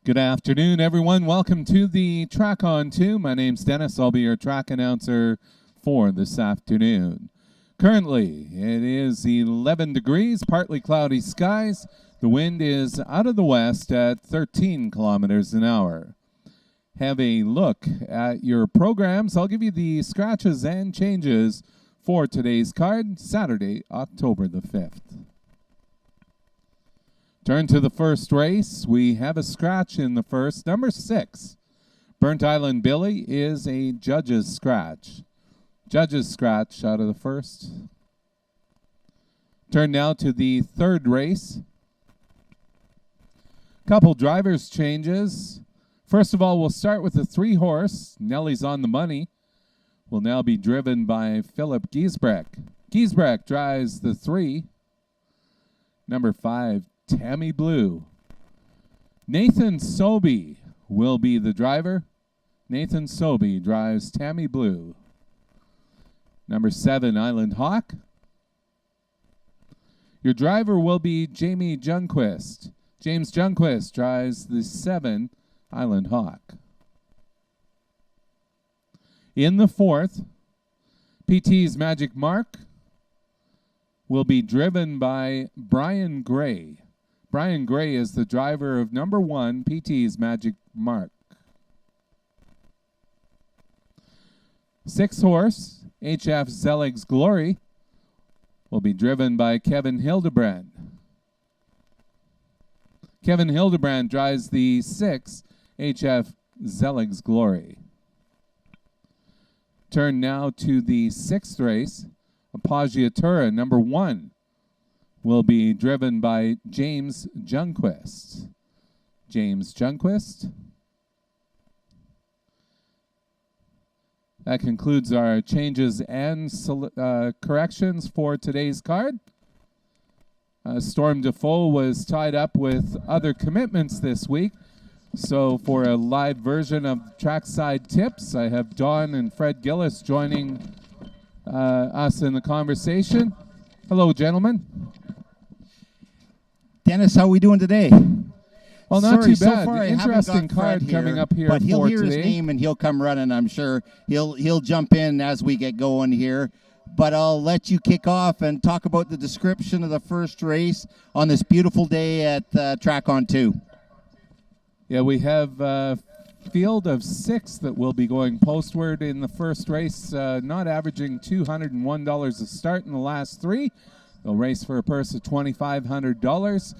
Good afternoon, everyone. Welcome to the Track on 2. My name's Dennis. I'll be your track announcer for this afternoon. Currently, it is 11 degrees, partly cloudy skies. The wind is out of the west at 13 kilometers an hour. Have a look at your programs. I'll give you the scratches and changes for today's card, Saturday, October the 5th. Turn to the first race. We have a scratch in the first. Number 6, Burnt Island Billy is a judge's scratch. Judge's scratch out of the first. Turn now to the third race. Couple drivers changes. First of all, we'll start with the 3-horse. Nelly's on the Money. Will now be driven by Philip Giesbrecht. Giesbrecht drives the 3. Number 5, Tammy Blue. Nathan Sobey will be the driver. Nathan Sobey drives Tammy Blue. Number 7, Island Hawk. Your driver will be Jamie Junquist. James Junquist drives the 7, Island Hawk. In the 4th, PT's Magic Mark will be driven by Brian Gray. Brian Gray is the driver of number 1, PT's Magic Mark. 6-horse, HF Zelig's Glory, will be driven by Kevin Hildebrand. Kevin Hildebrand drives the 6, HF Zelig's Glory. Turn now to the 6th race, Appoggiatura, number 1. Will be driven by James Junquist. James Junquist. That concludes our changes and corrections for today's card. Storm Defoe was tied up with other commitments this week. So for a live version of Trackside Tips, I have Don and Fred Gillis joining us in the conversation. Hello, gentlemen. Dennis, how are we doing today? Well, not too bad. So far, Interesting card coming up here but he'll for hear today. His name and he'll come running. I'm sure he'll jump in as we get going here. But I'll let you kick off and talk about the description of the first race on this beautiful day at Track on 2. Yeah, we have a field of 6 that will be going postward in the first race, not averaging $201 a start in the last 3. They'll race for a purse of $2,500.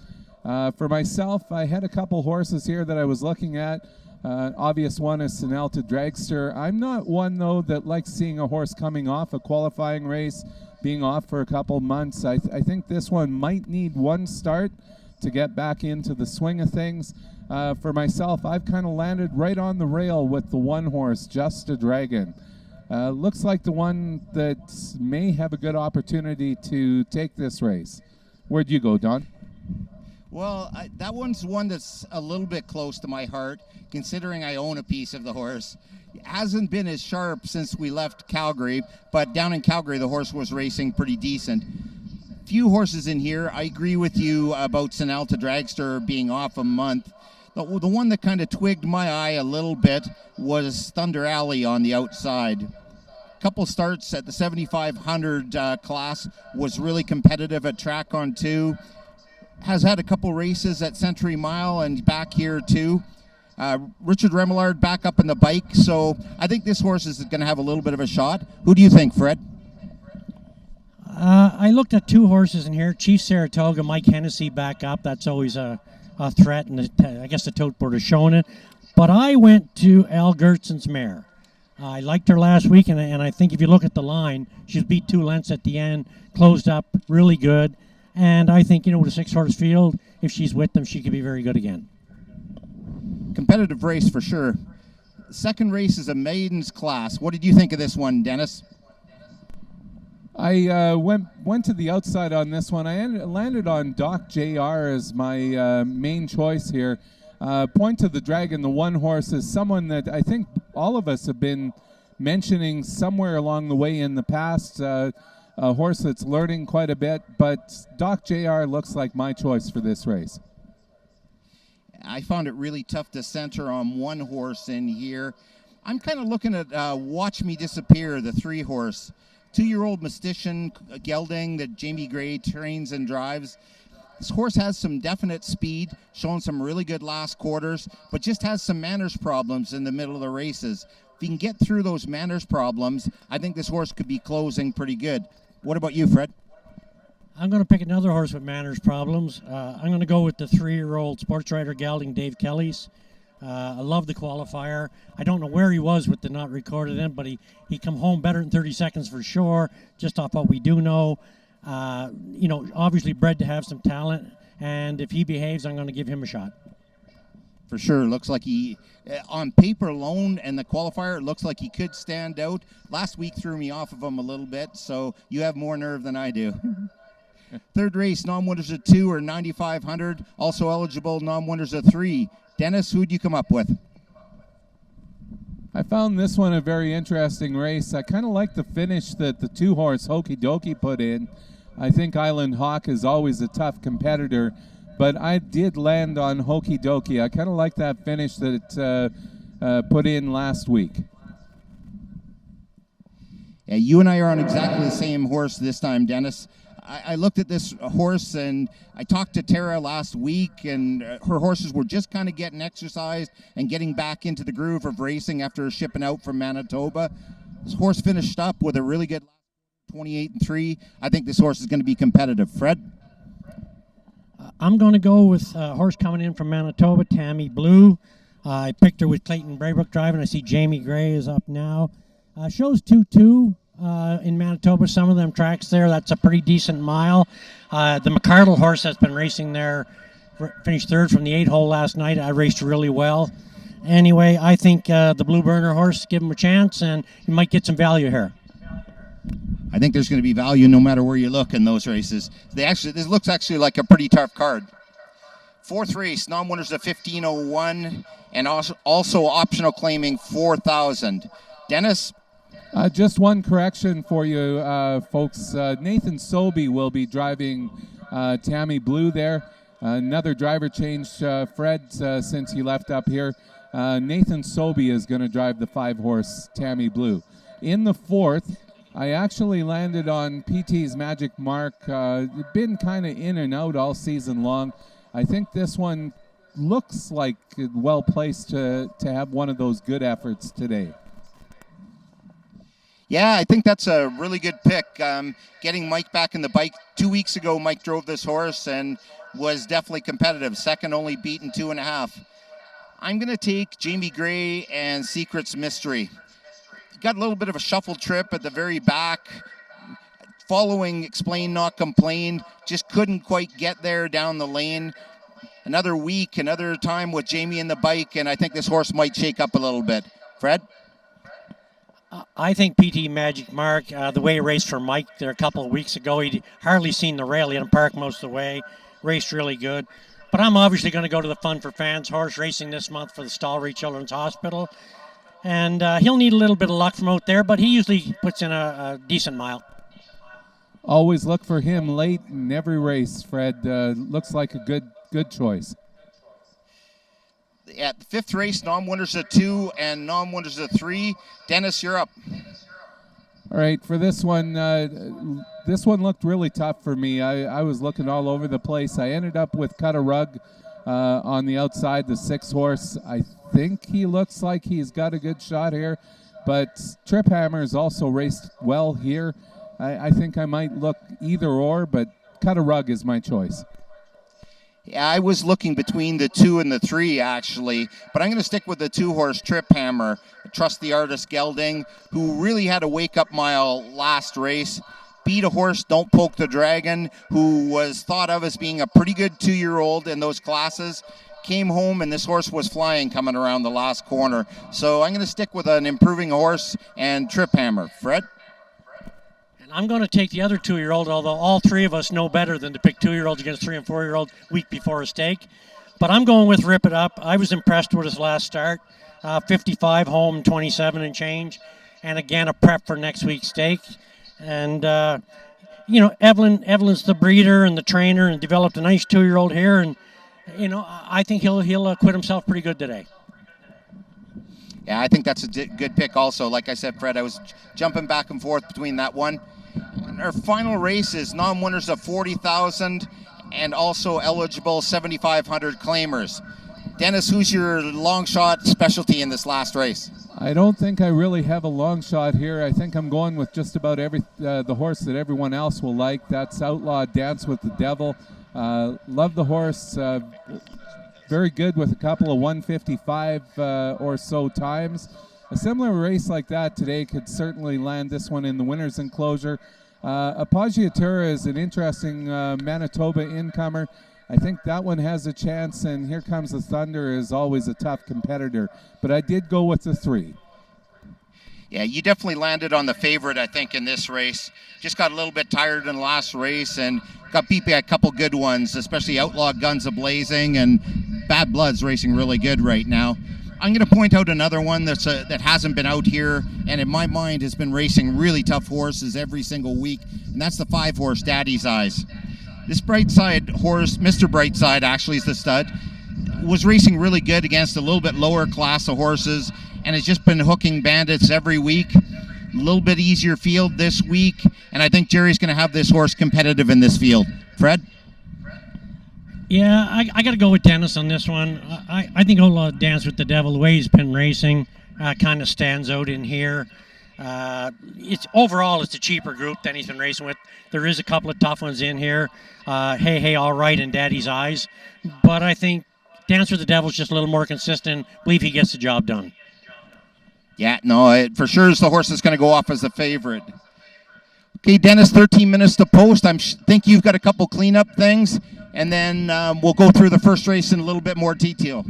For myself, I had a couple horses here that I was looking at. Obvious one is Sinalta Dragster. I'm not one, though, that likes seeing a horse coming off a qualifying race, being off for a couple months. I think this one might need one start to get back into the swing of things. For myself, I've kind of landed right on the rail with the 1 horse, Just a Dragon. Looks like the one that may have a good opportunity to take this race. Where'd you go, Don? Well, that one's one that's a little bit close to my heart, considering I own a piece of the horse. It hasn't been as sharp since we left Calgary, but down in Calgary, the horse was racing pretty decent. Few horses in here. I agree with you about Sinalta Dragster being off a month. The one that kind of twigged my eye a little bit was Thunder Alley on the outside. Couple starts at the 7,500 class, was really competitive at Track on 2. Has had a couple races at Century Mile and back here too. Richard Remillard back up in the bike, so I think this horse is going to have a little bit of a shot. Who do you think, Fred? I looked at 2 horses in here. Chief Saratoga, Mike Hennessy back up. That's always a threat, and I guess the tote board is showing it. But I went to Al Gertson's mare. I liked her last week, and I think if you look at the line, she's beat 2 lengths at the end, closed up really good. And I think, with a 6-horse field, if she's with them, she could be very good again. Competitive race for sure. Second race is a maidens class. What did you think of this one, Dennis? I went to the outside on this one. I landed on Doc JR as my main choice here. Point to the Dragon, the 1 horse, is someone that I think all of us have been mentioning somewhere along the way in the past. A horse that's learning quite a bit, but Doc JR looks like my choice for this race. I found it really tough to center on one horse in here. I'm kind of looking at Watch Me Disappear, the 3-horse. 2-year-old Mystician gelding that Jamie Gray trains and drives. This horse has some definite speed, showing some really good last quarters, but just has some manners problems in the middle of the races. If he can get through those manners problems, I think this horse could be closing pretty good. What about you, Fred? I'm going to pick another horse with manners problems. I'm going to go with the 3-year-old sports rider gelding, Dave Kelly's. I love the qualifier. I don't know where he was with the not recorded in, but he come home better than 30 seconds for sure, just off what we do know. Obviously bred to have some talent, and if he behaves, I'm going to give him a shot. For sure. Looks like he, on paper alone and the qualifier, it looks like he could stand out. Last week threw me off of him a little bit, so you have more nerve than I do. Third race, non-winners of 2 or 9,500. Also eligible, non-winners of 3. Dennis, who'd you come up with? I found this one a very interesting race. I kind of like the finish that the 2-horse Hokey Dokey put in. I think Island Hawk is always a tough competitor, but I did land on Hokey Dokey. I kind of like that finish that it put in last week. Yeah, you and I are on exactly the same horse this time, Dennis. I looked at this horse, and I talked to Tara last week, and her horses were just kind of getting exercised and getting back into the groove of racing after shipping out from Manitoba. This horse finished up with a really good 28-3. I think this horse is going to be competitive. Fred? I'm going to go with a horse coming in from Manitoba, Tammy Blue. I picked her with Clayton Braybrook driving. I see Jamie Gray is up now. Shows 2-2. In Manitoba, some of them tracks there, that's a pretty decent mile. The McCardle horse that's been racing there finished 3rd from the 8-hole last night. I raced really well. Anyway, I think the Blue Burner horse, give him a chance, and you might get some value here. I think there's going to be value no matter where you look in those races. This looks actually like a pretty tough card. 4th race, non-winners of 1501, and also optional claiming 4,000. Dennis? Just one correction for you, folks. Nathan Sobey will be driving Tammy Blue there. Another driver change, Fred, since he left up here. Nathan Sobey is going to drive the 5-horse Tammy Blue. In the 4th, I actually landed on PT's Magic Mark. Been kind of in and out all season long. I think this one looks like well placed to have one of those good efforts today. Yeah, I think that's a really good pick. Getting Mike back in the bike. 2 weeks ago, Mike drove this horse and was definitely competitive. Second only beaten 2.5. I'm going to take Jamie Gray and Secret's Mystery. Got a little bit of a shuffle trip at the very back. Following Explain Not Complain. Just couldn't quite get there down the lane. Another week, another time with Jamie in the bike, and I think this horse might shake up a little bit. Fred? I think PT Magic Mark, the way he raced for Mike there a couple of weeks ago, he'd hardly seen the rail. He had him parked most of the way. Raced really good. But I'm obviously going to go to the Fun for Fans horse racing this month for the Stallreed Children's Hospital. And he'll need a little bit of luck from out there, but he usually puts in a decent mile. Always look for him late in every race, Fred. Looks like a good choice. At the 5th race, non-winners of 2 and non-winners of 3. Dennis, you're up. All right, for this one looked really tough for me. I was looking all over the place. I ended up with Cut a Rug on the outside, the 6-horse. I think he looks like he's got a good shot here, but Trip Hammer's also raced well here. I think I might look either or, but Cut a Rug is my choice. Yeah, I was looking between the 2 and the 3, actually, but I'm going to stick with the 2-horse Trip Hammer. Trust the Artist Gelding, who really had a wake-up mile last race. Beat a horse, Don't Poke the Dragon, who was thought of as being a pretty good 2-year-old in those classes. Came home, and this horse was flying coming around the last corner. So I'm going to stick with an improving horse and Trip Hammer. Fred? I'm going to take the other 2-year-old, although all 3 of us know better than to pick 2-year-olds against 3- and 4-year-old week before a stake. But I'm going with Rip It Up. I was impressed with his last start. 55 home, 27 and change. And again, a prep for next week's stake. And, Evelyn's the breeder and the trainer and developed a nice 2-year-old here. And I think he'll acquit himself pretty good today. Yeah, I think that's a good pick also. Like I said, Fred, I was jumping back and forth between that one. And our final race is non-winners of 40,000 and also eligible 7,500 claimers. Dennis, who's your long shot specialty in this last race? I don't think I really have a long shot here. I think I'm going with just about the horse that everyone else will like. That's Outlaw Dance with the Devil. Love the horse. Very good with a couple of 155 or so times. A similar race like that today could certainly land this one in the winner's enclosure. Appoggiatura is an interesting Manitoba incomer. I think that one has a chance, and Here Comes the Thunder is always a tough competitor. But I did go with the 3. Yeah, you definitely landed on the favorite, I think, in this race. Just got a little bit tired in the last race and got beat by a couple good ones, especially Outlaw Guns A-Blazing and Bad Blood's racing really good right now. I'm going to point out another one that hasn't been out here, and in my mind has been racing really tough horses every single week, and that's the 5-horse Daddy's Eyes. This Brightside horse, Mr. Brightside actually is the stud, was racing really good against a little bit lower class of horses, and has just been hooking bandits every week. A little bit easier field this week, and I think Jerry's going to have this horse competitive in this field. Fred? Yeah, I got to go with Dennis on this one. I think Outlaw Dance with the Devil, the way he's been racing, kind of stands out in here. It's a cheaper group than he's been racing with. There is a couple of tough ones in here. Hey, Hey, All Right, and Daddy's Eyes. But I think Dance with the Devil is just a little more consistent. Believe he gets the job done. Yeah, no, it for sure is the horse that's going to go off as the favorite. Okay, Dennis, 13 minutes to post. I think you've got a couple cleanup things, and then we'll go through the first race in a little bit more detail.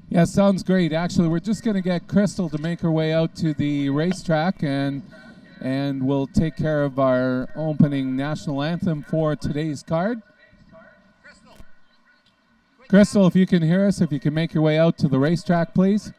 Yeah, sounds great. Actually, we're just going to get Crystal to make her way out to the racetrack, and we'll take care of our opening national anthem for today's card. Crystal, if you can hear us, if you can make your way out to the racetrack, please.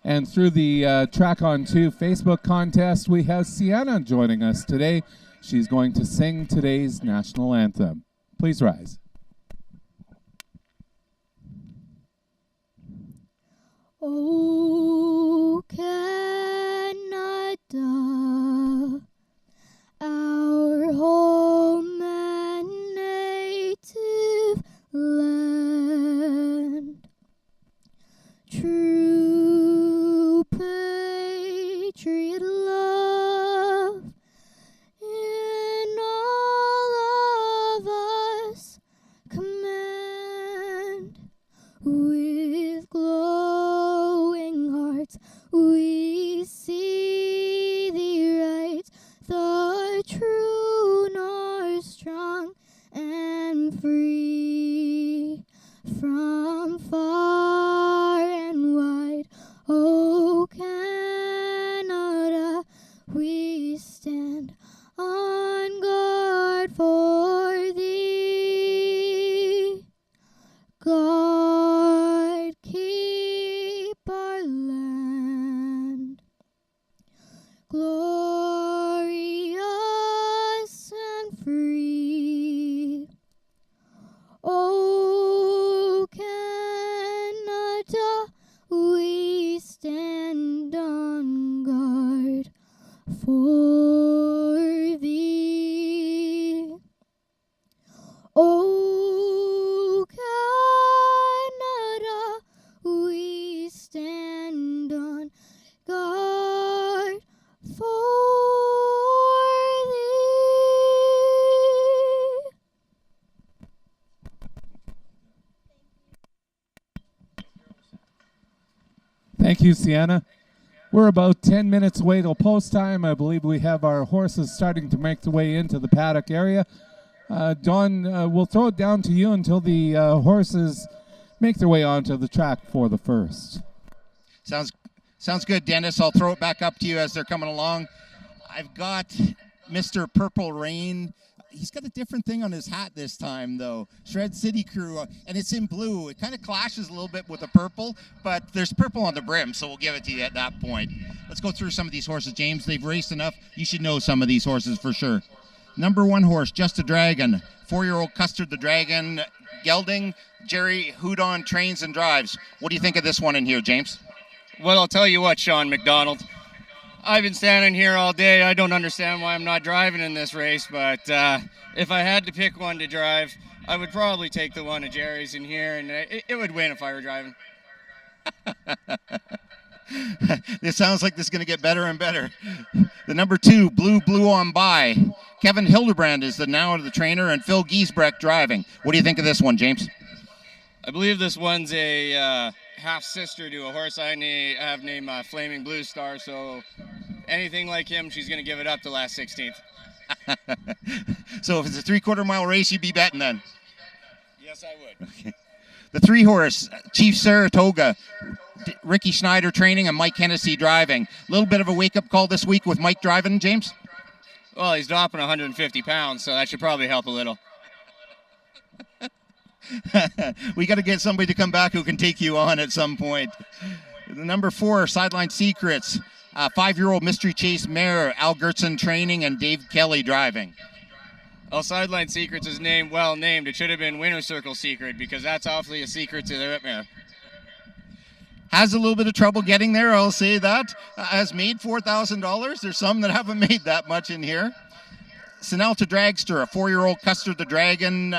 And through the Track on 2 Facebook contest, we have Sienna joining us today. She's going to sing today's national anthem. Please rise. Oh, Canada, our home and native land, true patriot love in all of us command. With glowing hearts we see thee right, the true north, strong and free, from far and wide. O Canada, we stand on guard for thee. God keep our land glorious and free. O Canada, we stand on guard for thee. O Canada, we stand on guard for thee. Thank you, Sienna. We're about 10 minutes away till post time. I believe we have our horses starting to make their way into the paddock area. Don, we'll throw it down to you until the horses make their way onto the track for the first. Sounds good, Dennis. I'll throw it back up to you as they're coming along. I've got Mr. Purple Rain. He's got a different thing on his hat this time, though. Shred City Crew, and it's in blue. It kind of clashes a little bit with the purple, but there's purple on the brim, so we'll give it to you at that point. Let's go through some of these horses, James. They've raced enough. You should know some of these horses for sure. Number 1 horse, Just a Dragon. 4-year-old Custard the Dragon. Gelding, Jerry Houdon trains and drives. What do you think of this one in here, James? Well, I'll tell you what, Sean McDonald. I've been standing here all day. I don't understand why I'm not driving in this race, but if I had to pick one to drive, I would probably take the one of Jerry's in here, and it would win if I were driving. This sounds like this is going to get better and better. The number 2, Blue on By. Kevin Hildebrand is now the trainer, and Phil Giesbrecht driving. What do you think of this one, James? I believe this one's a half-sister to a horse I have named Flaming Blue Star, so anything like him, she's going to give it up the last 16th. So if it's a 3/4 mile race, you'd be betting then? Yes, I would. Okay. The 3 horse, Chief Saratoga. Ricky Schneider training and Mike Hennessy driving. A little bit of a wake-up call this week with Mike driving, James? Well, he's dropping 150 pounds, so that should probably help a little. We got to get somebody to come back who can take you on at some point. The number 4, Sideline Secrets. 5-year-old Mystery Chase mare, Al Gertson training and Dave Kelly driving. Well, Sideline Secrets is well named. It should have been Winner's Circle Secret because that's awfully a secret to the mare. Has a little bit of trouble getting there, I'll say that. Has made $4,000. There's some that haven't made that much in here. Sinalta Dragster, a 4-year-old Custard the Dragon.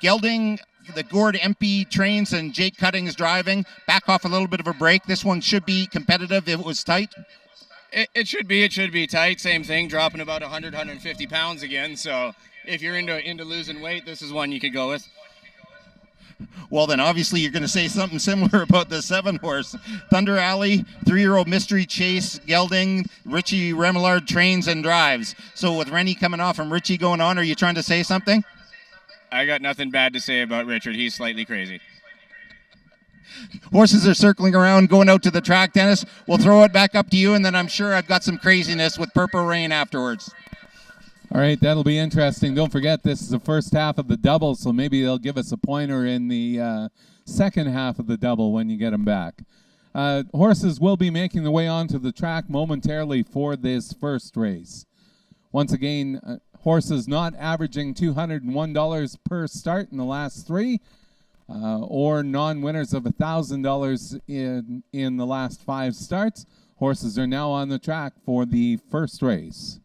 Gelding, the Gord MP trains and Jake Cuttings driving. Back off a little bit of a break. This one should be competitive if it was tight. It should be tight. Same thing, dropping about 150 pounds again. So if you're into losing weight, this is one you could go with. Well, then obviously you're going to say something similar about the 7 horse. Thunder Alley, 3-year-old Mystery Chase, Gelding, Richie Remillard trains and drives. So with Rennie coming off and Richie going on, are you trying to say something? I got nothing bad to say about Richard. He's slightly crazy. Horses are circling around, going out to the track, Dennis. We'll throw it back up to you, and then I'm sure I've got some craziness with Purple Rain afterwards. All right, that'll be interesting. Don't forget, this is the first half of the double, so maybe they'll give us a pointer in the second half of the double when you get them back. Horses will be making their way onto the track momentarily for this first race. Once again, horses not averaging $201 per start in the last 3, or non-winners of $1,000 in the last 5 starts. Horses are now on the track for the first race.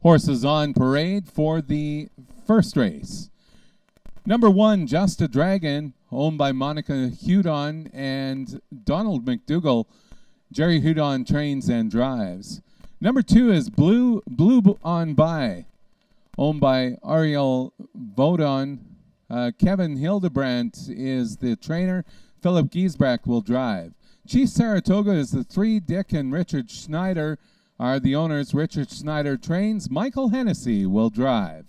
Horses on parade for the first race. Number 1, Just a Dragon, owned by Monica Houdon and Donald McDougall. Jerry Houdon trains and drives. Number 2 is Blue on By, owned by Ariel Vodon. Kevin Hildebrandt is the trainer. Philip Giesbrecht will drive. Chief Saratoga is the 3. Dick and Richard Schneider are the owners. Richard Schneider trains. Michael Hennessy will drive.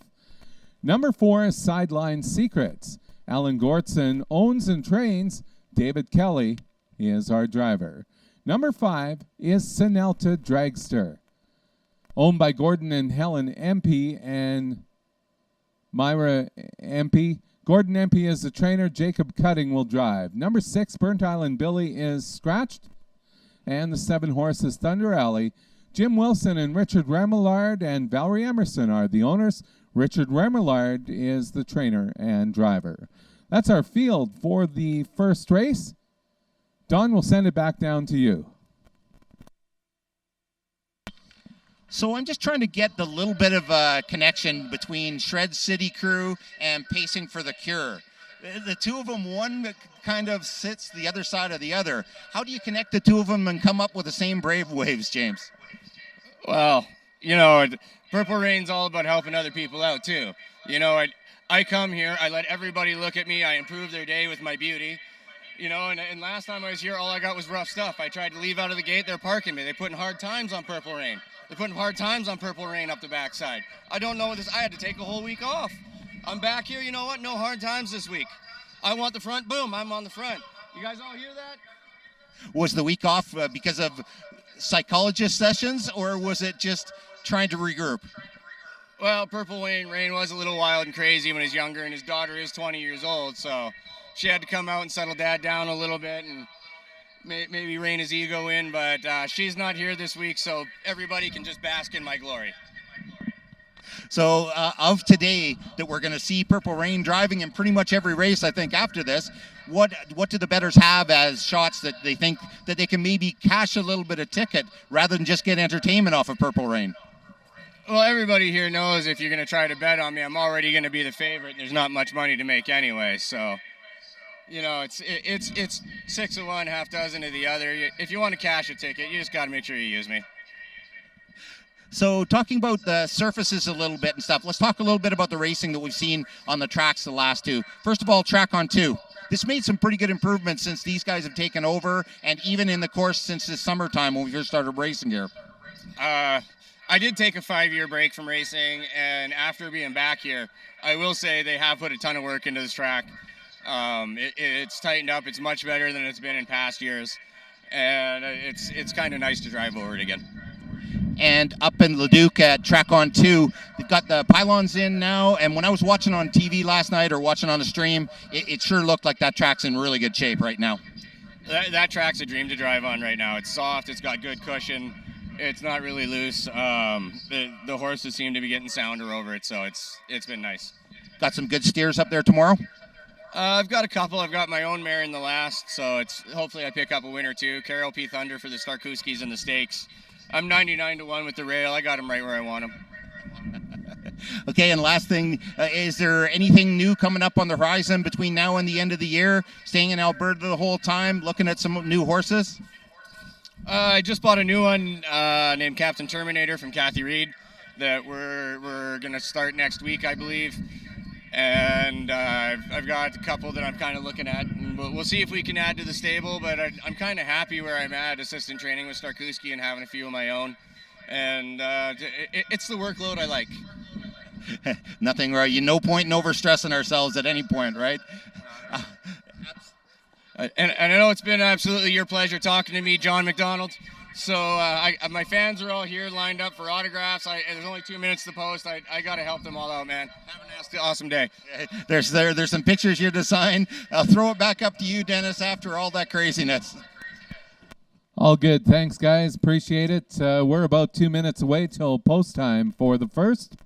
Number 4 is Sideline Secrets. Alan Gortson owns and trains. David Kelly is our driver. Number 5 is Sinalta Dragster, owned by Gordon and Helen MP and Myra Empey. Gordon Empey is the trainer. Jacob Cutting will drive. Number 6, Burnt Island Billy, is scratched. And the 7 horses, Thunder Alley. Jim Wilson and Richard Remillard and Valerie Emerson are the owners. Richard Remillard is the trainer and driver. That's our field for the first race. Don, will send it back down to you. So I'm just trying to get the little bit of a connection between Shred City Crew and Pacing for the Cure. The two of them, one kind of sits the other side of the other. How do you connect the two of them and come up with the same brave waves, James? Well, Purple Rain's all about helping other people out too. I come here, I let everybody look at me, I improve their day with my beauty. And last time I was here, all I got was rough stuff. I tried to leave out of the gate, they're parking me. They're putting hard times on Purple Rain. They're putting hard times on Purple Rain up the backside. I don't know what this, I had to take a whole week off. I'm back here, you know what? No hard times this week. I want the front, boom, I'm on the front. You guys all hear that? Was the week off because of psychologist sessions, or was it just trying to regroup? Well, Purple Rain was a little wild and crazy when he was younger, and his daughter is 20 years old, so she had to come out and settle Dad down a little bit and maybe rein his ego in, but she's not here this week, so everybody can just bask in my glory. So of today that we're going to see Purple Rain driving in pretty much every race, I think, after this, what do the bettors have as shots that they think that they can maybe cash a little bit of ticket rather than just get entertainment off of Purple Rain? Well, everybody here knows if you're going to try to bet on me, I'm already going to be the favorite, and there's not much money to make anyway, so it's 6 of one, half dozen of the other. If you want to cash a ticket, you just got to make sure you use me. So talking about the surfaces a little bit and stuff, let's talk a little bit about the racing that we've seen on the tracks the last two. First of all, Track on 2. This made some pretty good improvements since these guys have taken over, and even in the course since the summertime when we first started racing here. I did take a 5-year break from racing, and after being back here, I will say they have put a ton of work into this track. It's tightened up. It's much better than it's been in past years, and it's kind of nice to drive over it again. And up in Leduc at Track on 2, they've got the pylons in now, and when I was watching on TV last night or watching on the stream, it sure looked like that track's in really good shape right now. That track's a dream to drive on right now. It's soft, it's got good cushion, it's not really loose. The horses seem to be getting sounder over it, so it's been nice. Got some good steers up there tomorrow? I've got a couple. I've got my own mare in the last, so hopefully I pick up a win or two. Carol P. Thunder for the Starkuskis and the Stakes. I'm 99 to 1 with the rail. I got him right where I want him. Okay, and last thing, is there anything new coming up on the horizon between now and the end of the year? Staying in Alberta the whole time, looking at some new horses? I just bought a new one named Captain Terminator from Kathy Reed that we're going to start next week, I believe. And I've got a couple that I'm kind of looking at, and we'll see if we can add to the stable, but I'm kind of happy where I'm at, assistant training with Starkuski and having a few of my own, and it's the workload I like. Nothing, right? No point in overstressing ourselves at any point, right? And I know it's been absolutely your pleasure talking to me, John McDonald. So my fans are all here lined up for autographs. There's only 2 minutes to post. I got to help them all out, man. Have an awesome day. There's some pictures here to sign. I'll throw it back up to you, Dennis, after all that craziness. All good. Thanks, guys. Appreciate it. We're about 2 minutes away till post time for the first.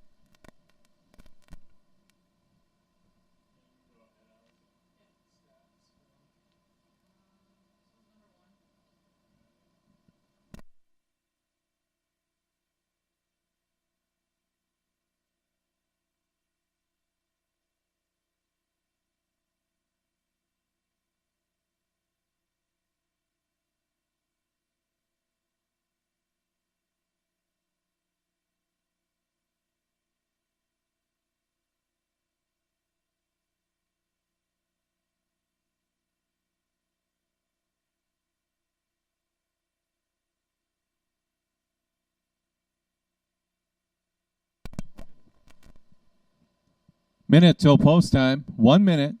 Minute till post time. 1 minute.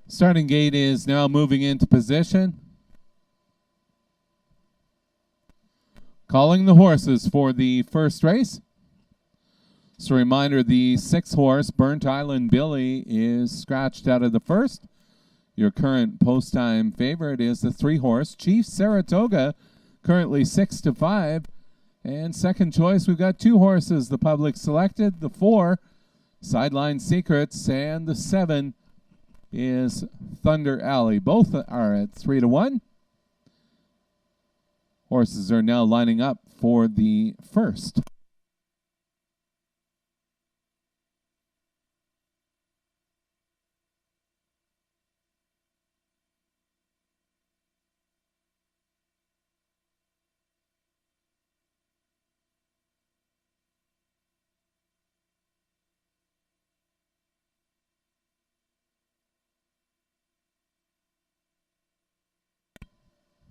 Starting gate is now moving into position. Calling the horses for the first race. Just a reminder, the 6th horse, Burnt Island Billy, is scratched out of the first. Your current post-time favorite is the 3 horse, Chief Saratoga, currently 6-5. And second choice, we've got 2 horses the public selected. The 4, Sideline Secrets, and the 7 is Thunder Alley. Both are at 3-1. Horses are now lining up for the first.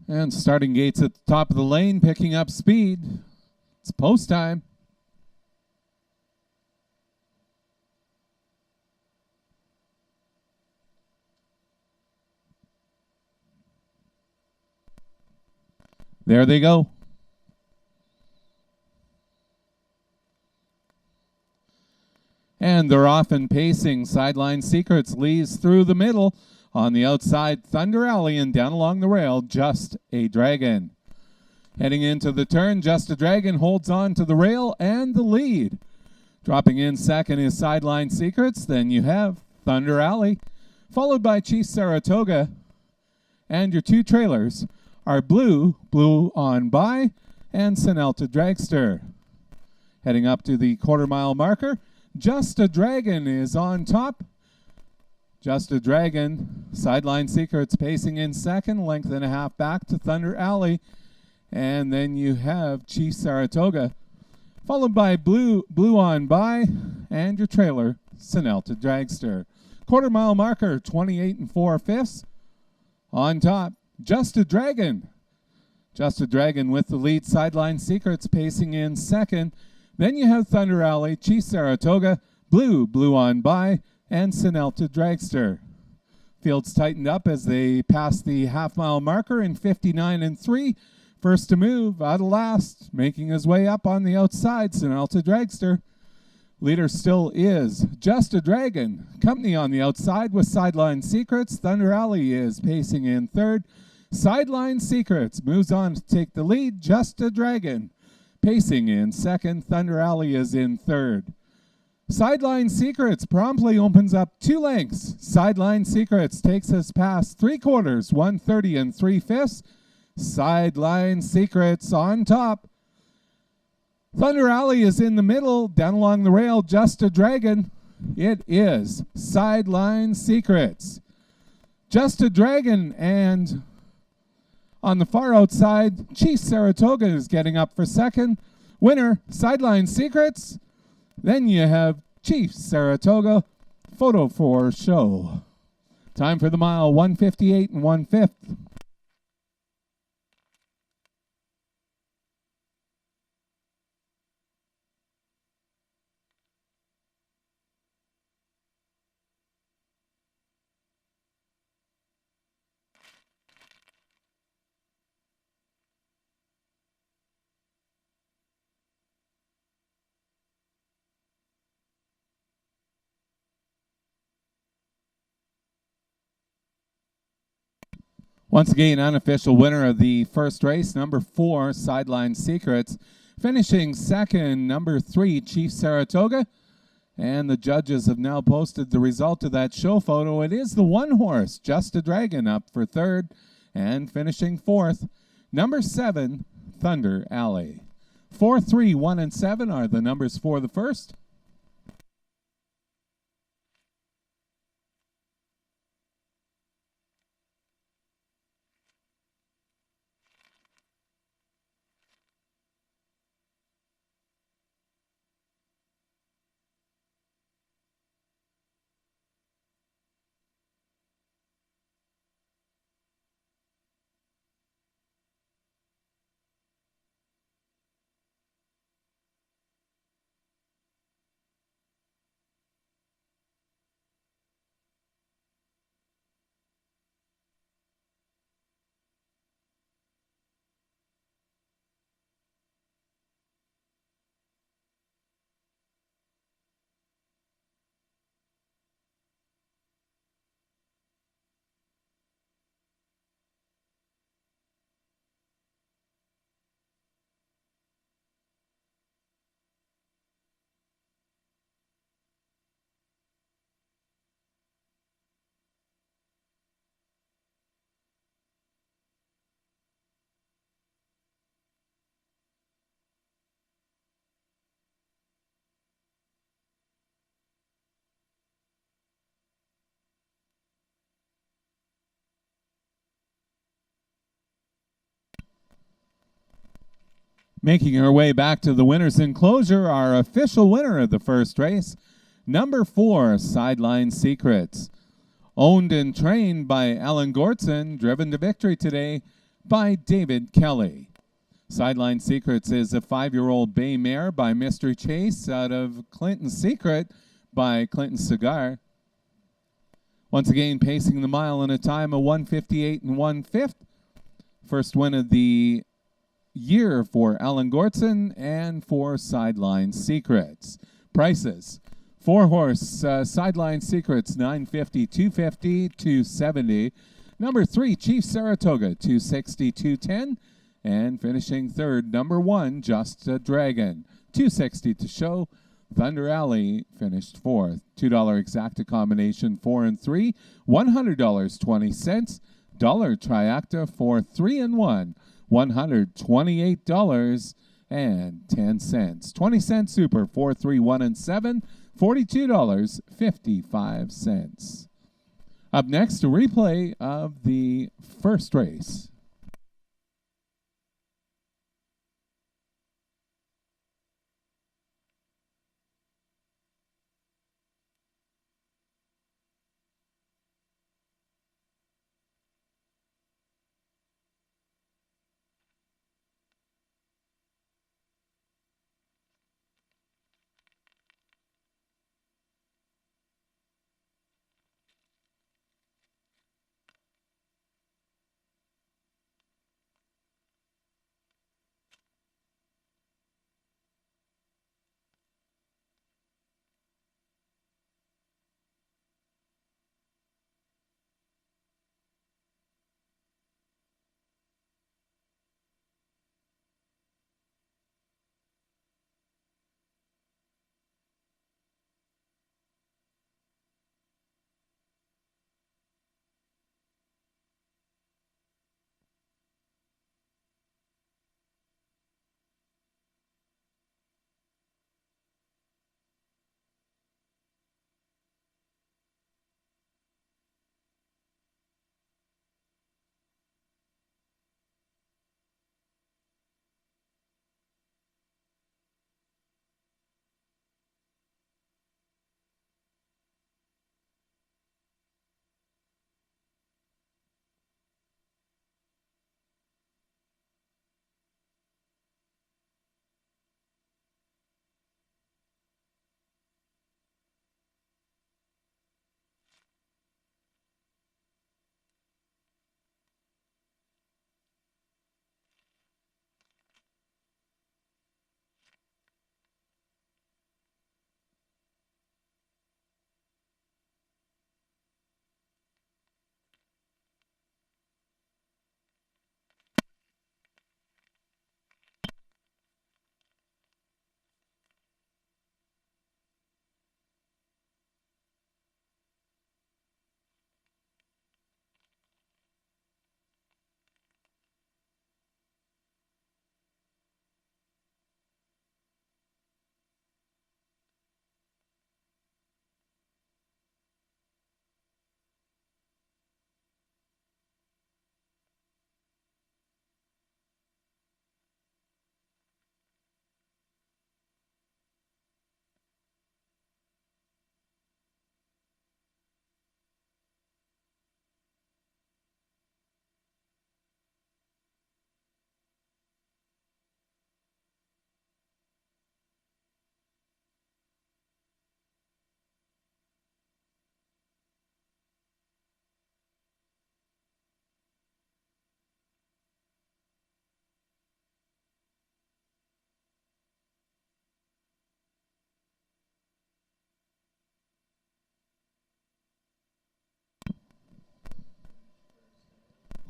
And starting gates at the top of the lane, picking up speed. It's post time. There they go. And they're off and pacing. Sideline Secrets leads through the middle. On the outside, Thunder Alley, and down along the rail, Just a Dragon. Heading into the turn, Just a Dragon holds on to the rail and the lead. Dropping in second is Sideline Secrets. Then you have Thunder Alley, followed by Chief Saratoga. And your 2 trailers are Blue on By, and Sinelta Dragster. Heading up to the quarter-mile marker, Just a Dragon is on top. Just a Dragon, Sideline Secrets pacing in second, length and a half back to Thunder Alley. And then you have Chief Saratoga, followed by Blue on By, and your trailer, Sinelta Dragster. Quarter-mile marker, 28 4/5. On top, Just a Dragon. Just a Dragon with the lead. Sideline Secrets pacing in second. Then you have Thunder Alley, Chief Saratoga, Blue on By, and Sinelta Dragster. Fields tightened up as they pass the half-mile marker in 59 3. First to move, out of last, making his way up on the outside, Sinelta Dragster. Leader still is Just a Dragon. Company on the outside with Sideline Secrets. Thunder Alley is pacing in third. Sideline Secrets moves on to take the lead. Just a Dragon pacing in second. Thunder Alley is in third. Sideline Secrets promptly opens up 2 lengths. Sideline Secrets takes us past 3/4, 130 3/5. Sideline Secrets on top. Thunder Alley is in the middle, down along the rail, Just a Dragon. It is Sideline Secrets. Just a Dragon, and on the far outside, Chief Saratoga is getting up for second. Winner, Sideline Secrets. Then you have Chief Saratoga, photo for show. Time for the mile, 1:58 1/5. Once again, unofficial winner of the first race, number 4, Sideline Secrets. Finishing second, number 3, Chief Saratoga. And the judges have now posted the result of that show photo. It is the 1 horse, Just a Dragon, up for third. And finishing fourth, number 7, Thunder Alley. 4, 3, 1, and 7 are the numbers for the first. Making her way back to the winner's enclosure, our official winner of the first race, number 4, Sideline Secrets. Owned and trained by Alan Gortson, driven to victory today by David Kelly. Sideline Secrets is a 5-year-old bay mare by Mystery Chase out of Clinton Secret by Clinton Cigar. Once again, pacing the mile in a time of 1:58 1/5. First win of the year for Alan Gortson and for Sideline Secrets. Prices: 4-horse Sideline Secrets, $950, $250, $270. Number 3, Chief Saratoga, $260, $210. And finishing third, number 1, Just a Dragon, $260 to show. Thunder Alley finished fourth. $2 exacta combination 4 and 3, $100 20 dollar triacta for 3 and 1, $128 and 10 cents. 20 super 4, 3, 1 and 7, $42.55. Up next, a replay of the first race.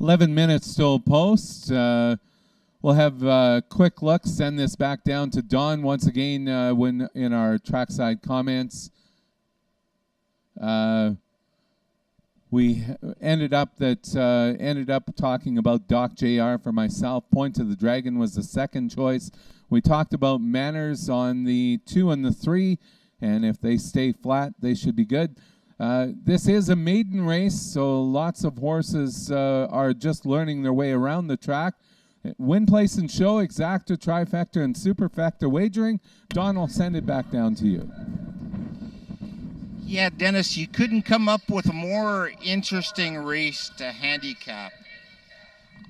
$11 minutes till post. We'll have a quick look, send this back down to Don once again when in our trackside comments. We ended up talking about Doc JR for myself. Point to the Dragon was the second choice. We talked about Manners on the 2 and the 3, and if they stay flat, they should be good. This is a maiden race, so lots of horses are just learning their way around the track. Win, place, and show, exacta, trifecta, and superfecta wagering. Don, I'll send it back down to you. Yeah, Dennis, you couldn't come up with a more interesting race to handicap.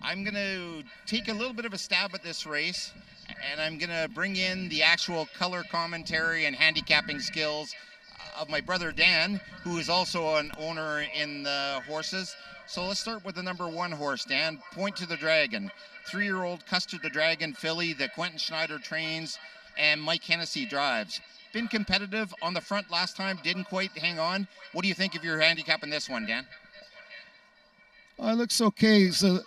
I'm going to take a little bit of a stab at this race, and I'm going to bring in the actual color commentary and handicapping skills of my brother Dan, who is also an owner in the horses. So let's start with the number 1 horse, Dan. Point to the Dragon. 3-year-old Custard the Dragon filly that Quentin Schneider trains and Mike Hennessy drives. Been competitive on the front last time, didn't quite hang on. What do you think of your handicap in this one, Dan? It looks okay. It's a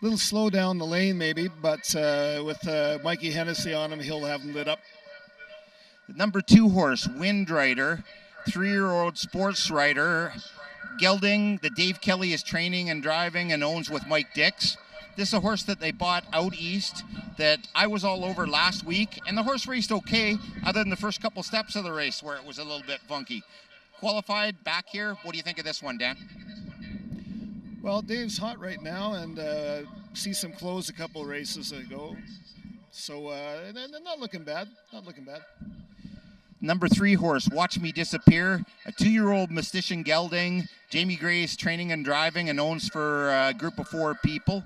little slow down the lane maybe, but with Mikey Hennessy on him, he'll have him lit up. The number 2 horse, Wind Rider, 3-year-old sports rider, gelding that Dave Kelly is training and driving and owns with Mike Dix. This is a horse that they bought out east that I was all over last week, and the horse raced okay, other than the first couple steps of the race where it was a little bit funky. Qualified back here. What do you think of this one, Dan? Well, Dave's hot right now, and see some close a couple of races ago. So they're not looking bad. Not looking bad. Number 3 horse, Watch Me Disappear, a 2-year-old Mystician gelding. Jamie Gray is training and driving and owns for a group of 4 people.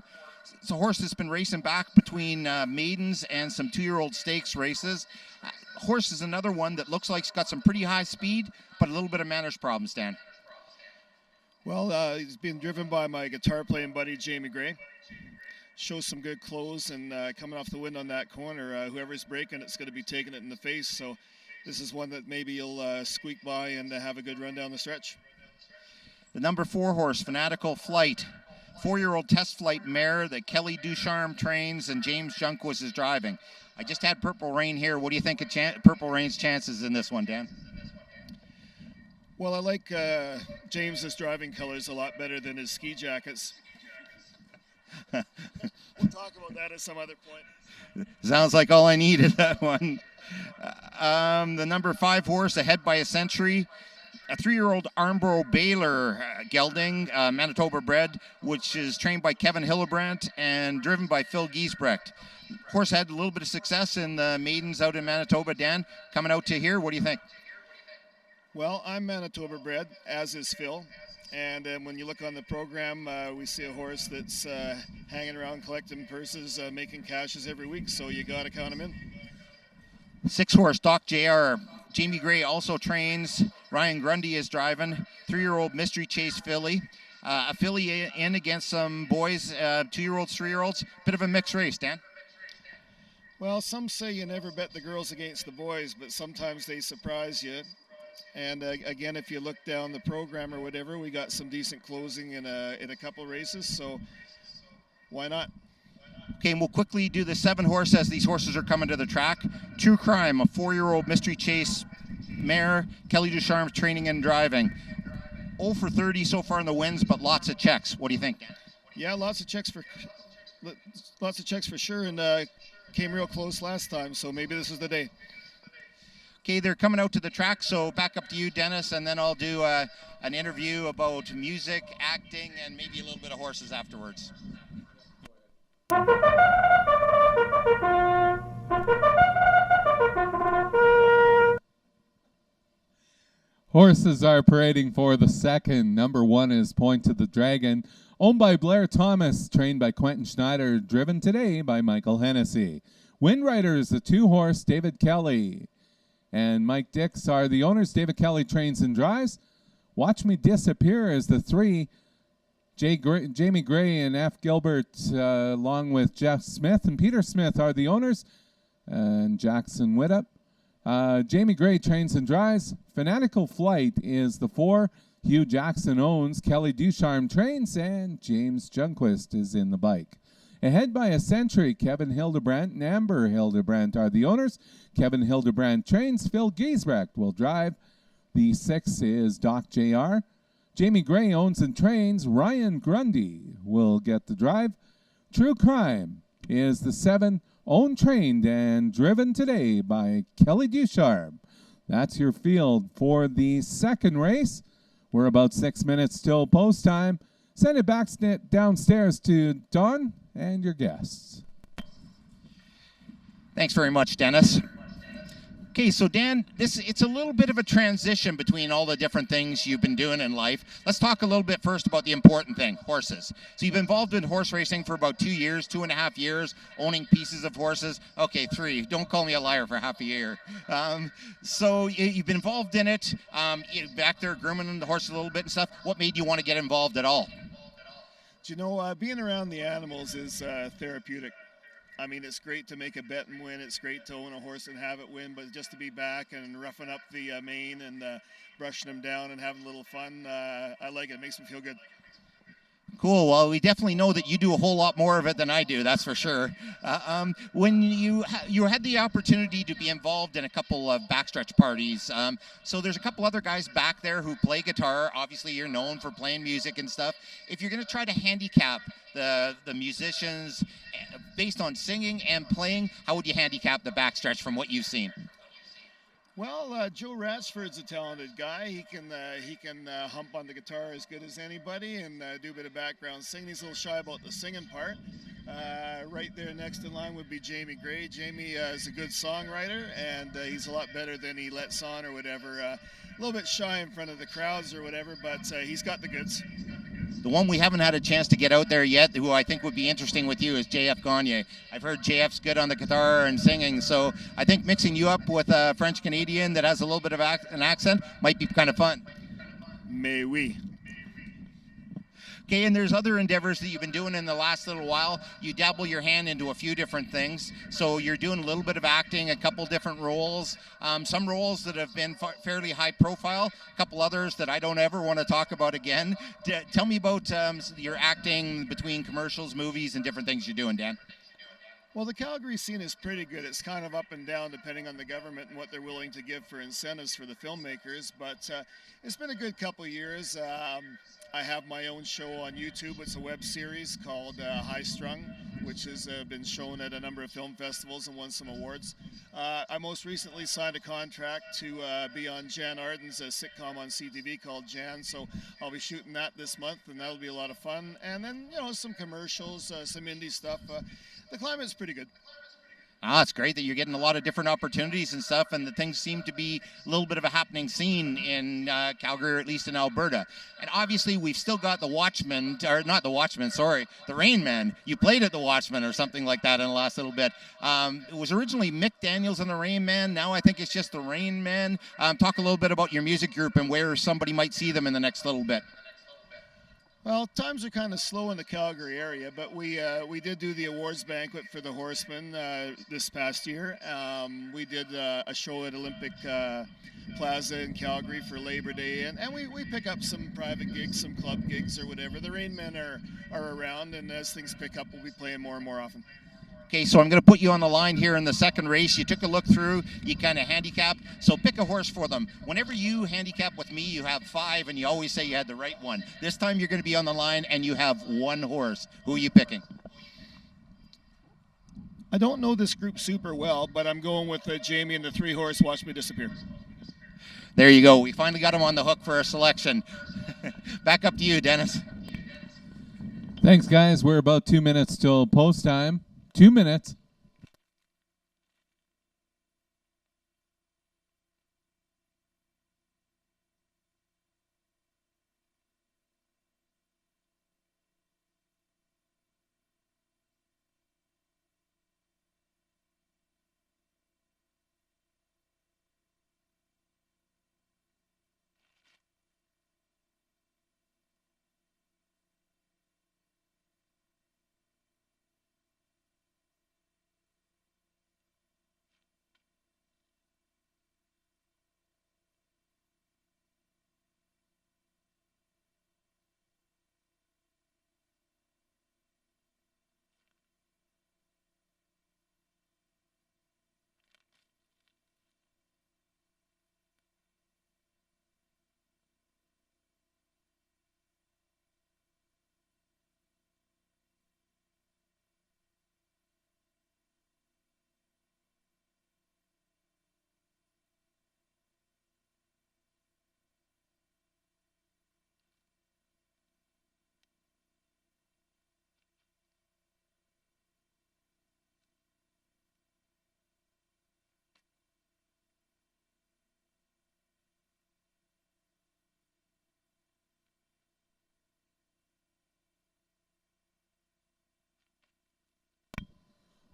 It's a horse that's been racing back between maidens and some 2-year-old stakes races. Horse is another one that looks like it's got some pretty high speed, but a little bit of manners problems, Dan. Well, he's being driven by my guitar playing buddy, Jamie Gray. Shows some good close, and coming off the wind on that corner, whoever's breaking it's going to be taking it in the face. So this is one that maybe you'll squeak by and have a good run down the stretch. The number 4 horse, Fanatical Flight, 4-year-old test flight mare that Kelly Ducharme trains and James Junquist is driving. I just had Purple Rain here. What do you think of Purple Rain's chances in this one, Dan? Well, I like James's driving colors a lot better than his ski jackets. We'll talk about that at some other point. Sounds like all I needed, that one. The number 5 horse, Ahead by a Century, a 3-year-old Armbro Baylor gelding, Manitoba bred, which is trained by Kevin Hillebrandt and driven by Phil Giesbrecht. Horse had a little bit of success in the maidens out in Manitoba. Dan, coming out to here, what do you think? Well, I'm Manitoba bred, as is Phil. And when you look on the program, we see a horse that's hanging around collecting purses, making cashes every week. So you got to count him in. 6 horse, Doc JR. Jamie Gray also trains. Ryan Grundy is driving. 3-year-old Mystery Chase filly. A filly in against some boys, 2-year-olds, 3-year-olds. Bit of a mixed race, Dan. Well, some say you never bet the girls against the boys, but sometimes they surprise you. And again, if you look down the program or whatever, we got some decent closing in a couple races, so why not? Okay, and we'll quickly do the 7 horse as these horses are coming to the track. True Crime, a 4-year-old Mystery Chase mare, Kelly Ducharme training and driving. 0 for 30 so far in the wins, but lots of checks. What do you think, Dan? Yeah, lots of checks for sure, and came real close last time, so maybe this is the day. Okay, they're coming out to the track, so back up to you, Dennis, and then I'll do an interview about music, acting, and maybe a little bit of horses afterwards. Horses are parading for the second. Number 1 is Point to the Dragon, owned by Blair Thomas, trained by Quentin Schneider, driven today by Michael Hennessy. Wind Rider is the 2 horse, David Kelly. And Mike Dix are the owners. David Kelly trains and drives. Watch Me Disappear is the 3. Jamie Gray and F. Gilbert, along with Jeff Smith and Peter Smith, are the owners. And Jackson Widdop. Jamie Gray trains and drives. Fanatical Flight is the 4. Hugh Jackson owns. Kelly Ducharme trains. And James Junquist is in the bike. Ahead by a Century, Kevin Hildebrandt and Amber Hildebrandt are the owners. Kevin Hildebrandt trains. Phil Giesbrecht will drive. The 6 is Doc JR. Jamie Gray owns and trains. Ryan Grundy will get the drive. True Crime is the 7, owned, trained, and driven today by Kelly Ducharme. That's your field for the second race. We're about 6 minutes till post time. Send it back downstairs to Don. and your guests. Thanks very much, Dennis. Okay, so Dan, it's a little bit of a transition between all the different things you've been doing in life. Let's talk a little bit first about the important thing, horses. So you've been involved in horse racing for about 2 years, 2.5 years, owning pieces of horses. Okay, 3. Don't call me a liar for half a year. So you've been involved in it. You're back there grooming the horses a little bit and stuff. What made you want to get involved at all? Do you know, being around the animals is therapeutic. I mean, it's great to make a bet and win. It's great to own a horse and have it win, but just to be back and roughing up the mane and brushing them down and having a little fun, I like it. It makes me feel good. Cool. Well, we definitely know that you do a whole lot more of it than I do. That's for sure. When you had the opportunity to be involved in a couple of backstretch parties, so there's a couple other guys back there who play guitar. Obviously, you're known for playing music and stuff. If you're going to try to handicap the musicians based on singing and playing, how would you handicap the backstretch from what you've seen? Well, Joe Ratsford's a talented guy. He can hump on the guitar as good as anybody and do a bit of background singing. He's a little shy about the singing part. Right there next in line would be Jamie Gray. Jamie is a good songwriter, and he's a lot better than he lets on or whatever. A little bit shy in front of the crowds or whatever, but he's got the goods. The one we haven't had a chance to get out there yet, who I think would be interesting with you, is JF Gagne. I've heard JF's good on the guitar and singing, so I think mixing you up with a French Canadian that has a little bit of an accent might be kind of fun. Mais oui. Okay, and there's other endeavors that you've been doing in the last little while. You dabble your hand into a few different things. So you're doing a little bit of acting, a couple different roles, some roles that have been fairly high profile, a couple others that I don't ever want to talk about again. Tell me about your acting between commercials, movies, and different things you're doing, Dan. Well, the Calgary scene is pretty good. It's kind of up and down depending on the government and what they're willing to give for incentives for the filmmakers, but it's been a good couple of years. I have my own show on YouTube. It's a web series called High Strung, which has been shown at a number of film festivals and won some awards. I most recently signed a contract to be on Jan Arden's sitcom on CTV called Jan, so I'll be shooting that this month, and that'll be a lot of fun. And then, some commercials, some indie stuff. The climate's pretty good. It's great that you're getting a lot of different opportunities and stuff, and that things seem to be a little bit of a happening scene in Calgary, or at least in Alberta. And obviously, we've still got the Watchmen, or not the Watchmen, sorry, the Rain Man. You played at the Watchmen or something like that in the last little bit. It was originally Mick Daniels and the Rain Man. Now I think it's just the Rain Man. Talk a little bit about your music group and where somebody might see them in the next little bit. Well, times are kind of slow in the Calgary area, but we did do the awards banquet for the Horsemen this past year. We did a show at Olympic Plaza in Calgary for Labor Day, and we pick up some private gigs, some club gigs or whatever. The Rain Men are around, and as things pick up, we'll be playing more and more often. Okay, so I'm going to put you on the line here in the second race. You took a look through, you kind of handicapped, so pick a horse for them. Whenever you handicap with me, you have 5, and you always say you had the right one. This time you're going to be on the line, and you have 1 horse. Who are you picking? I don't know this group super well, but I'm going with Jamie and the 3 horse Watch Me Disappear. There you go. We finally got him on the hook for a selection. Back up to you, Dennis. Thanks, guys. We're about 2 minutes till post time. 2 minutes.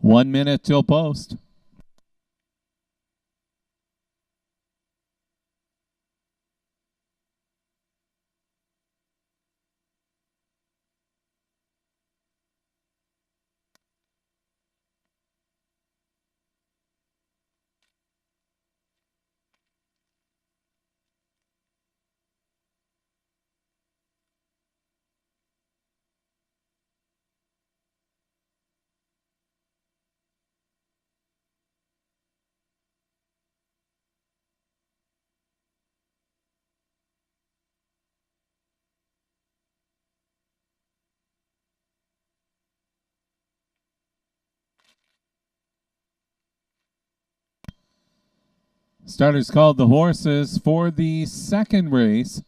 1 minute till post. Starters called the horses for the second race.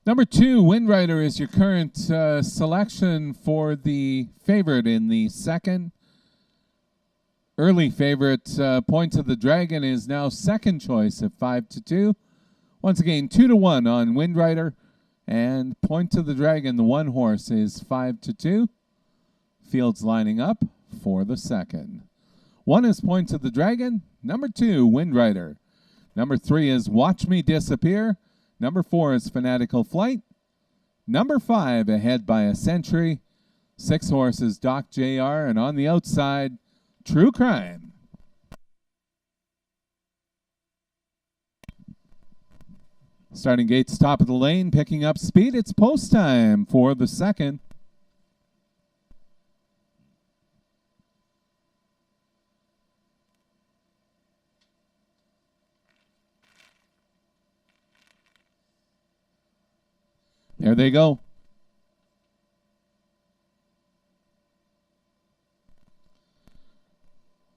Number 2, Windrider, is your current selection for the favorite in the second. Early favorite, Point of the Dragon, is now second choice at 5-2. Once again, 2-1 on Windrider. And Point of the Dragon, the one horse, is 5-2. Fields lining up for the second. 1 is Point of the Dragon. Number 2, Windrider. Number 3 is Watch Me Disappear. Number 4 is Fanatical Flight. Number 5, ahead by a century. 6 horses, Doc JR. And on the outside, True Crime. Starting gates top of the lane, picking up speed. It's post time for the second. There they go.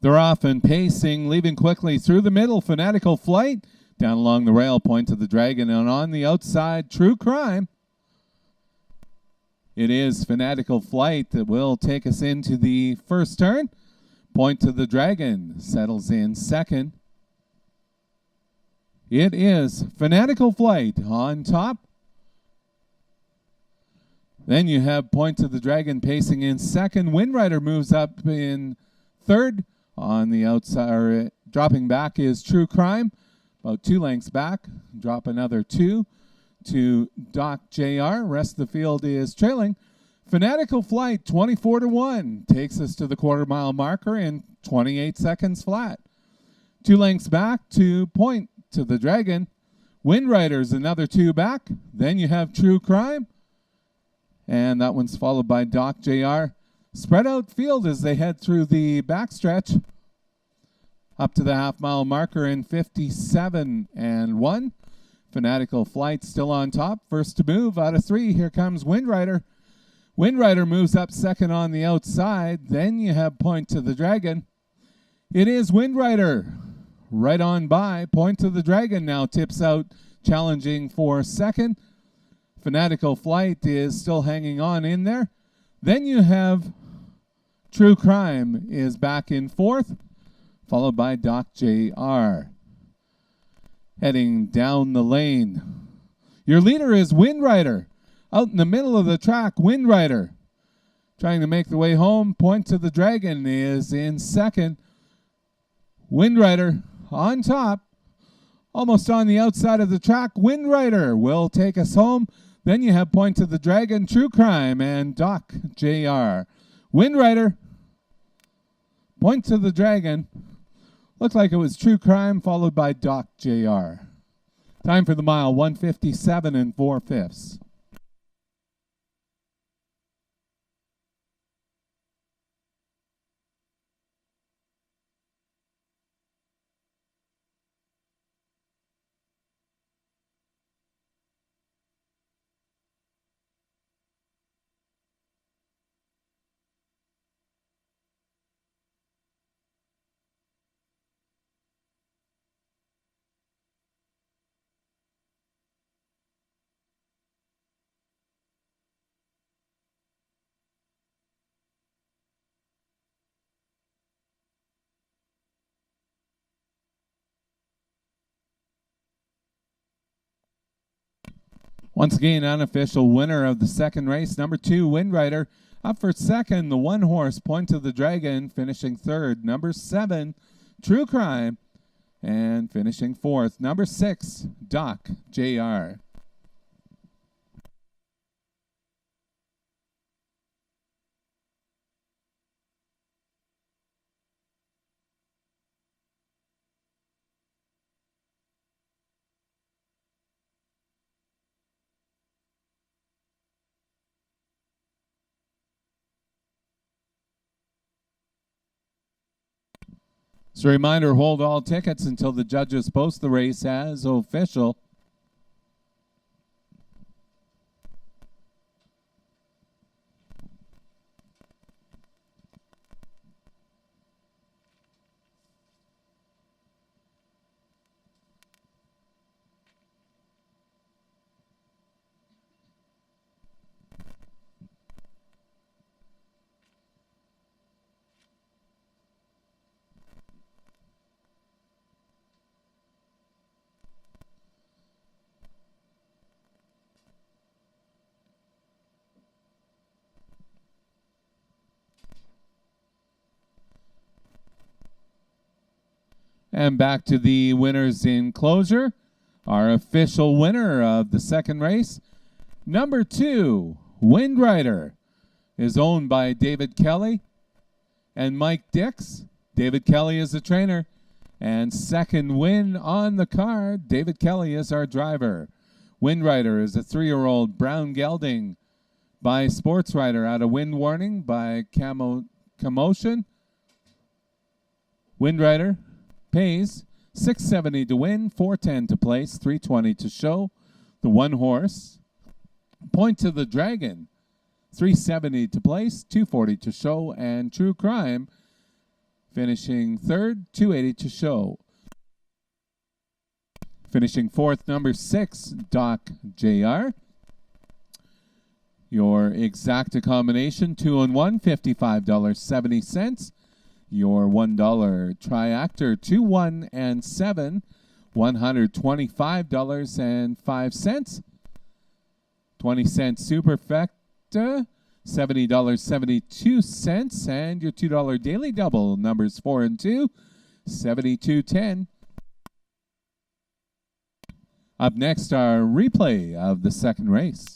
They're off and pacing, leaving quickly through the middle. Fanatical Flight down along the rail, Point of the Dragon, and on the outside, True Crime. It is Fanatical Flight that will take us into the first turn. Point of the Dragon settles in second. It is Fanatical Flight on top. Then you have Point of the Dragon pacing in second. Windrider moves up in third. On the outside, dropping back is True Crime, about 2 lengths back. Drop another 2 to Doc JR. Rest of the field is trailing. Fanatical Flight, 24-1, takes us to the quarter-mile marker in 28 seconds flat. 2 lengths back to Point to the Dragon. Windrider's another 2 back. Then you have True Crime. And that one's followed by Doc JR. Spread out field as they head through the backstretch. Up to the half-mile marker in 57-1. Fanatical Flight still on top. First to move out of 3. Here comes Windrider. Windrider moves up second on the outside. Then you have Point to the Dragon. It is Windrider right on by. Point to the Dragon now tips out, challenging for second. Fanatical Flight is still hanging on in there. Then you have True Crime is back in fourth, followed by Doc JR. Heading down the lane. Your leader is Windrider. Out in the middle of the track, Windrider. Trying to make the way home. Point to the Dragon is in second. Windrider on top. Almost on the outside of the track. Windrider will take us home. Then you have Point to the Dragon, True Crime, and Doc JR. Windrider, Point to the Dragon. Looked like it was True Crime, followed by Doc JR. Time for the mile, 1:57 4/5. Once again, unofficial winner of the second race, number 2, Wind Rider. Up for second, the one horse, Point of the Dragon, finishing third. Number 7, True Crime, and finishing fourth. Number 6, Doc JR. As a reminder, hold all tickets until the judges post the race as official. And back to the winners in closure. Our official winner of the second race, number 2, Wind Rider, is owned by David Kelly and Mike Dix. David Kelly is the trainer. And second win on the card, David Kelly is our driver. Wind Rider is a 3-year-old brown gelding by Sports Rider out of Wind Warning by Commotion. Wind Rider pays $670 to win, $410 to place, $320 to show. The one horse, Point of the Dragon, $370 to place, $240 to show, and True Crime finishing third, $280 to show. Finishing fourth, number 6, Doc JR. Your exacta combination, 2 and 1, $55.70. Your $1 triactor, 2, 1, and 7, $125.05. 20-cent superfecta, $70.72. And your $2 daily double, numbers 4 and 2, $72.10. Up next, our replay of the second race.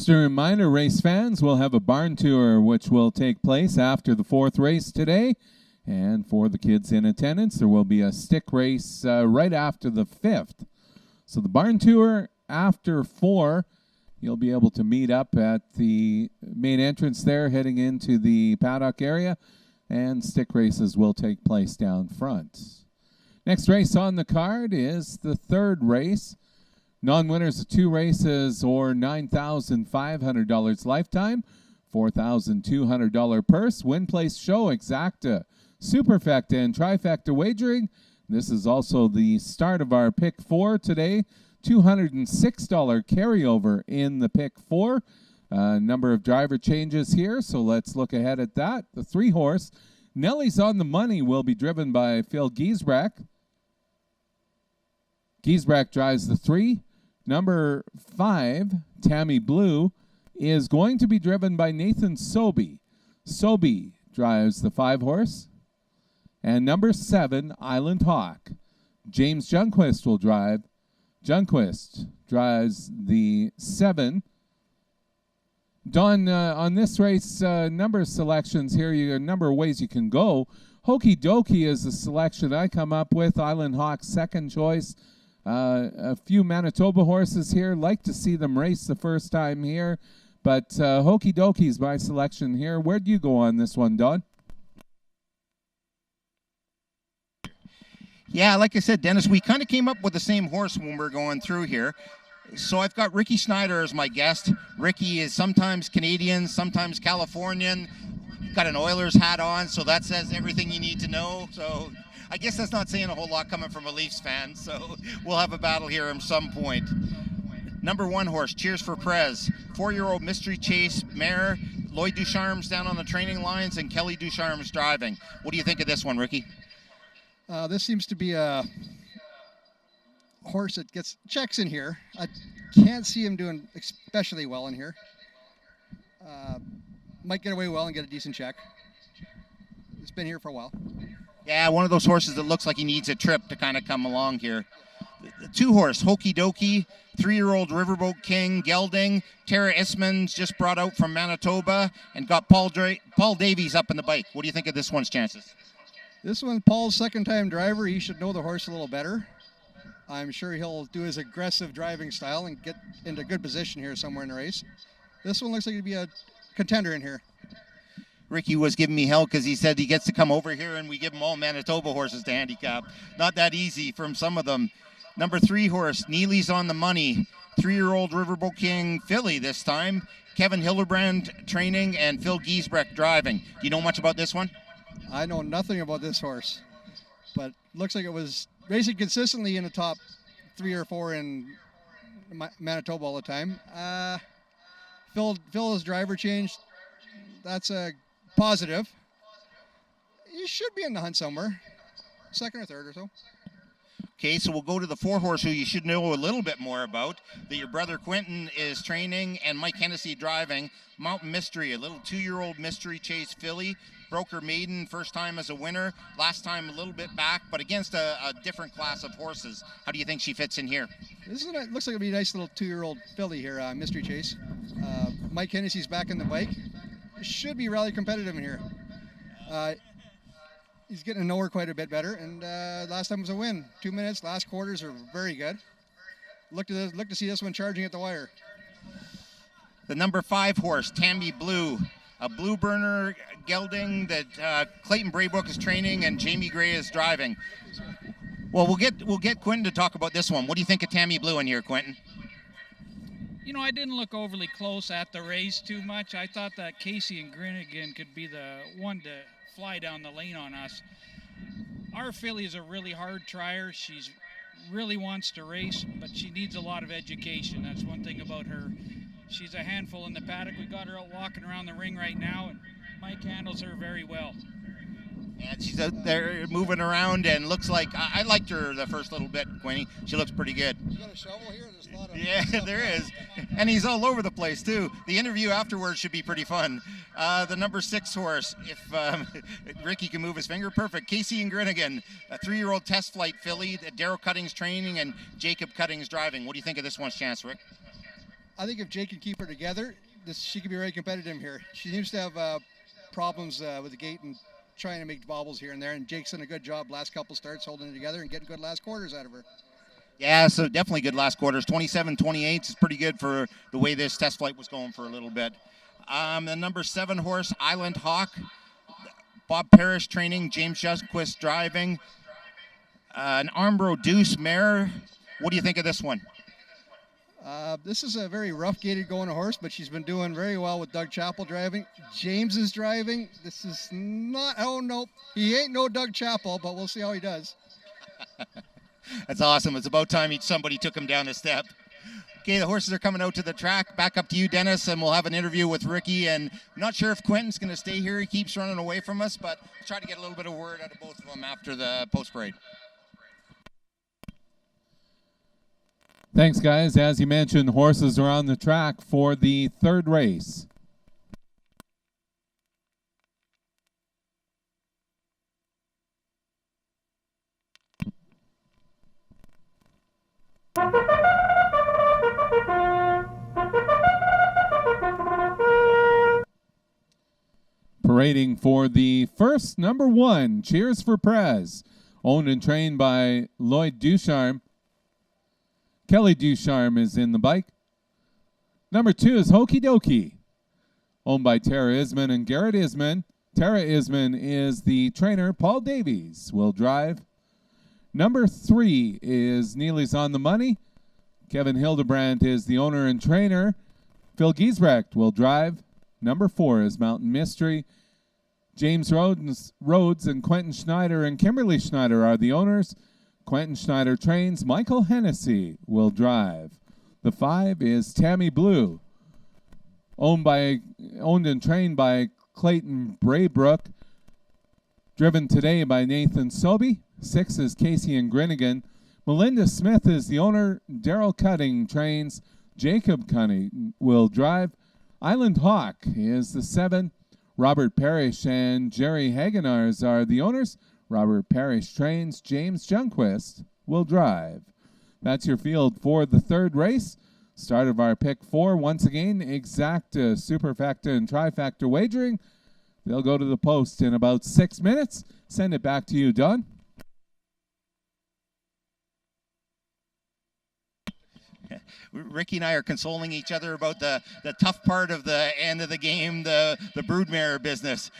Just a reminder, race fans, we'll have a barn tour which will take place after the 4th race today. And for the kids in attendance, there will be a stick race right after the 5th. So the barn tour after 4, you'll be able to meet up at the main entrance there heading into the paddock area, and stick races will take place down front. Next race on the card is the 3rd race. Non-winners of 2 races or $9,500 lifetime, $4,200 purse, win place show, exacta, superfecta, and trifecta wagering. This is also the start of our pick 4 today. $206 carryover in the pick 4. Number of driver changes here, so let's look ahead at that. The 3-horse, Nelly's on the Money, will be driven by Phil Giesbrecht. Giesbrecht drives the 3. Number 5, Tammy Blue, is going to be driven by Nathan Sobey. Sobey drives the 5-horse. And number 7, Island Hawk, James Junquist will drive. Junquist drives the 7. Don, on this race, number of selections here, a number of ways you can go. Hokey Dokey is the selection I come up with. Island Hawk's second choice. A few Manitoba horses here. Like to see them race the first time here. But Hokey Dokey is my selection here. Where'd you go on this one, Don? Yeah, like I said, Dennis, we kind of came up with the same horse when we're going through here. So I've got Ricky Schneider as my guest. Ricky is sometimes Canadian, sometimes Californian. Got an Oilers hat on, so that says everything you need to know. So I guess that's not saying a whole lot coming from a Leafs fan, so we'll have a battle here at some point. Number 1 horse, Cheers for Prez. 4-year-old Mystery Chase mare. Lloyd Ducharme's down on the training lines, and Kelly Ducharme's driving. What do you think of this one, Ricky? This seems to be a horse that gets checks in here. I can't see him doing especially well in here. Might get away well and get a decent check. It's been here for a while. Yeah, one of those horses that looks like he needs a trip to kind of come along here. The 2-horse, Hokey Dokey, 3-year-old Riverboat King, gelding. Tara Isman's just brought out from Manitoba and got Paul Davies up in the bike. What do you think of this one's chances? This one, Paul's second-time driver. He should know the horse a little better. I'm sure he'll do his aggressive driving style and get into good position here somewhere in the race. This one looks like it'd be a contender in here. Ricky was giving me hell because he said he gets to come over here and we give him all Manitoba horses to handicap. Not that easy from some of them. Number 3 horse, Neely's on the Money. 3-year-old Riverboat King filly this time. Kevin Hildebrand training and Phil Giesbrecht driving. Do you know much about this one? I know nothing about this horse, but looks like it was racing consistently in the top 3 or 4 in Manitoba all the time. Phil's driver changed. That's a positive. He should be in the hunt somewhere, 2nd or 3rd or so. Okay, so we'll go to the 4-horse who you should know a little bit more about, that your brother Quentin is training and Mike Hennessy driving. Mountain Mystery, a little 2-year-old Mystery Chase filly. Broke her maiden, first time as a winner. Last time a little bit back, but against a different class of horses. How do you think she fits in here? This looks like it'll be a nice little 2-year-old filly here, Mystery Chase. Mike Hennessy's back in the bike. Should be rally competitive in here. He's getting to know her quite a bit better, and last time was a win. 2 minutes, last quarters are very good. Look to see this one charging at the wire. The number 5 horse, Tammy Blue. A Blue Burner gelding that Clayton Braybook is training and Jamie Gray is driving. Well, we'll get Quentin to talk about this one. What do you think of Tammy Blue in here, Quentin? You know, I didn't look overly close at the race too much. I thought that Casey and Grinigan could be the one to fly down the lane on us. Our filly is a really hard trier. She's really wants to race, but she needs a lot of education. That's one thing about her. She's a handful in the paddock. We got her out walking around the ring right now, and Mike handles her very well. And she's out there moving around and looks like, I liked her the first little bit, Quinny. She looks pretty good. You got a shovel here? There's a lot of Yeah, there is. And he's all over the place, too. The interview afterwards should be pretty fun. The number 6 horse, if Ricky can move his finger, perfect. Casey and Grinigan, a 3-year-old test flight filly that Darryl Cuttings training and Jacob Cuttings driving. What do you think of this one's chance, Rick? I think if Jake can keep her together, she could be very competitive here. She seems to have problems with the gate and trying to make bobbles here and there, and Jake's done a good job last couple starts holding it together and getting good last quarters out of her. Yeah, so definitely good last quarters. 27-28 is pretty good for the way this test flight was going for a little bit. The number 7 horse, Island Hawk. Bob Parrish training, James Junquist driving. An Armbro Deuce mare. What do you think of this one? This is a very rough gated going horse, but she's been doing very well with Doug Chappell driving. James is driving. This is not, oh no, he ain't no Doug Chappell, but we'll see how he does. That's awesome. It's about time somebody took him down a step. Okay, the horses are coming out to the track. Back up to you, Dennis, and we'll have an interview with Ricky. And I'm not sure if Quentin's going to stay here. He keeps running away from us, but we'll try to get a little bit of word out of both of them after the post-parade. Thanks, guys. As you mentioned, horses are on the track for the third race. Parading for the first number 1, Cheers for Prez, owned and trained by Lloyd Ducharme. Kelly Ducharme is in the bike. Number 2 is Hokey Dokey, owned by Tara Isman and Garrett Isman. Tara Isman is the trainer. Paul Davies will drive. Number 3 is Neely's on the Money. Kevin Hildebrandt is the owner and trainer. Phil Giesbrecht will drive. Number 4 is Mountain Mystery. James Rhodes and Quentin Schneider and Kimberly Schneider are the owners. Quentin Schneider trains. Michael Hennessy will drive. The 5 is Tammy Blue, owned and trained by Clayton Braybrook, driven today by Nathan Sobey. 6 is Casey and Grinnigan. Melinda Smith is the owner. Daryl Cutting trains. Jacob Cunning will drive. Island Hawk is the 7. Robert Parrish and Jerry Hagenars are the owners. Robert Parrish trains. James Junquist will drive. That's your field for the third race. Start of our pick 4. Once again, exacta, superfecta, and trifecta wagering. They'll go to the post in about 6 minutes. Send it back to you, Don. Ricky and I are consoling each other about the tough part of the end of the game, the broodmare business.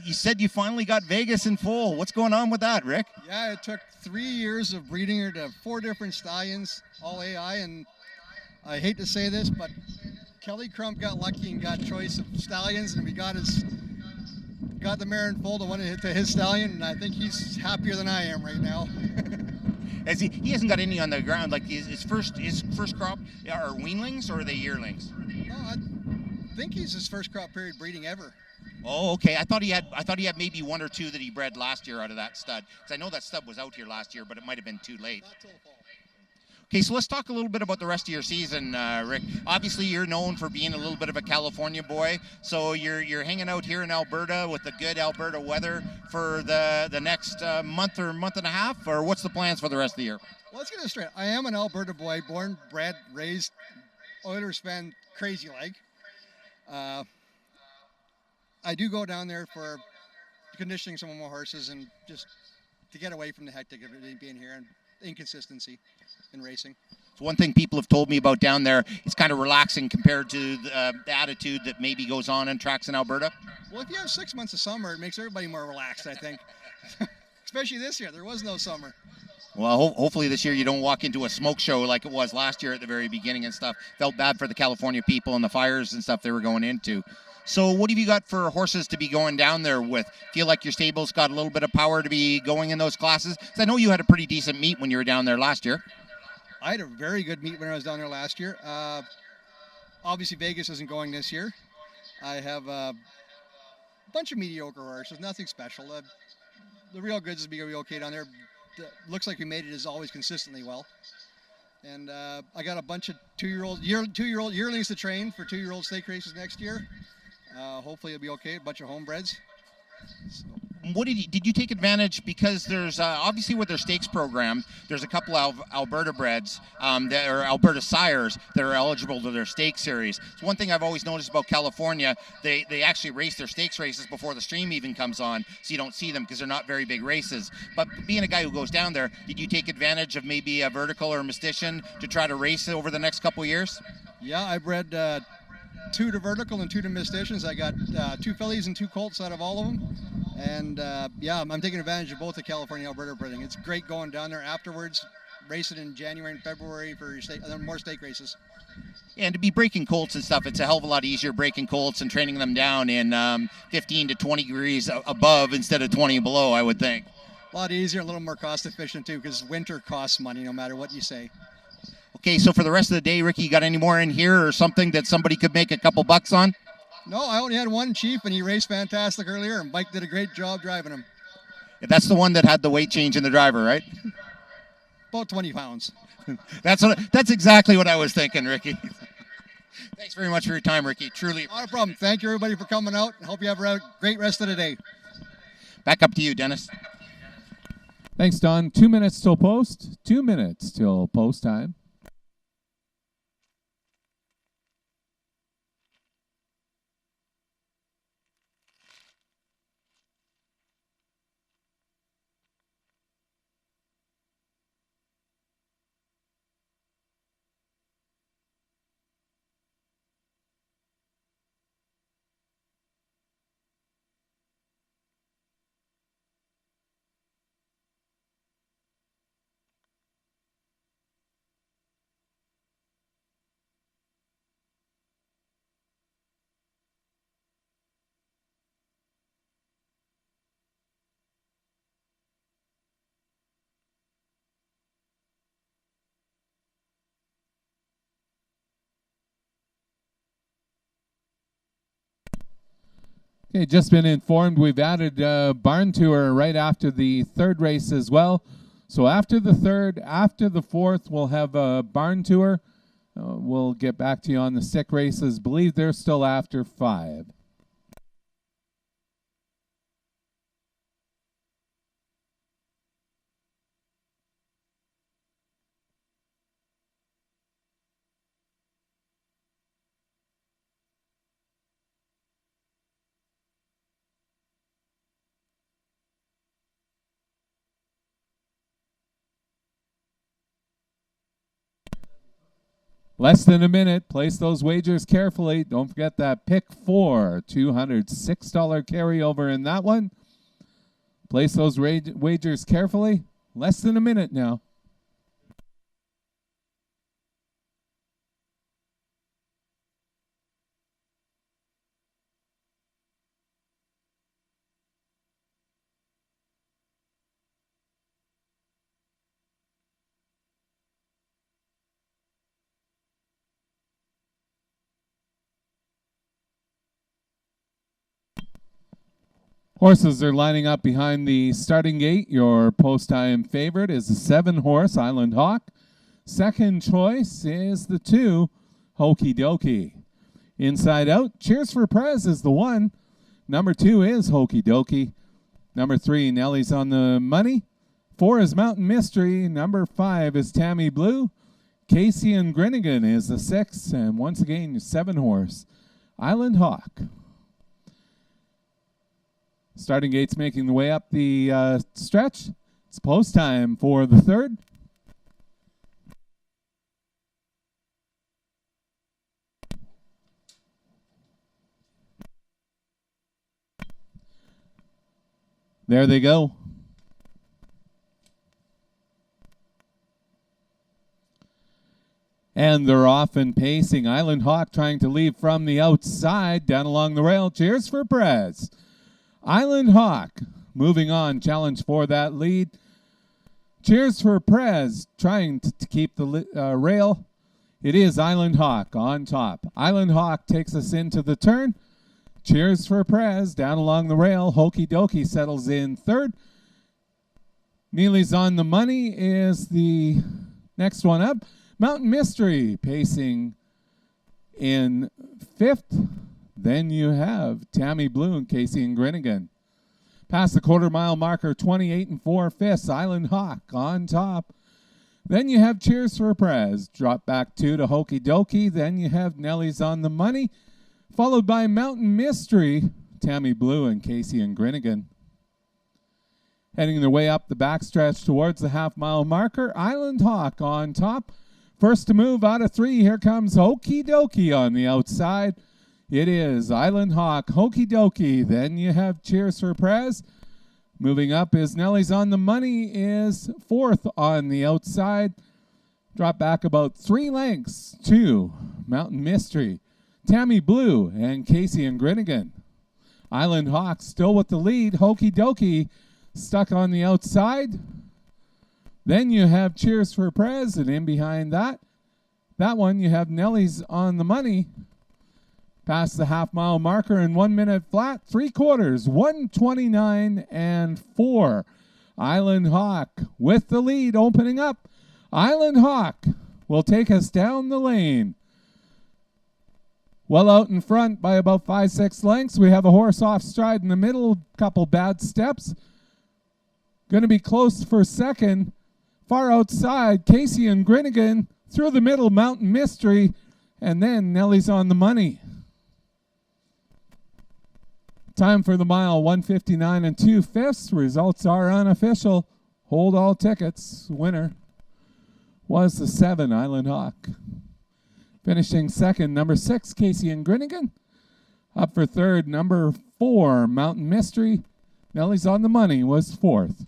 You said you finally got Vegas in full. What's going on with that, Rick? Yeah, it took 3 years of breeding her to 4 different stallions, all AI, and I hate to say this, but Kelly Crump got lucky and got choice of stallions, and we got the mare in full to one to his stallion, and I think he's happier than I am right now. As he hasn't got any on the ground. Like his first crop are weanlings or are they yearlings? No, I think he's his first crop period breeding ever. Oh, okay. I thought he had maybe 1 or 2 that he bred last year out of that stud. Because I know that stud was out here last year, but it might have been too late. Not till fall. Okay, so let's talk a little bit about the rest of your season, Rick. Obviously, you're known for being a little bit of a California boy, so you're hanging out here in Alberta with the good Alberta weather for the next month or month and a half, or what's the plans for the rest of the year? Well, let's get this straight. I am an Alberta boy, born, bred, raised, Oilers fan, crazy like. I do go down there for conditioning some of my horses and just to get away from the hectic of it being here and inconsistency in racing. So one thing people have told me about down there, it's kind of relaxing compared to the attitude that maybe goes on in tracks in Alberta. Well, if you have 6 months of summer, it makes everybody more relaxed, I think. Especially this year. There was no summer. Well, hopefully this year you don't walk into a smoke show like it was last year at the very beginning and stuff. Felt bad for the California people and the fires and stuff they were going into. So what have you got for horses to be going down there with? Feel like your stable's got a little bit of power to be going in those classes? Because I know you had a pretty decent meet when you were down there last year. I had a very good meet when I was down there last year. Obviously, Vegas isn't going this year. I have a bunch of mediocre horses, nothing special. The real goods is going to be okay down there. Looks like we made it as always consistently well. And I got a bunch of two-year-old yearlings to train for 2-year-old stake races next year. Hopefully it'll be okay. A bunch of homebreds. So what did you take advantage, because there's obviously with their stakes program, there's a couple of Alberta breds that are Alberta sires that are eligible to their stakes series. So one thing I've always noticed about California, they actually race their stakes races before the stream even comes on, so you don't see them because they're not very big races. But being a guy who goes down there, did you take advantage of maybe a Vertical or a Mystician to try to race over the next couple of years? Yeah, I bred 2 to Vertical and 2 to Mysticians. I got 2 fillies and 2 colts out of all of them. And yeah, I'm taking advantage of both the California Alberta breeding. It's great going down there afterwards, racing in January and February for more stake races. And to be breaking colts and stuff, it's a hell of a lot easier breaking colts and training them down in 15 to 20 degrees above instead of 20 below, I would think. A lot easier, a little more cost efficient too, because winter costs money no matter what you say. Okay, so for the rest of the day, Ricky, you got any more in here or something that somebody could make a couple bucks on? No, I only had one Chief, and he raced fantastic earlier, and Mike did a great job driving him. That's the one that had the weight change in the driver, right? About 20 pounds. That's exactly what I was thinking, Ricky. Thanks very much for your time, Ricky. Truly. Not a problem. Thank you, everybody, for coming out. I hope you have a great rest of the day. Back up to you, Dennis. Thanks, Don. 2 minutes till post. 2 minutes till post time. Okay, just been informed we've added barn tour right after the third race as well. So after the third, after the fourth, we'll have a barn tour. We'll get back to you on the stick races. Believe they're still after 5. Less than a minute. Place those wagers carefully. Don't forget that pick 4, $206 carryover in that one. Place those wagers carefully. Less than a minute now. Horses are lining up behind the starting gate. Your post time favorite is the 7 horse, Island Hawk. Second choice is the 2, Hokey Dokey. Inside out, Cheers for Prez is the 1. Number 2 is Hokey Dokey. Number 3, Nellie's on the Money. 4 is Mountain Mystery. Number 5 is Tammy Blue. Casey and Grinnigan is the 6. And once again, your 7 horse, Island Hawk. Starting gates making the way up the stretch. It's post time for the third. There they go. And they're off and pacing. Island Hawk trying to leave from the outside down along the rail. Cheers for Prez. Island Hawk moving on, challenge for that lead. Cheers for Prez trying to keep the rail. It is Island Hawk on top. Island Hawk takes us into the turn. Cheers for Prez down along the rail. Hokey Dokey settles in third. Neely's on the Money is the next one up. Mountain Mystery pacing in 5th. Then you have Tammy Blue and Casey and Grinnigan. Past the quarter-mile marker, 28 4/5, Island Hawk on top. Then you have Cheers for Prez. Drop back 2 to Hokey Dokey. Then you have Nelly's on the Money, followed by Mountain Mystery, Tammy Blue, and Casey and Grinnigan. Heading their way up the backstretch towards the half-mile marker, Island Hawk on top. First to move out of 3, here comes Hokey Dokey on the outside. It is Island Hawk, Hokey Dokey. Then you have Cheers for Prez. Moving up is Nelly's on the Money, is 4th on the outside. Drop back about 3 lengths to Mountain Mystery, Tammy Blue, and Casey and Grinnigan. Island Hawk still with the lead. Hokey Dokey stuck on the outside. Then you have Cheers for Prez, and in behind that one you have Nelly's on the Money. Past the half-mile marker in 1 minute flat, 3/4, 1:29 4. Island Hawk with the lead opening up. Island Hawk will take us down the lane. Well out in front by about 5-6 lengths. We have a horse off stride in the middle, couple bad steps. Going to be close for second. Far outside, Casey and Grinnigan. Through the middle, Mountain Mystery. And then Nelly's on the Money. Time for the mile, 1:59 2/5. Results are unofficial. Hold all tickets. Winner was the 7, Island Hawk. Finishing second, number 6, Casey and Grinnigan. Up for third, number 4, Mountain Mystery. Nelly's on the Money was 4th.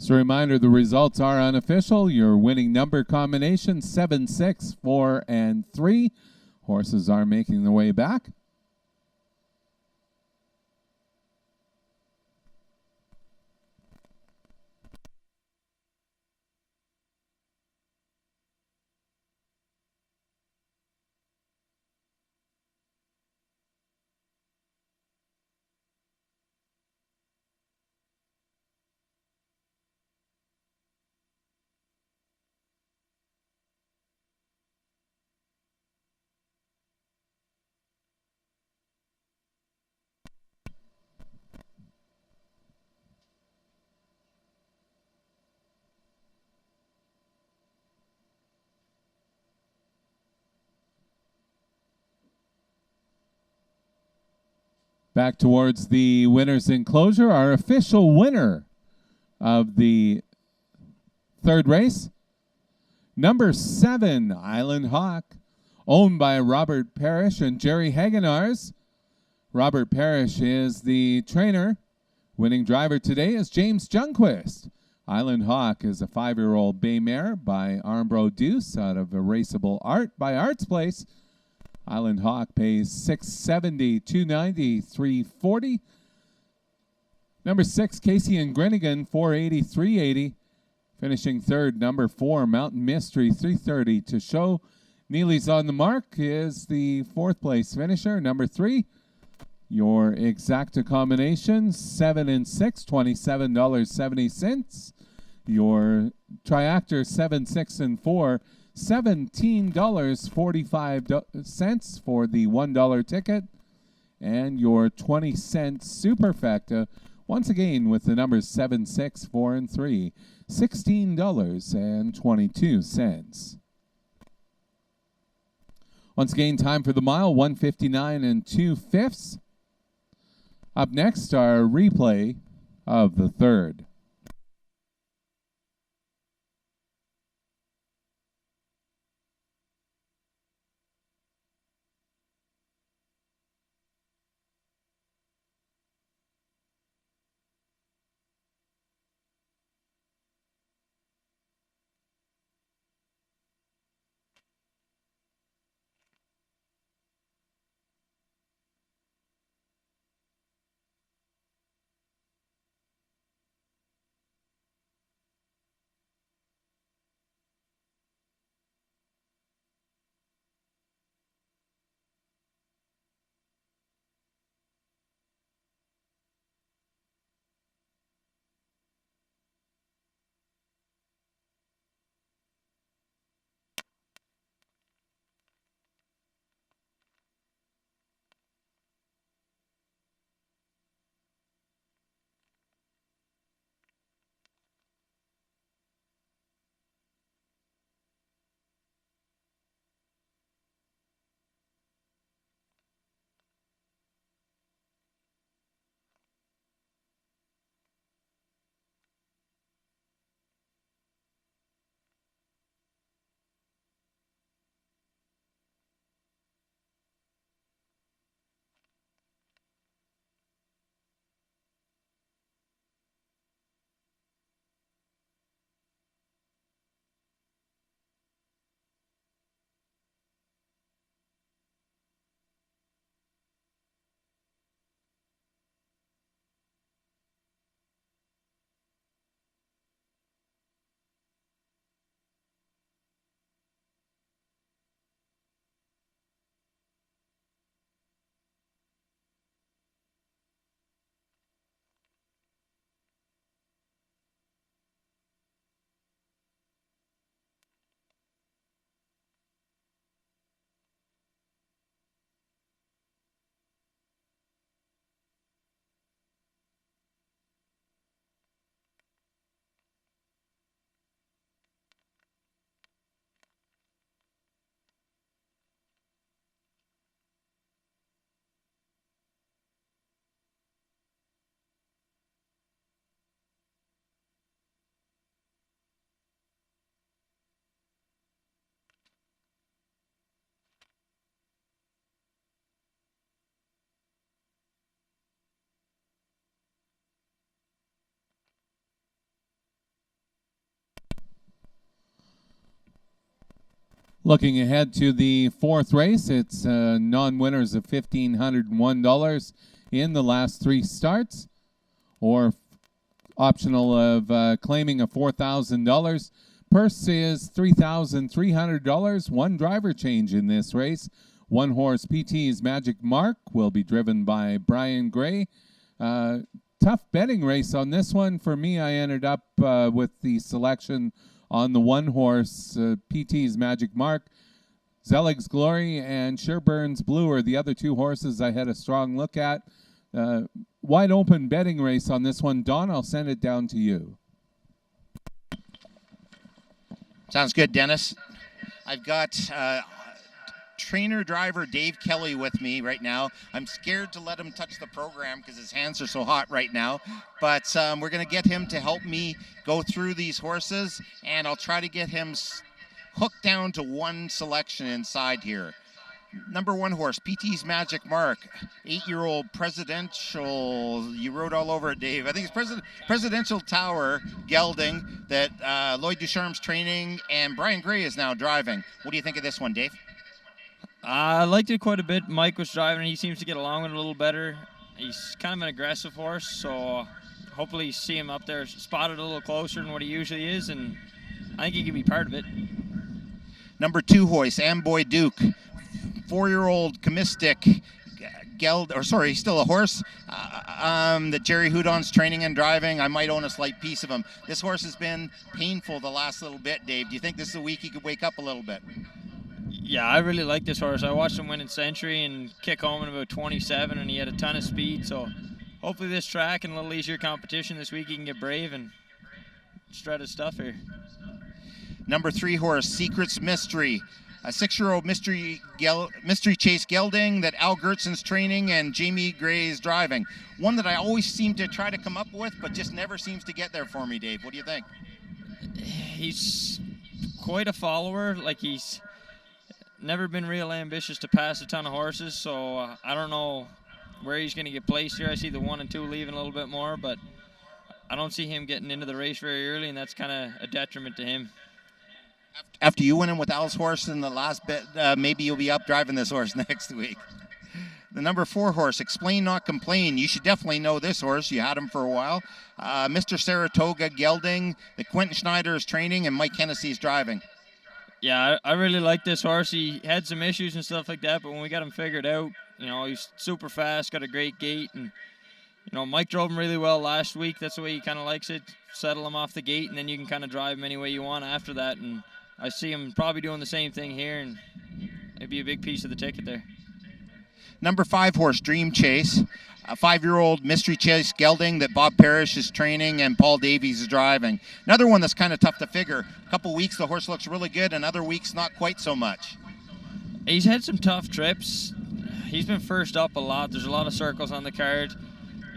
So a reminder, the results are unofficial. Your winning number combination, 7, 6, 4, and 3. Horses are making their way back. Back towards the winner's enclosure, our official winner of the third race, number 7, Island Hawk, owned by Robert Parrish and Jerry Hagenars. Robert Parrish is the trainer. Winning driver today is James Junquist. Island Hawk is a 5-year-old bay mare by Armbro Deuce out of Erasable Art by Arts Place. Island Hawk pays $670, $290, $340. Number 6, Casey and Grinnigan, $480, $380. Finishing third, number 4, Mountain Mystery, $330 to show. Neely's on the Mark is the 4th place finisher. Number 3, your exacta combination, 7 and 6, $27.70. Your triactor, 7, 6, and 4, $17.45 for the $1 ticket. and your 20-cent superfecta, once again with the numbers 7, 6, 4, and 3, $16.22. Once again, time for the mile, 1:59 and 2/5. Up next, our replay of the third. Looking ahead to the fourth race, it's non-winners of $1,501 in the last 3 starts, or optional of claiming a $4,000. Purse is $3,300. 1 driver change in this race. 1 horse PT's Magic Mark will be driven by Brian Gray. Tough betting race on this one. For me, I ended up with the selection on the 1 horse, PT's Magic Mark. Zelig's Glory and Sherburne's Blue are the other 2 horses I had a strong look at. Wide open betting race on this one. Don, I'll send it down to you. Sounds good, Dennis. I've got trainer driver Dave Kelly with me right now. I'm scared to let him touch the program because his hands are so hot right now, but we're going to get him to help me go through these horses, and I'll try to get him hooked down to 1 selection inside here. Number 1 horse, PT's Magic Mark, 8-year-old Presidential, you wrote all over it, Dave. I think it's Presidential Tower gelding that Lloyd Ducharme's training, and Brian Gray is now driving. What do you think of this one, Dave? I liked it quite a bit. Mike was driving. He seems to get along with it a little better. He's kind of an aggressive horse, so hopefully you see him up there spotted a little closer than what he usually is, and I think he could be part of it. Number 2 horse, Amboy Duke, 4-year-old Comistic still a horse that Jerry Houdon's training and driving. I might own a slight piece of him. This horse has been painful the last little bit, Dave. Do you think this is a week he could wake up a little bit? Yeah, I really like this horse. I watched him win in Century and kick home in about 27, and he had a ton of speed. So hopefully this track and a little easier competition this week, he can get brave and strut his stuff here. Number 3 horse, Secrets Mystery. A 6-year-old mystery chase gelding that Al Gertson's training and Jamie Gray's driving. One that I always seem to try to come up with, but just never seems to get there for me, Dave. What do you think? He's quite a follower. Like, he's never been real ambitious to pass a ton of horses, so I don't know where he's going to get placed here. I see the 1 and 2 leaving a little bit more, but I don't see him getting into the race very early, and that's kind of a detriment to him. After you went in with Al's horse in the last bit, maybe you'll be up driving this horse next week. The number 4 horse, Explain Not Complain. You should definitely know this horse. You had him for a while. Mr. Saratoga gelding, the Quentin Schneider is training, and Mike Hennessy's driving. Yeah, I really like this horse. He had some issues and stuff like that, but when we got him figured out, he's super fast, got a great gait, and Mike drove him really well last week. That's the way he kind of likes it. Settle him off the gate, and then you can kind of drive him any way you want after that. And I see him probably doing the same thing here, and it'd be a big piece of the ticket there. Number 5 horse, Dream Chase. A 5-year-old mystery chase gelding that Bob Parrish is training and Paul Davies is driving. Another one that's kind of tough to figure. A couple weeks the horse looks really good, and other weeks not quite so much. He's had some tough trips. He's been first up a lot. There's a lot of circles on the card.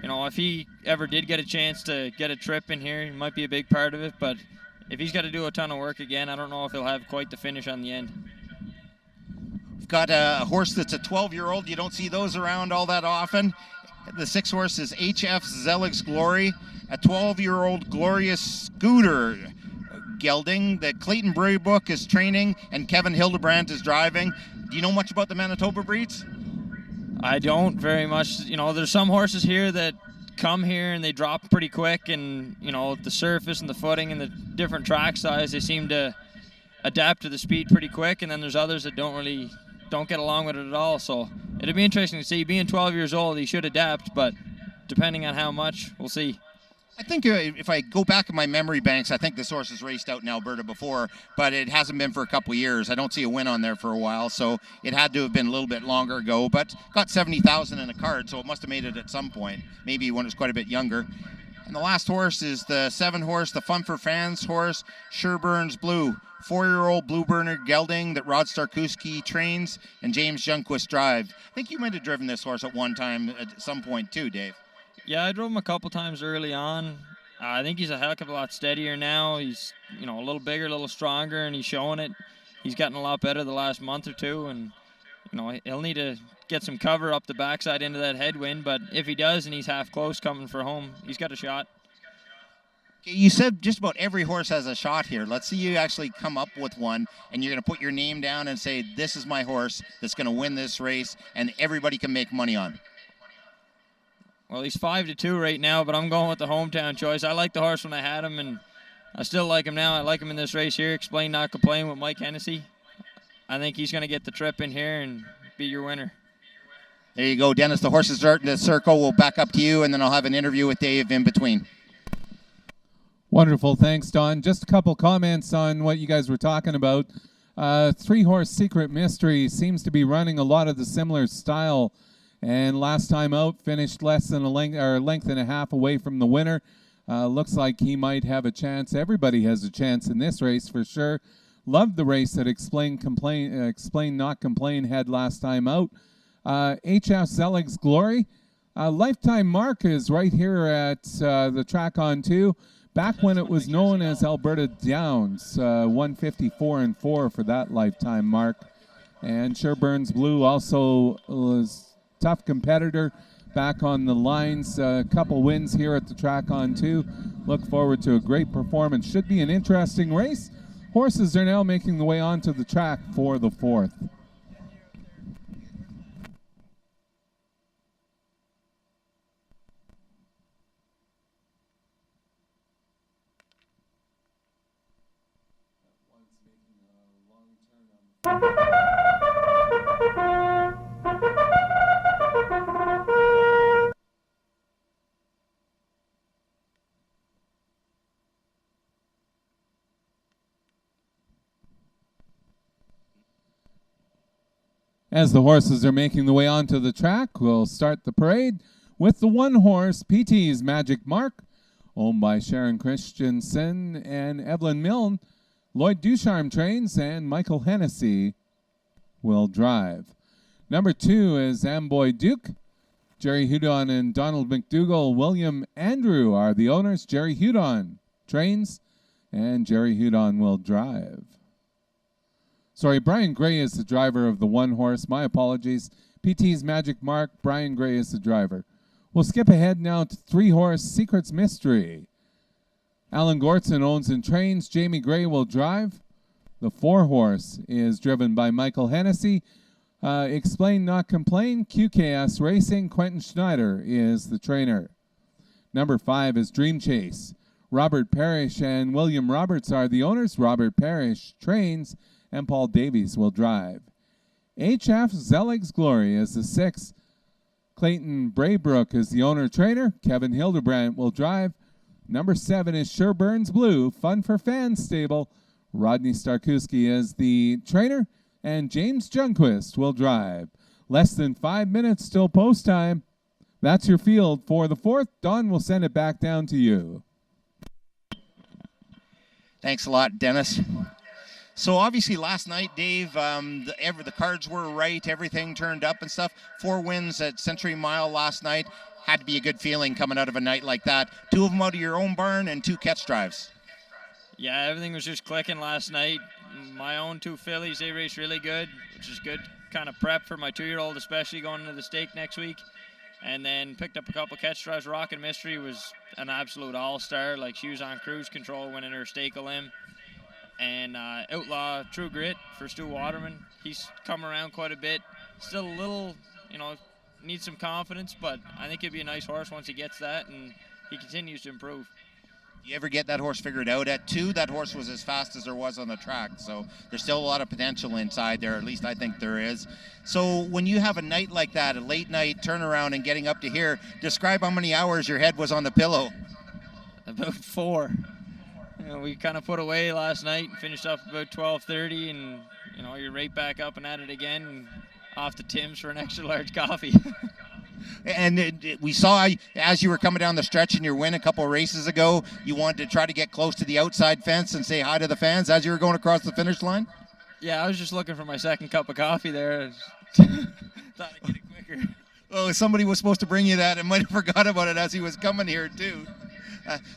If he ever did get a chance to get a trip in here, he might be a big part of it. But if he's got to do a ton of work again, I don't know if he'll have quite the finish on the end. We've got a horse that's a 12-year-old. You don't see those around all that often. The 6 horse is HF Zelig's Glory, a 12-year-old Glorious Scooter gelding that Clayton Braybook is training and Kevin Hildebrandt is driving. Do you know much about the Manitoba breeds? I don't very much. There's some horses here that come here and they drop pretty quick, and the surface and the footing and the different track size, they seem to adapt to the speed pretty quick, and then there's others that don't get along with it at all. So it'd be interesting to see. Being 12 years old, he should adapt, but depending on how much, we'll see. I think if I go back in my memory banks, I think this horse has raced out in Alberta before, but it hasn't been for a couple of years. I don't see a win on there for a while, so it had to have been a little bit longer ago, but got 70,000 in a card, so it must have made it at some point, maybe when it was quite a bit younger. And the last horse is the 7 horse, the Fun for Fans horse, Sherburne's Blue. 4-year-old Blue Burner gelding that Rod Starkowski trains and James Junquist drive. I think you might have driven this horse at one time at some point too, Dave. Yeah, I drove him a couple times early on. I think he's a heck of a lot steadier now. He's, a little bigger, a little stronger, and he's showing it. He's gotten a lot better the last month or two, and, he'll need to get some cover up the backside into that headwind, but if he does and he's half close coming for home, he's got a shot. Okay, you said just about every horse has a shot here. Let's see you actually come up with one, and you're going to put your name down and say, this is my horse that's going to win this race, and everybody can make money on. Well, he's 5-2 right now, but I'm going with the hometown choice. I liked the horse when I had him, and I still like him now. I like him in this race here. Explain Not Complain with Mike Hennessy. I think he's going to get the trip in here and be your winner. There you go, Dennis. The horses start in the circle. We'll back up to you, and then I'll have an interview with Dave in between. Wonderful. Thanks, Don. Just a couple comments on what you guys were talking about. 3-horse Secret Mystery seems to be running a lot of the similar style, and last time out finished less than a length and a half away from the winner. Looks like he might have a chance. Everybody has a chance in this race for sure. Loved the race that Explain Not Complain had last time out. HF Zelig's Glory. Lifetime mark is right here at the track on 2. Back when it was known as Alberta Downs, 154-4 for that lifetime mark. And Sherburne's Blue also was a tough competitor back on the lines. A couple wins here at the track on 2. Look forward to a great performance. Should be an interesting race. Horses are now making the way onto the track for the 4th. As the horses are making the way onto the track, we'll start the parade with the one horse, PT's Magic Mark, owned by Sharon Christensen and Evelyn Milne. Lloyd Ducharme trains, and Michael Hennessy will drive. Number 2 is Amboy Duke. Jerry Hudon and Donald McDougall. William Andrew are the owners. Jerry Hudon trains, and Jerry Hudon will drive. Sorry, Brian Gray is the driver of the one horse. My apologies. PT's Magic Mark, Brian Gray is the driver. We'll skip ahead now to 3-horse Secrets Mystery. Alan Gortson owns and trains. Jamie Gray will drive. The 4-horse is driven by Michael Hennessy. Explain Not Complain, QKS Racing. Quentin Schneider is the trainer. Number 5 is Dream Chase. Robert Parrish and William Roberts are the owners. Robert Parrish trains, and Paul Davies will drive. HF Zelig's Glory is the 6th. Clayton Braybrook is the owner-trainer. Kevin Hildebrandt will drive. Number 7 is Sherburne's Blue, Fun for Fans stable. Rodney Starkowski is the trainer, and James Junquist will drive. Less than 5 minutes till post time. That's your field for the 4th. Don will send it back down to you. Thanks a lot, Dennis. So obviously last night, Dave, the cards were right, everything turned up and stuff. 4 wins at Century Mile last night. Had to be a good feeling coming out of a night like that. 2 of them out of your own barn and 2 catch drives. Yeah, everything was just clicking last night. My own 2 fillies, they raced really good, which is good kind of prep for my 2-year-old, especially going into the stake next week. And then picked up a couple catch drives. Rockin' Mystery was an absolute all-star. Like, she was on cruise control winning her stake a limb. And Outlaw True Grit for Stu Waterman. He's come around quite a bit. Still a little, needs some confidence, but I think he'll be a nice horse once he gets that, and he continues to improve. You ever get that horse figured out? At 2, that horse was as fast as there was on the track, so there's still a lot of potential inside there, at least I think there is. So when you have a night like that, a late night turnaround and getting up to here, describe how many hours your head was on the pillow. About 4. We kind of put away last night and finished up about 12:30, and you're right back up and at it again, and off to Tim's for an extra large coffee. And we saw as you were coming down the stretch in your win a couple of races ago, you wanted to try to get close to the outside fence and say hi to the fans as you were going across the finish line? Yeah, I was just looking for my second cup of coffee there. Thought I'd get it quicker. Oh, somebody was supposed to bring you that and might have forgot about it as he was coming here too.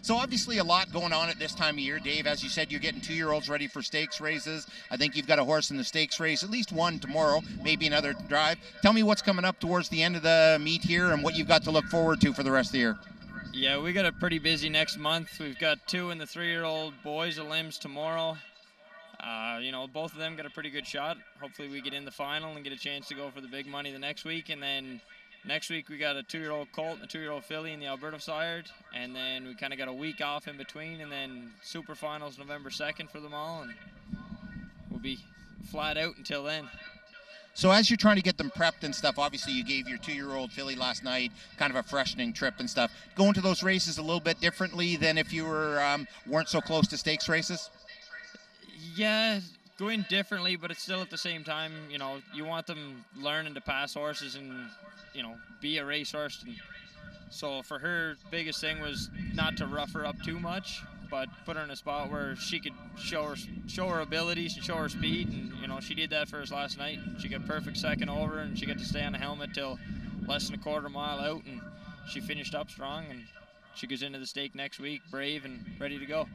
So obviously a lot going on at this time of year, Dave. As you said, you're getting 2-year-olds ready for stakes races. I think you've got a horse in the stakes race, at least one tomorrow, maybe another drive. Tell me what's coming up towards the end of the meet here and what you've got to look forward to for the rest of the year. Yeah, we got a pretty busy next month. We've got 2 in the 3-year-old boys of limbs tomorrow. Both of them got a pretty good shot. Hopefully we get in the final and get a chance to go for the big money the next week. And then next week we got a 2-year-old colt and a 2-year-old filly in the Alberta Sired. And then we kind of got a week off in between. And then super finals November 2nd for them all. And we'll be flat out until then. So as you're trying to get them prepped and stuff, obviously you gave your 2-year-old filly last night kind of a freshening trip and stuff. Going to those races a little bit differently than if you weren't so close to stakes races? Yeah, going differently, but it's still at the same time, you want them learning to pass horses and, be a racehorse. And so for her, biggest thing was not to rough her up too much, but put her in a spot where she could show her abilities and show her speed. And, she did that for us last night. She got perfect second over, and she got to stay on the helmet till less than a quarter mile out, and she finished up strong, and she goes into the stake next week, brave and ready to go.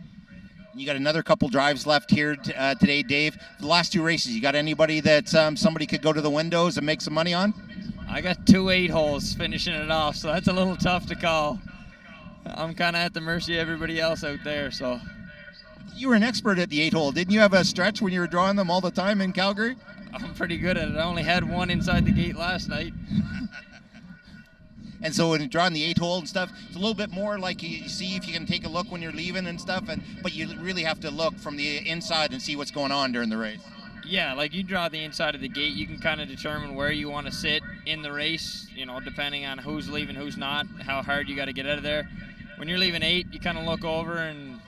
You got another couple drives left here today, Dave. The last 2 races, you got anybody that somebody could go to the windows and make some money on? I got 2 8-holes finishing it off, so that's a little tough to call. I'm kind of at the mercy of everybody else out there, so. You were an expert at the 8-hole. Didn't you have a stretch when you were drawing them all the time in Calgary? I'm pretty good at it. I only had 1 inside the gate last night. And so when you're drawing the 8-hole and stuff, it's a little bit more like you see if you can take a look when you're leaving and stuff, but you really have to look from the inside and see what's going on during the race. Yeah, like you draw the inside of the gate, you can kind of determine where you want to sit in the race, depending on who's leaving, who's not, how hard you got to get out of there. When you're leaving 8, you kind of look over and,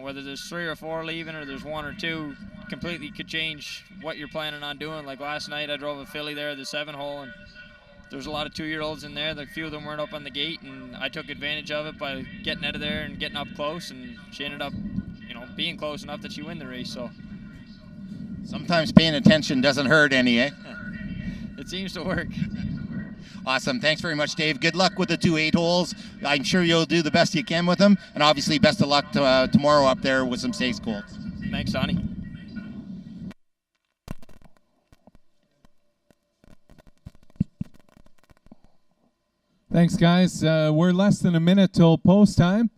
whether there's 3 or 4 leaving or there's 1 or 2, completely could change what you're planning on doing. Like last night, I drove a filly there, the 7-hole, and there's a lot of 2-year-olds in there. A few of them weren't up on the gate, and I took advantage of it by getting out of there and getting up close, and she ended up, being close enough that she win the race. So Sometimes paying attention doesn't hurt any, eh? it seems to work. Awesome. Thanks very much, Dave. Good luck with the 2 8-holes. I'm sure you'll do the best you can with them. And obviously, best of luck tomorrow up there with some stakes colts. Thanks, Donnie. Thanks, guys. We're less than a minute till post time.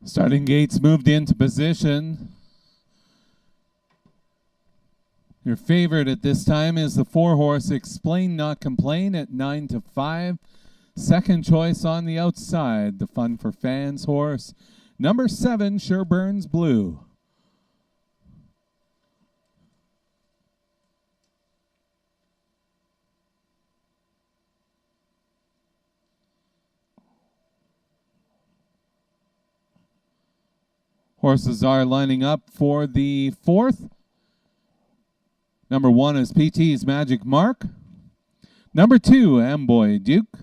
Starting gates moved into position. Your favorite at this time is the 4-horse Explain Not Complain at 9-5. Second choice on the outside, the Fun for Fans horse, number 7, Sherburne's Blue. Horses are lining up for the 4th. Number 1 is PT's Magic Mark. Number 2, Amboy Duke.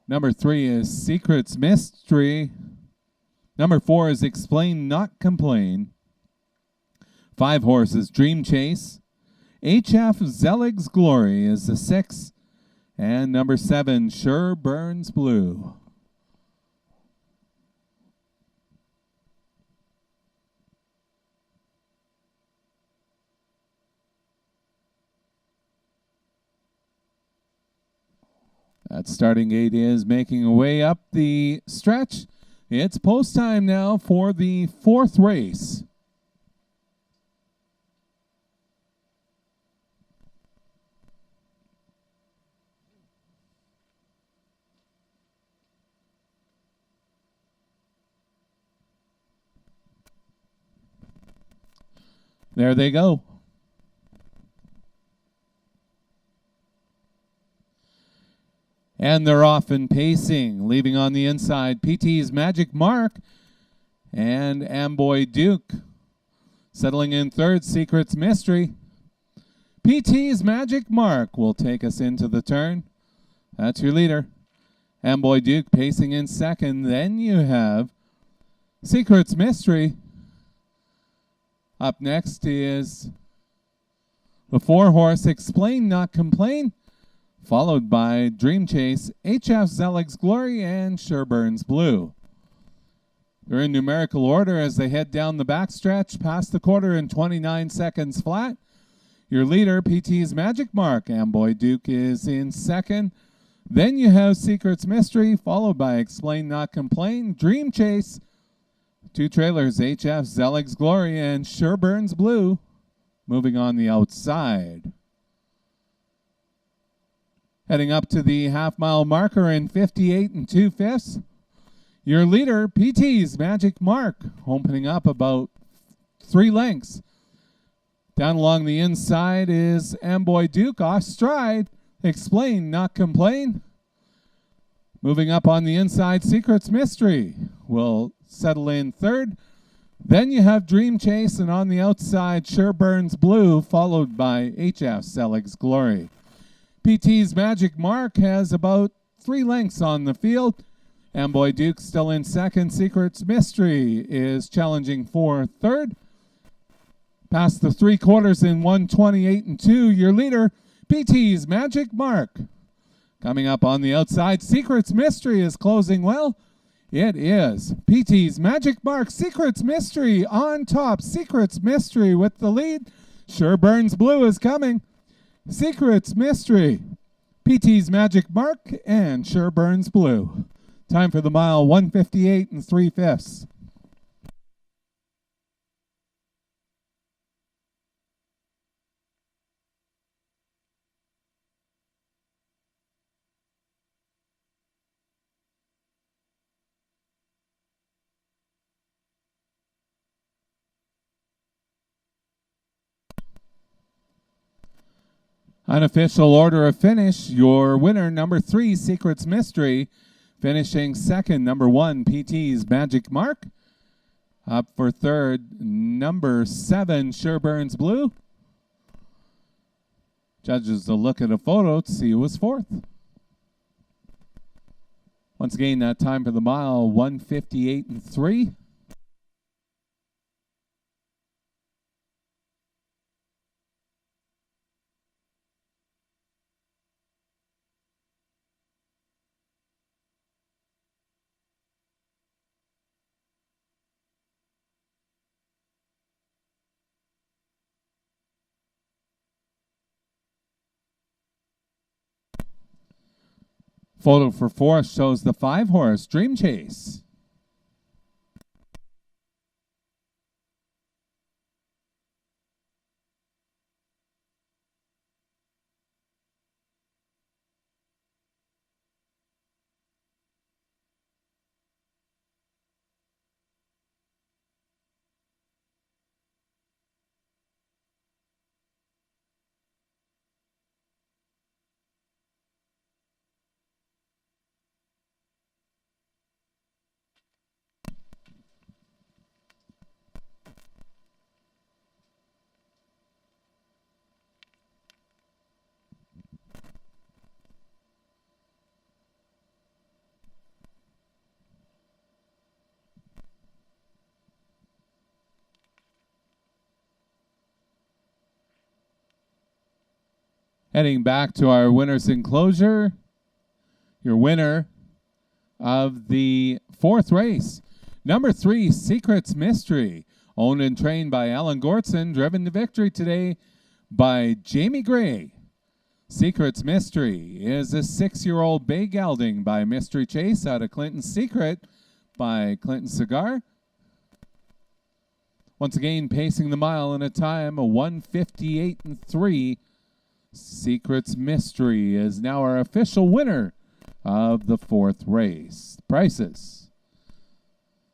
Number 3 is Secret's Mystery. Number 4 is Explain Not Complain. 5 horses, Dream Chase. HF Zelig's Glory is the 6th. And number 7, Sherburne's Blue. That starting gate is making a way up the stretch. It's post time now for the 4th race. There they go. And they're off and pacing, leaving on the inside PT's Magic Mark and Amboy Duke. Settling in 3rd, Secret's Mystery. PT's Magic Mark will take us into the turn. That's your leader. Amboy Duke pacing in 2nd. Then you have Secret's Mystery. Up next is the 4-horse Explain Not Complain, followed by Dream Chase, HF Zelig's Glory, and Sherburne's Blue. They're in numerical order as they head down the backstretch past the quarter in 29 seconds flat. Your leader, PT's Magic Mark. Amboy Duke is in 2nd. Then you have Secret's Mystery, followed by Explain Not Complain, Dream Chase, 2 trailers, HF Zelig's Glory, and Sherburne's Blue, moving on the outside. Heading up to the half-mile marker in 58 2/5. Your leader, PT's Magic Mark, opening up about 3 lengths. Down along the inside is Amboy Duke, off stride. Explain Not Complain. Moving up on the inside, Secret's Mystery will settle in 3rd. Then you have Dream Chase, and on the outside, Sherburne's Blue, followed by HF Zelig's Glory. PT's Magic Mark has about 3 lengths on the field. Amboy Duke still in 2nd. Secret's Mystery is challenging for 3rd. Past the 3/4 in 1:28 2. Your leader, PT's Magic Mark. Coming up on the outside, Secret's Mystery is closing well. It is PT's Magic Mark Secrets Mystery on top. Secrets Mystery with the lead. Sure Burns Blue is coming. Secrets Mystery, PT's Magic Mark, and Sure Burns Blue. Time for the mile, 1:58 3/5. Unofficial order of finish, your winner, number 3, Secrets Mystery. Finishing second, number 1, PT's Magic Mark. Up for third, number 7, Sure Burns Blue. Judges will look at a photo to see who was fourth. Once again, that time for the mile, 1:58 3. Photo for fourth shows the 5-horse Dream Chase. Heading back to our winner's enclosure, your winner of the fourth race, number 3, Secrets Mystery, owned and trained by Alan Gortson, driven to victory today by Jamie Gray. Secrets Mystery is a 6-year-old bay gelding by Mystery Chase out of Clinton Secret by Clinton Cigar. Once again, pacing the mile in a time of 1:58 3. Secrets Mystery is now our official winner of the fourth race. Prices.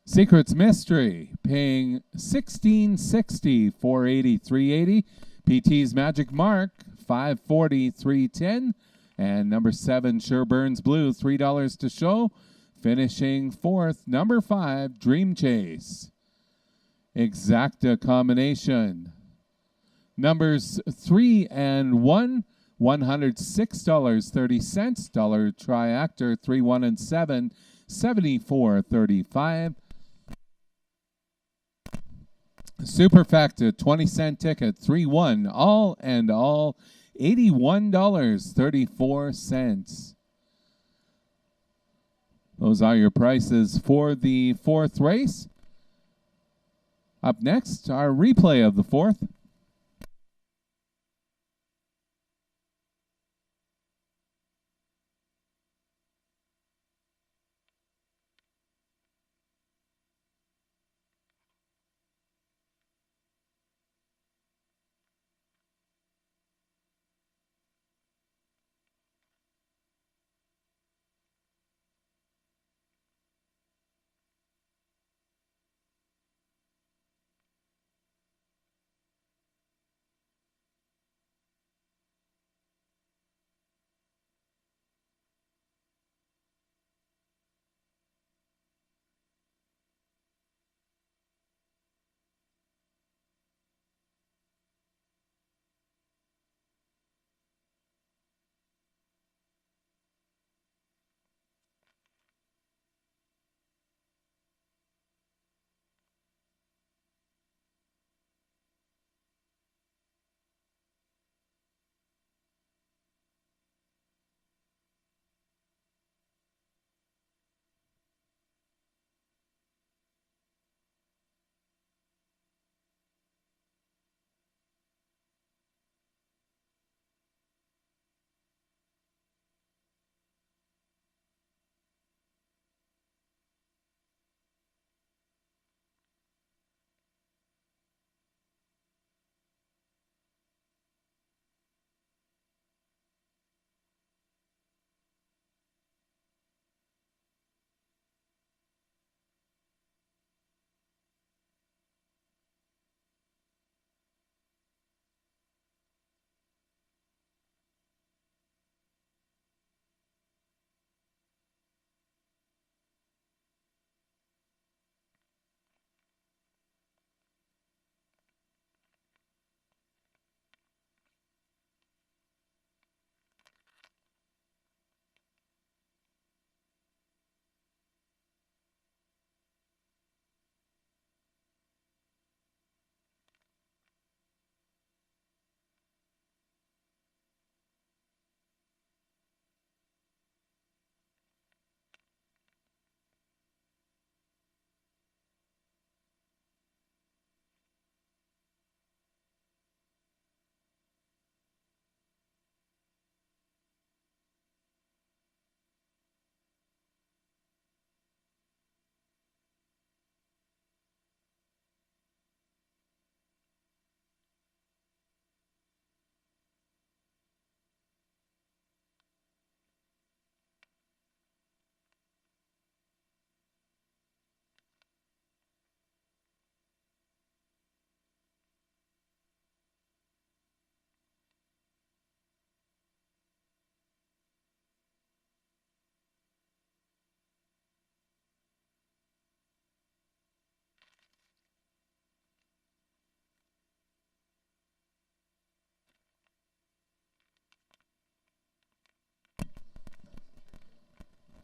Secrets Mystery paying $16.60, $480, $380. PT's Magic Mark $540, $310. And number 7, Sure Burns Blue, $3 to show. Finishing fourth, number 5, Dream Chase. Exacta combination. Numbers 3 and 1, $106.30. Dollar Triactor 3, 1 and 7, $74.35. Superfecta 20-cent ticket 3, 1, all and all $81.34. Those are your prices for the fourth race. Up next, our replay of the fourth.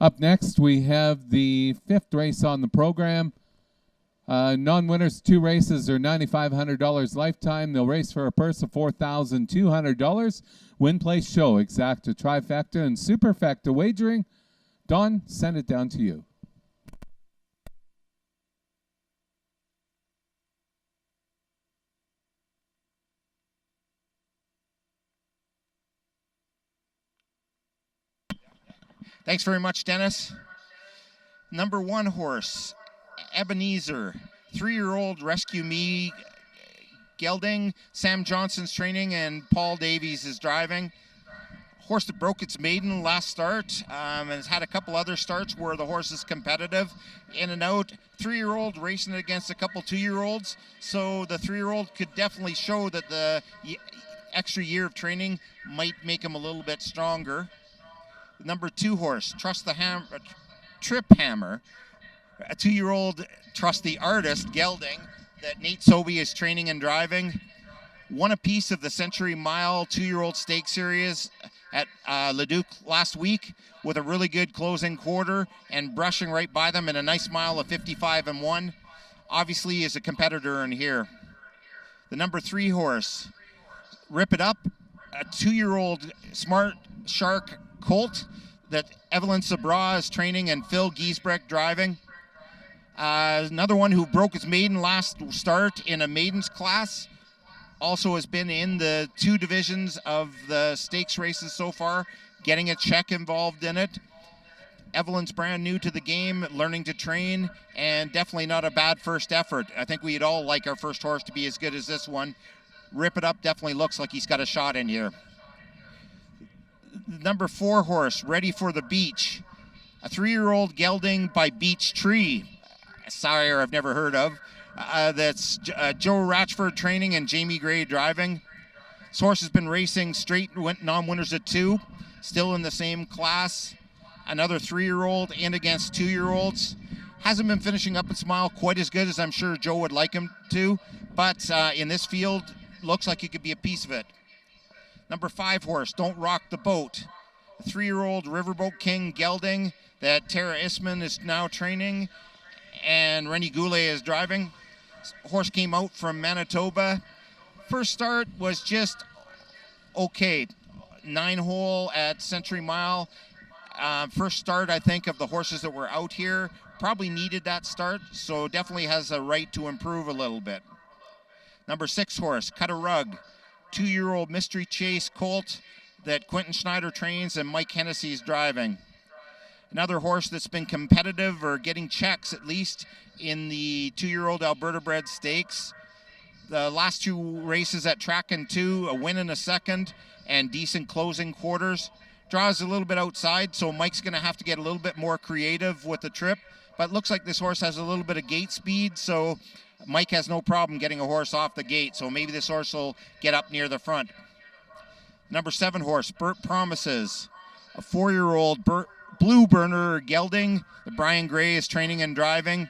Up next, we have the 5th race on the program. Non-winners, 2 races are $9,500 lifetime. They'll race for a purse of $4,200. Win, place, show, exacta, trifecta, and superfecta wagering. Don, send it down to you. Thanks very much, Dennis. Number 1 horse, Ebenezer, 3-year-old Rescue Me gelding. Sam Johnson's training and Paul Davies is driving. Horse that broke its maiden last start and has had a couple other starts where the horse is competitive. In and out, 3-year-old racing against a couple 2-year-olds. So the 3-year-old could definitely show that the extra year of training might make him a little bit stronger. Number 2 horse, Trip Hammer, a 2-year-old Trust the Artist gelding that Nate Sobey is training and driving. Won a piece of the Century Mile 2-year-old stake series at Leduc last week with a really good closing quarter and brushing right by them in a nice mile of 55-1. Obviously is a competitor in here. The number 3 horse, Rip It Up, a 2-year-old Smart Shark colt that Evelyn Sabra is training and Phil Giesbrecht driving. Another one who broke his maiden last start in a maidens class. Also has been in the 2 divisions of the stakes races so far, getting a check involved in it. Evelyn's brand new to the game, learning to train, and definitely not a bad first effort. I think we'd all like our first horse to be as good as this one. Rip It Up definitely looks like he's got a shot in here. Number 4 horse, Ready for the Beach, a 3-year-old gelding by Beach Tree, a sire I've never heard of. That's Joe Ratchford training and Jamie Gray driving. This horse has been racing straight non-winners at 2, still in the same class. Another 3-year-old and against 2-year-olds. Hasn't been finishing up its mile quite as good as I'm sure Joe would like him to, but in this field, looks like he could be a piece of it. Number 5 horse, Don't Rock the Boat, a 3-year-old Riverboat King gelding that Tara Isman is now training and Rennie Goulet is driving. Horse came out from Manitoba. First start was just okay. 9-hole at Century Mile. First start, I think, of the horses that were out here. Probably needed that start, so definitely has a right to improve a little bit. Number 6 horse, Cut a Rug, 2-year-old Mystery Chase colt that Quentin Schneider trains and Mike Hennessy is driving. Another horse that's been competitive or getting checks at least in the 2-year-old Alberta bred stakes. The last 2 races at Track and 2, a win and a second, and decent closing quarters. Draws a little bit outside, so Mike's going to have to get a little bit more creative with the trip. But looks like this horse has a little bit of gate speed, so Mike has no problem getting a horse off the gate. So maybe this horse will get up near the front. Number 7 horse, Burt Promises, a 4-year-old Blue Burner gelding that Brian Gray is training and driving.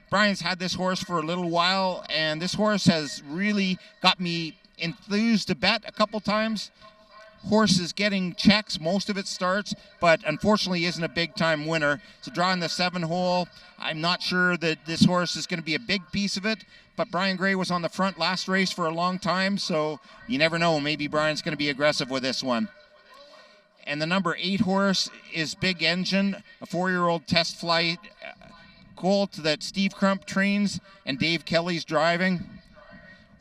Brian's had this horse for a little while, and this horse has really got me enthused to bet a couple times. Horse is getting checks, most of it starts, but unfortunately isn't a big-time winner. So drawing the 7-hole, I'm not sure that this horse is going to be a big piece of it, but Brian Gray was on the front last race for a long time, so you never know. Maybe Brian's going to be aggressive with this one. And the number 8 horse is Big Engine, a 4-year-old test flight colt that Steve Crump trains and Dave Kelly's driving.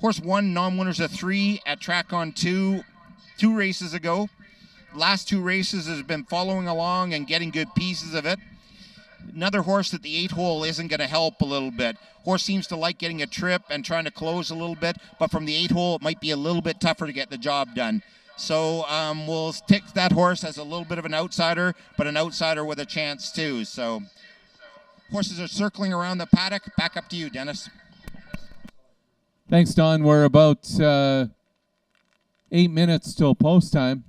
Horse won non-winners of 3 at Track on 2 races ago. Last 2 races has been following along and getting good pieces of it. Another horse that the 8-hole isn't going to help a little bit. Horse seems to like getting a trip and trying to close a little bit, but from the 8-hole it might be a little bit tougher to get the job done. So we'll take that horse as a little bit of an outsider, but an outsider with a chance too. So horses are circling around the paddock. Back up to you, Dennis. Thanks, Don. We're about 8 minutes till post time.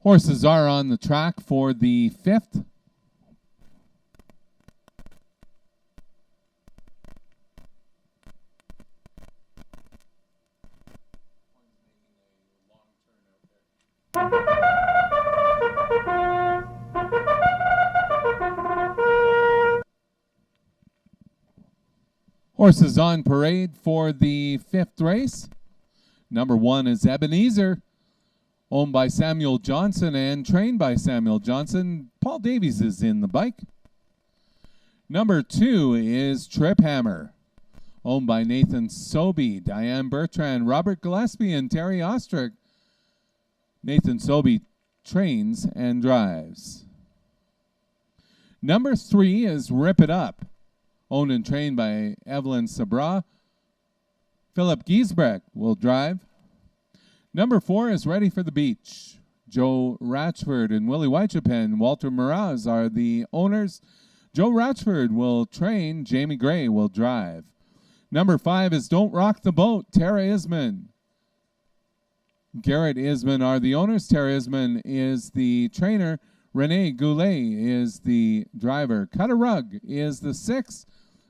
Horses are on the track for the 5th. Horses on parade for the 5th race. Number 1 is Ebenezer, owned by Samuel Johnson and trained by Samuel Johnson. Paul Davies is in the bike. Number 2 is Trip Hammer, owned by Nathan Sobey, Diane Bertrand, Robert Gillespie, and Terry Ostrick. Nathan Sobey trains and drives. Number 3 is Rip It Up, owned and trained by Evelyn Sabra. Philip Giesbrecht will drive. Number 4 is Ready for the Beach. Joe Ratchford and Willie Whitechapen, Walter Miraz are the owners. Joe Ratchford will train. Jamie Gray will drive. Number 5 is Don't Rock the Boat. Tara Isman, Garrett Isman are the owners. Tara Isman is the trainer. Renee Goulet is the driver. Cut a Rug is the 6th.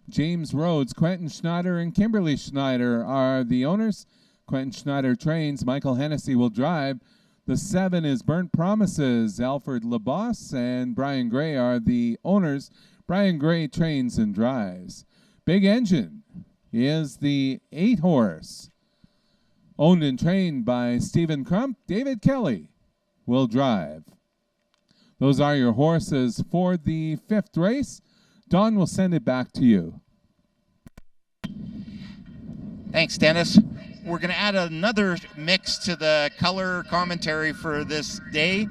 James Rhodes, Quentin Schneider, and Kimberly Schneider are the owners. Quentin Schneider trains. Michael Hennessy will drive. The 7 is Burnt Promises. Alfred LaBosse and Brian Gray are the owners. Brian Gray trains and drives. Big Engine is the 8 horse, owned and trained by Stephen Crump. David Kelly will drive. Those are your horses for the 5th race. Don will send it back to you. Thanks, Dennis. We're going to add another mix to the color commentary for this day.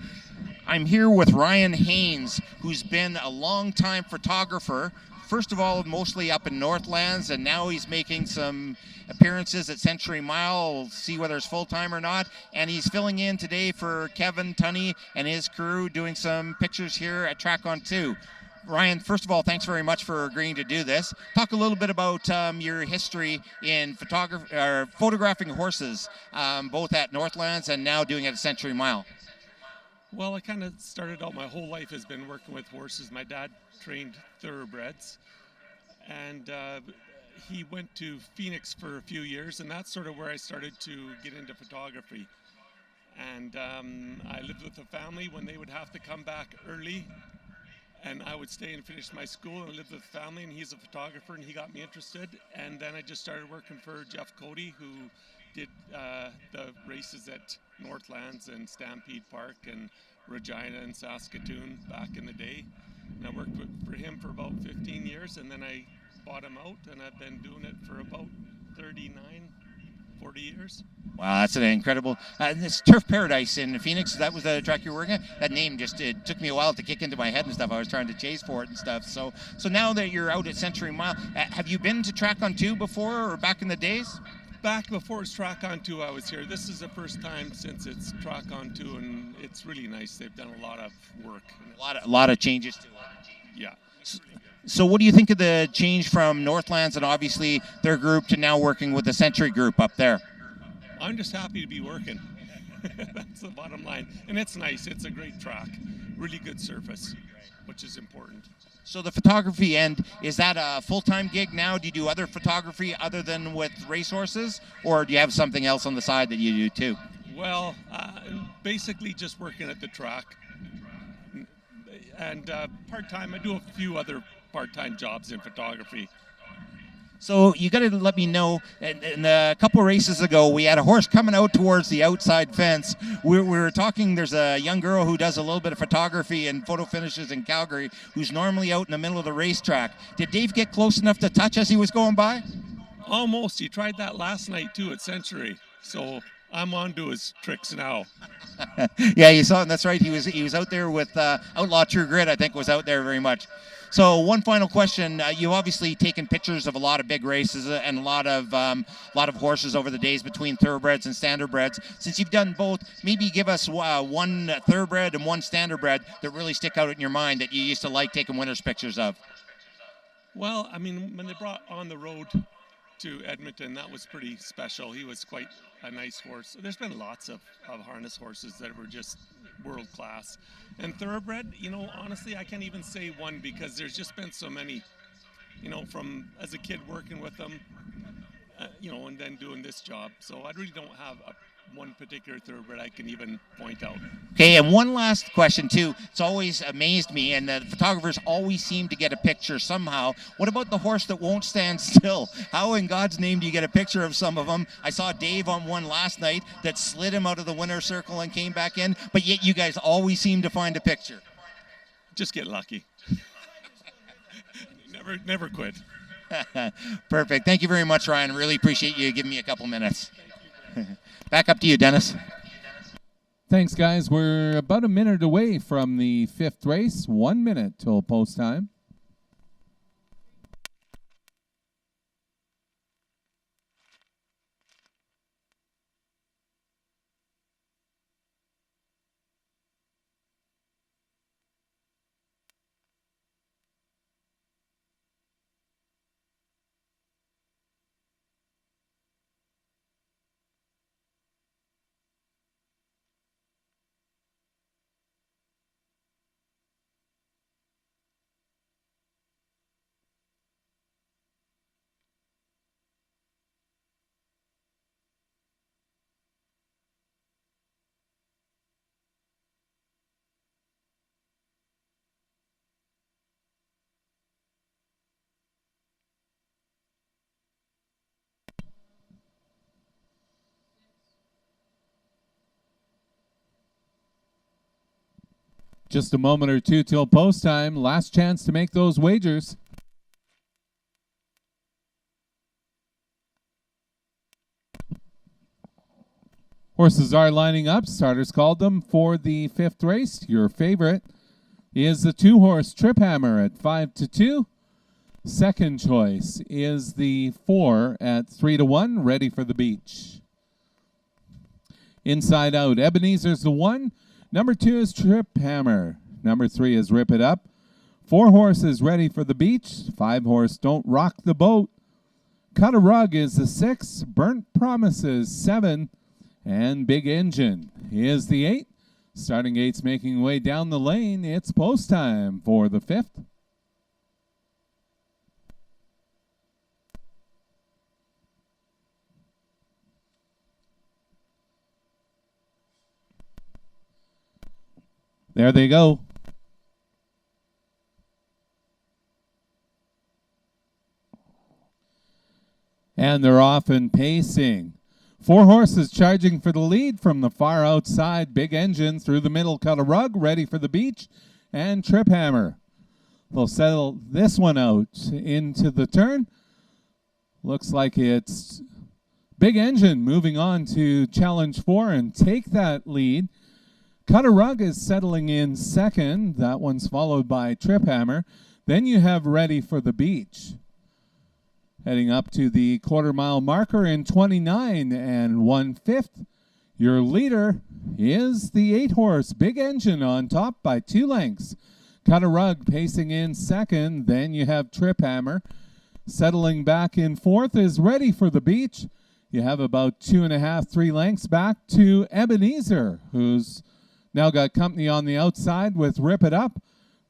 I'm here with Ryan Haynes, who's been a long-time photographer. First of all, mostly up in Northlands, and now he's making some appearances at Century Mile. We'll see whether it's full-time or not. And he's filling in today for Kevin Tunney and his crew, doing some pictures here at Track On 2. Ryan, first of all, thanks very much for agreeing to do this. Talk a little bit about your history in photographing horses, both at Northlands and now doing it at Century Mile. Well, I kind of started out, my whole life has been working with horses. My dad trained thoroughbreds, and he went to Phoenix for a few years, and that's sort of where I started to get into photography. And I lived with a family when they would have to come back early, and I would stay and finish my school and live with family, and he's a photographer, and he got me interested. And then I just started working for Jeff Cody, who did the races at Northlands and Stampede Park and Regina and Saskatoon back in the day. And I worked for him for about 15 years, and then I bought him out, and I've been doing it for about 40 years. Wow, that's an incredible. This Turf Paradise in Phoenix, that was the track you were working at? That name just, it took me a while to kick into my head and stuff. I was trying to chase for it and stuff. So now that you're out at Century Mile, have you been to Track On 2 before or back in the days? Back before it's Track On 2, I was here. This is the first time since it's Track On 2, and it's really nice. They've done a lot of work. A lot of changes to it. Yeah. So what do you think of the change from Northlands and obviously their group to now working with the Century group up there? I'm just happy to be working. That's the bottom line. And it's nice. It's a great track. Really good surface, which is important. So the photography end, is that a full-time gig now? Do you do other photography other than with racehorses? Or do you have something else on the side that you do too? Well, basically just working at the track. And part-time, I do a few other part-time jobs in photography. So you got to let me know, in a couple of races ago, we had a horse coming out towards the outside fence. We were talking, there's a young girl who does a little bit of photography and photo finishes in Calgary, who's normally out in the middle of the racetrack. Did Dave get close enough to touch as he was going by? Almost. He tried that last night, too, at Century. So I'm on to his tricks now. Yeah, you saw him. That's right. He was out there with Outlaw True Grit, I think, was out there very much. So one final question. You've obviously taken pictures of a lot of big races and a lot of horses over the days between thoroughbreds and standardbreds. Since you've done both, maybe give us one thoroughbred and one standardbred that really stick out in your mind that you used to like taking winners pictures of. Well, I mean, when they brought On the Road to Edmonton. That was pretty special. He was quite a nice horse. There's been lots of harness horses that were just world class. And thoroughbred, honestly, I can't even say one because there's just been so many, from as a kid working with them, and then doing this job. So I really don't have one particular thoroughbred I can even point out. Okay, and one last question too. It's always amazed me, and the photographers always seem to get a picture somehow. What about the horse that won't stand still? How in God's name do you get a picture of some of them? I saw Dave on one last night that slid him out of the winner's circle and came back in, but yet you guys always seem to find a picture. Just get lucky. Never quit. Perfect. Thank you very much, Ryan. Really appreciate you giving me a couple minutes. Back up to you, Dennis. Thanks, guys. We're about a minute away from the 5th race. 1 minute till post time. Just a moment or two till post time. Last chance to make those wagers. Horses are lining up. Starters called them for the 5th race. Your favorite is the 2-horse Trip Hammer at 5-2. Second choice is the 4 at 3-1, Ready for the Beach. Inside Out, Ebenezer's the 1. Number 2 is Trip Hammer. Number 3 is Rip It Up. 4 horses Ready for the Beach. 5 horse Don't Rock the Boat. Cut a Rug is the 6. Burnt Promises 7. And Big Engine is the 8. Starting gates making way down the lane. It's post time for the 5th. There they go. And they're off and pacing. 4 horses charging for the lead from the far outside. Big Engine through the middle, Cut a Rug, Ready for the Beach, and Trip Hammer. They'll settle this one out into the turn. Looks like it's Big Engine moving on to challenge 4 and take that lead. Cut a Rug is settling in second. That one's followed by Trip Hammer. Then you have Ready for the Beach. Heading up to the quarter-mile marker in 29 1/5. Your leader is the 8-horse Big Engine on top by 2 lengths. Cut a Rug pacing in second. Then you have Trip Hammer. Settling back in 4th is Ready for the Beach. You have about 2.5, 3 lengths back to Ebenezer, who's now got company on the outside with Rip It Up.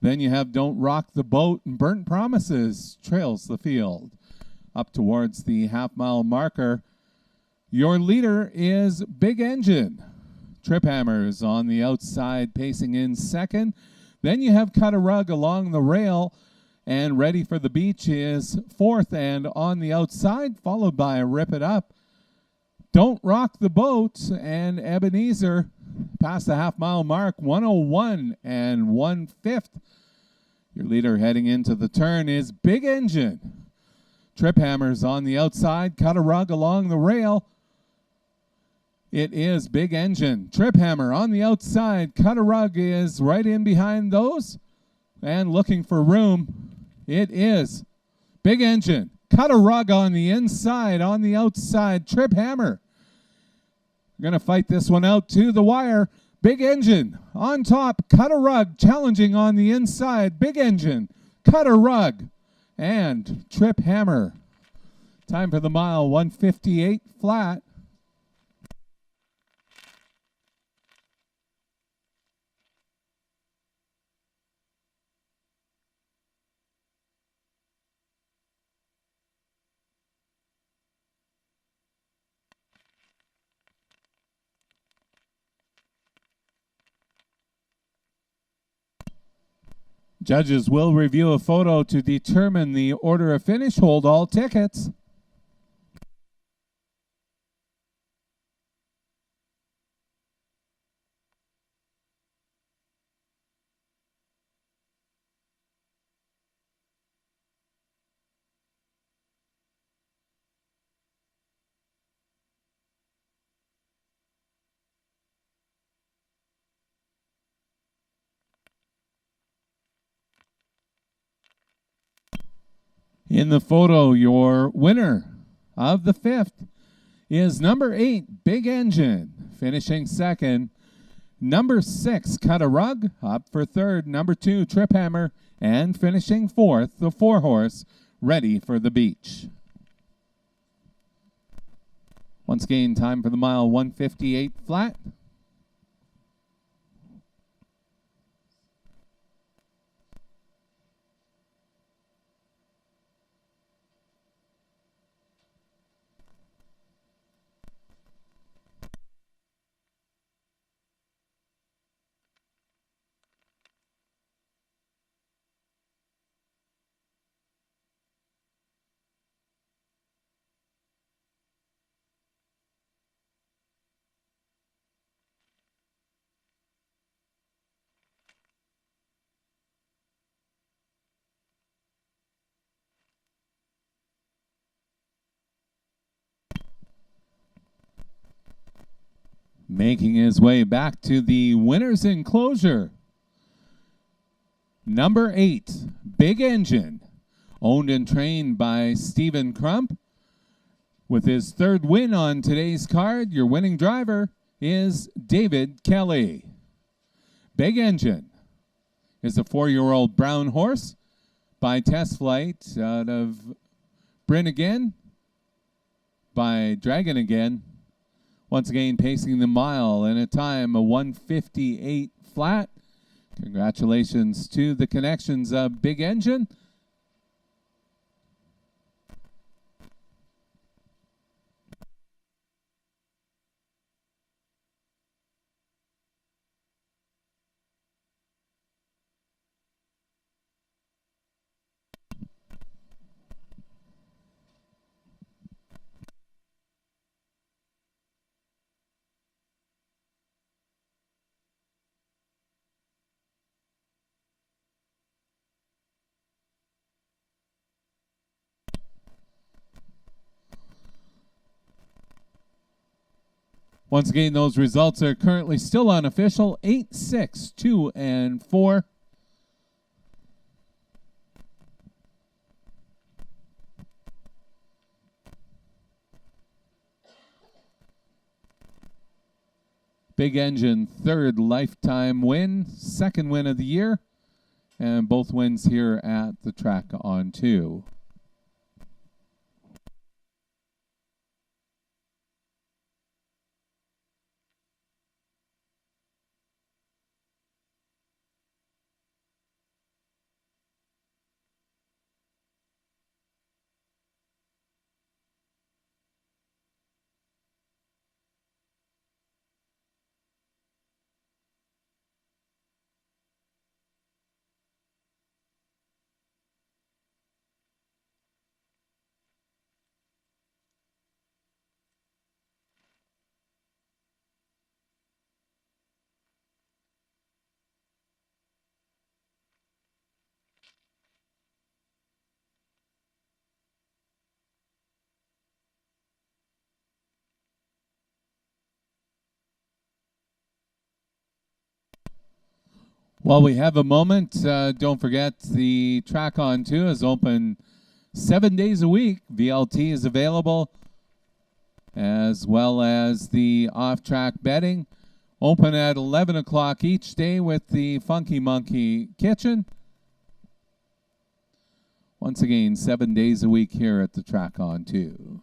Then you have Don't Rock the Boat, and Burnt Promises trails the field. Up towards the half-mile marker, your leader is Big Engine. Trip Hammer's on the outside, pacing in second. Then you have Cut a Rug along the rail, and Ready for the Beach is 4th and on the outside, followed by Rip It Up. Don't Rock the Boat, and Ebenezer past the half-mile mark, 101 1/5. Your leader heading into the turn is Big Engine. Trip Hammer's on the outside, Cut a Rug along the rail. It is Big Engine. Trip Hammer on the outside, Cut a Rug is right in behind those. And looking for room, it is Big Engine. Cut a Rug on the inside, on the outside, Trip Hammer. We're going to fight this one out to the wire. Big Engine on top, Cut a Rug challenging on the inside. Big Engine, Cut a Rug, and Trip Hammer Time for the mile, 158 flat. Judges will review a photo to determine the order of finish. Hold all tickets. In the photo, your winner of the 5th is number 8, Big Engine, finishing second. Number 6, Cut a Rug, up for third. Number 2, Trip Hammer, and finishing fourth, the 4-horse, Ready for the Beach. Once again, time for the mile, 158 flat. Making his way back to the winner's enclosure. Number 8, Big Engine, owned and trained by Stephen Crump. With his 3rd win on today's card, your winning driver is David Kelly. Big Engine is a 4-year-old brown horse by Test Flight out of Bryn again, by Dragon again. Once again, pacing the mile in a time of 158 flat. Congratulations to the connections of Big Engine. Once again, those results are currently still unofficial. 8, 6, 2, and 4. Big Engine, 3rd lifetime win, 2nd win of the year, and both wins here at the track on 2. While we have a moment, don't forget the track on 2 is open 7 days a week. VLT is available, as well as the off-track betting. Open at 11 o'clock each day with the Funky Monkey Kitchen. Once again, 7 days a week here at the track on 2.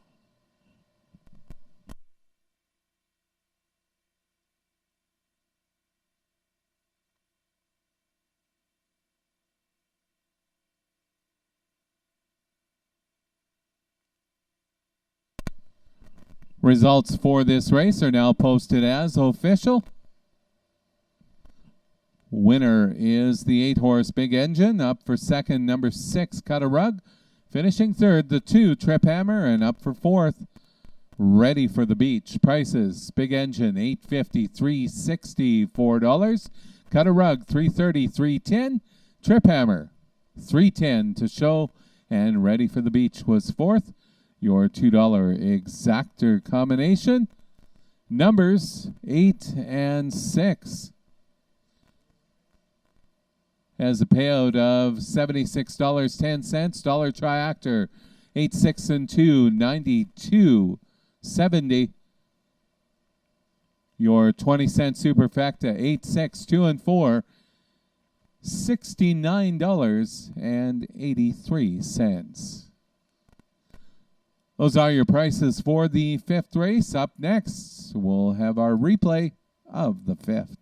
Results for this race are now posted as official. Winner is the 8-horse Big Engine. Up for second, number 6, Cut a Rug. Finishing third, the 2, Trip Hammer. And up for fourth, Ready for the Beach. Prices, Big Engine, $8.50, $3.60, $4. Cut a Rug, $3.30, $3.10. Trip Hammer, $3.10 to show. And Ready for the Beach was fourth. Your $2 exactor combination. Numbers 8 and 6. Has a payout of $76.10. Dollar Triactor 8, 6, and 2, $92.70. Your 20-cent Superfecta 8, 6, 2, and 4, $69.83. Those are your prices for the 5th race. Up next, we'll have our replay of the 5th.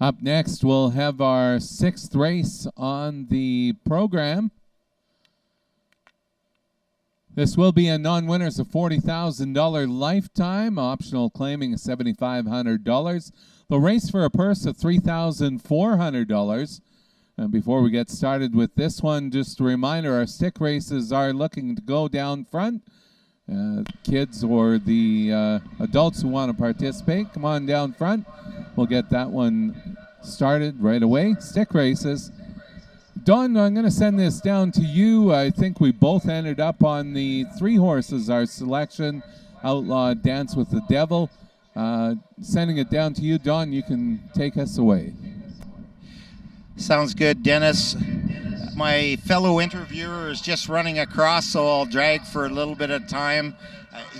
Up next, we'll have our 6th race on the program. This will be a non-winners of $40,000 lifetime. Optional claiming is $7,500. The race for a purse of $3,400. And before we get started with this one, just a reminder, our stick races are looking to go down front. Kids or the adults who want to participate, come on down front. We'll get that one started right away. Stick races. Don, I'm going to send this down to you. I think we both ended up on the 3 horses, our selection, Outlaw, Dance with the Devil. Sending it down to you, Don. You can take us away. Sounds good, Dennis. My fellow interviewer is just running across, so I'll drag for a little bit of time.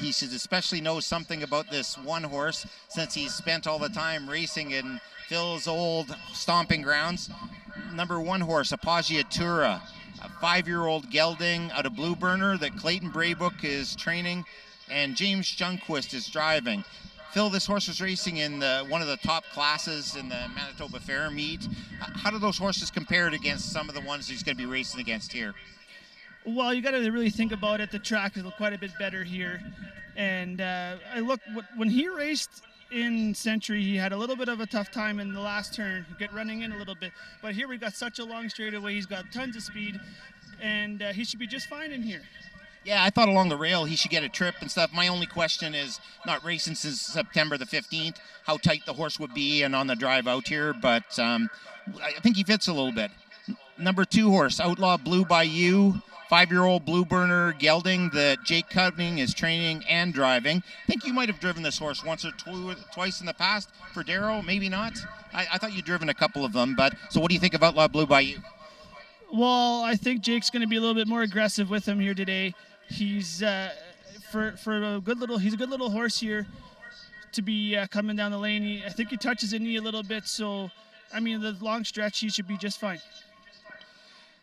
He should especially know something about this one horse since he's spent all the time racing in Phil's old stomping grounds. Number 1 horse, Appoggiatura, a 5-year-old gelding out of Blue Burner that Clayton Braybook is training and James Junquist is driving. Phil, this horse was racing in one of the top classes in the Manitoba Fair meet. How do those horses compare against some of the ones he's going to be racing against here? Well, you got to really think about it. The track is quite a bit better here. And I look, when he raced in Century, he had a little bit of a tough time in the last turn, get running in a little bit. But here we got such a long straightaway. He's got tons of speed, and he should be just fine in here. Yeah, I thought along the rail he should get a trip and stuff. My only question is, not racing since September the 15th, how tight the horse would be and on the drive out here. But I think he fits a little bit. Number 2 horse, Outlaw Blue Bayou. 5-year-old Blue Burner gelding that Jake Cutting is training and driving. I think you might have driven this horse once or twice in the past for Darrow, maybe not. I thought you'd driven a couple of them, but so what do you think of Outlaw Blue Bayou? Well, I think Jake's going to be a little bit more aggressive with him here today. He's for a good little horse here to be coming down the lane. I think he touches the knee a little bit, so I mean the long stretch he should be just fine.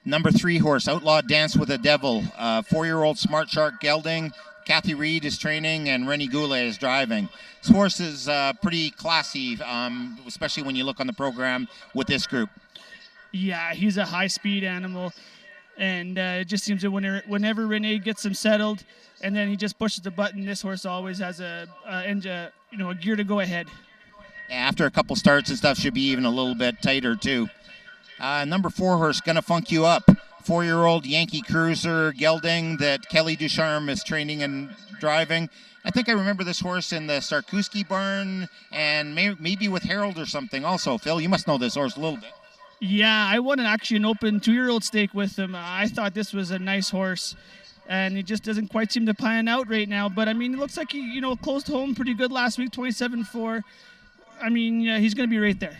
Number 3 horse, Outlaw Dance with the Devil. 4-year-old Smart Shark gelding. Kathy Reed is training and Rennie Goulet is driving. This horse is pretty classy, especially when you look on the program with this group. Yeah, he's a high-speed animal, and it just seems that whenever Renee gets him settled, and then he just pushes the button, this horse always has a gear to go ahead. After a couple starts and stuff, should be even a little bit tighter too. Number 4 horse, Gonna Funk You Up. 4-year-old Yankee Cruiser gelding that Kelly Ducharme is training and driving. I think I remember this horse in the Sarkuski barn and maybe with Harold or something also. Phil, you must know this horse a little bit. Yeah, I won an open 2-year-old stake with him. I thought this was a nice horse, and it just doesn't quite seem to pan out right now. But, I mean, it looks like he, closed home pretty good last week, 27-4. I mean, he's going to be right there.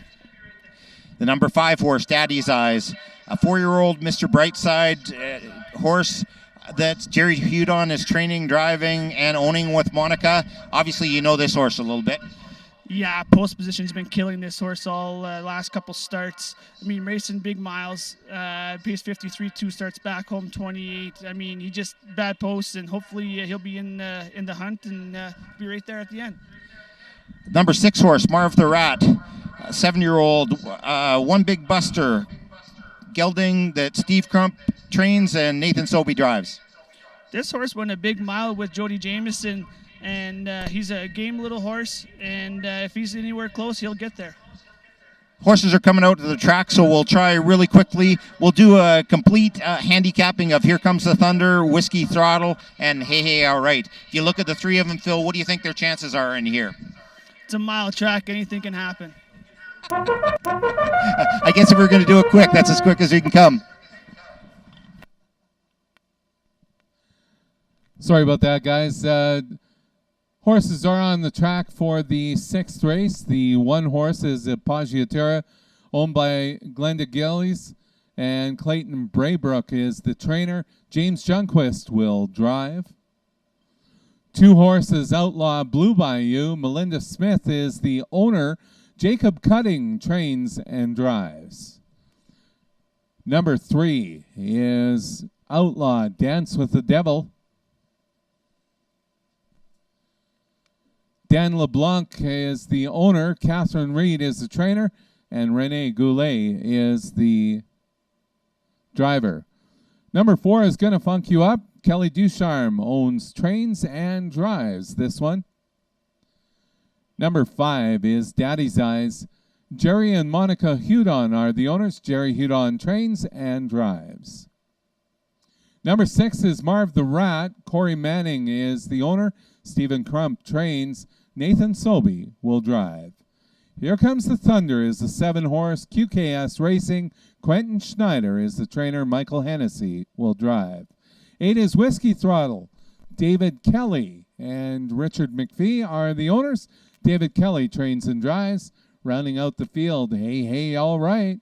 The number 5 horse, Daddy's Eyes, a 4-year-old Mr. Brightside horse that Jerry Hudon is training, driving, and owning with Monica. Obviously, you know this horse a little bit. Yeah, post position's been killing this horse all last couple starts. I mean, racing big miles, pace 53, 2 starts back home 28. I mean, he just bad posts, and hopefully he'll be in the hunt and be right there at the end. Number 6 horse, Marv the Rat, a 7-year-old, One Big Buster gelding that Steve Crump trains and Nathan Sobey drives. This horse won a big mile with Jody Jamieson, and he's a game little horse, and if he's anywhere close, he'll get there. Horses are coming out to the track, so we'll try really quickly. We'll do a complete handicapping of Here Comes the Thunder, Whiskey Throttle, and Hey Hey All Right. If you look at the 3 of them, Phil, what do you think their chances are in here? It's a mile track. Anything can happen. I guess if we're going to do it quick, that's as quick as we can come. Sorry about that, guys. Horses are on the track for the 6th race. The 1 horse is Paggiatera, owned by Glenda Gillies, and Clayton Braybrook is the trainer. James Junquist will drive. 2 horses, Outlaw Blue Bayou. Melinda Smith is the owner. Jacob Cutting trains and drives. Number 3 is Outlaw Dance with the Devil. Dan LeBlanc is the owner. Catherine Reed is the trainer. And Renee Goulet is the driver. Number 4 is Gonna Funk You Up. Kelly Ducharme owns, trains, and drives this one. Number 5 is Daddy's Eyes. Jerry and Monica Hudon are the owners. Jerry Hudon trains and drives. Number 6 is Marv the Rat. Corey Manning is the owner. Stephen Crump trains. Nathan Sobey will drive. Here Comes the Thunder is the 7-horse QKS Racing. Quentin Schneider is the trainer. Michael Hennessy will drive. 8 is Whiskey Throttle. David Kelly and Richard McPhee are the owners. David Kelly trains and drives. Rounding out the field, Hey Hey All Right.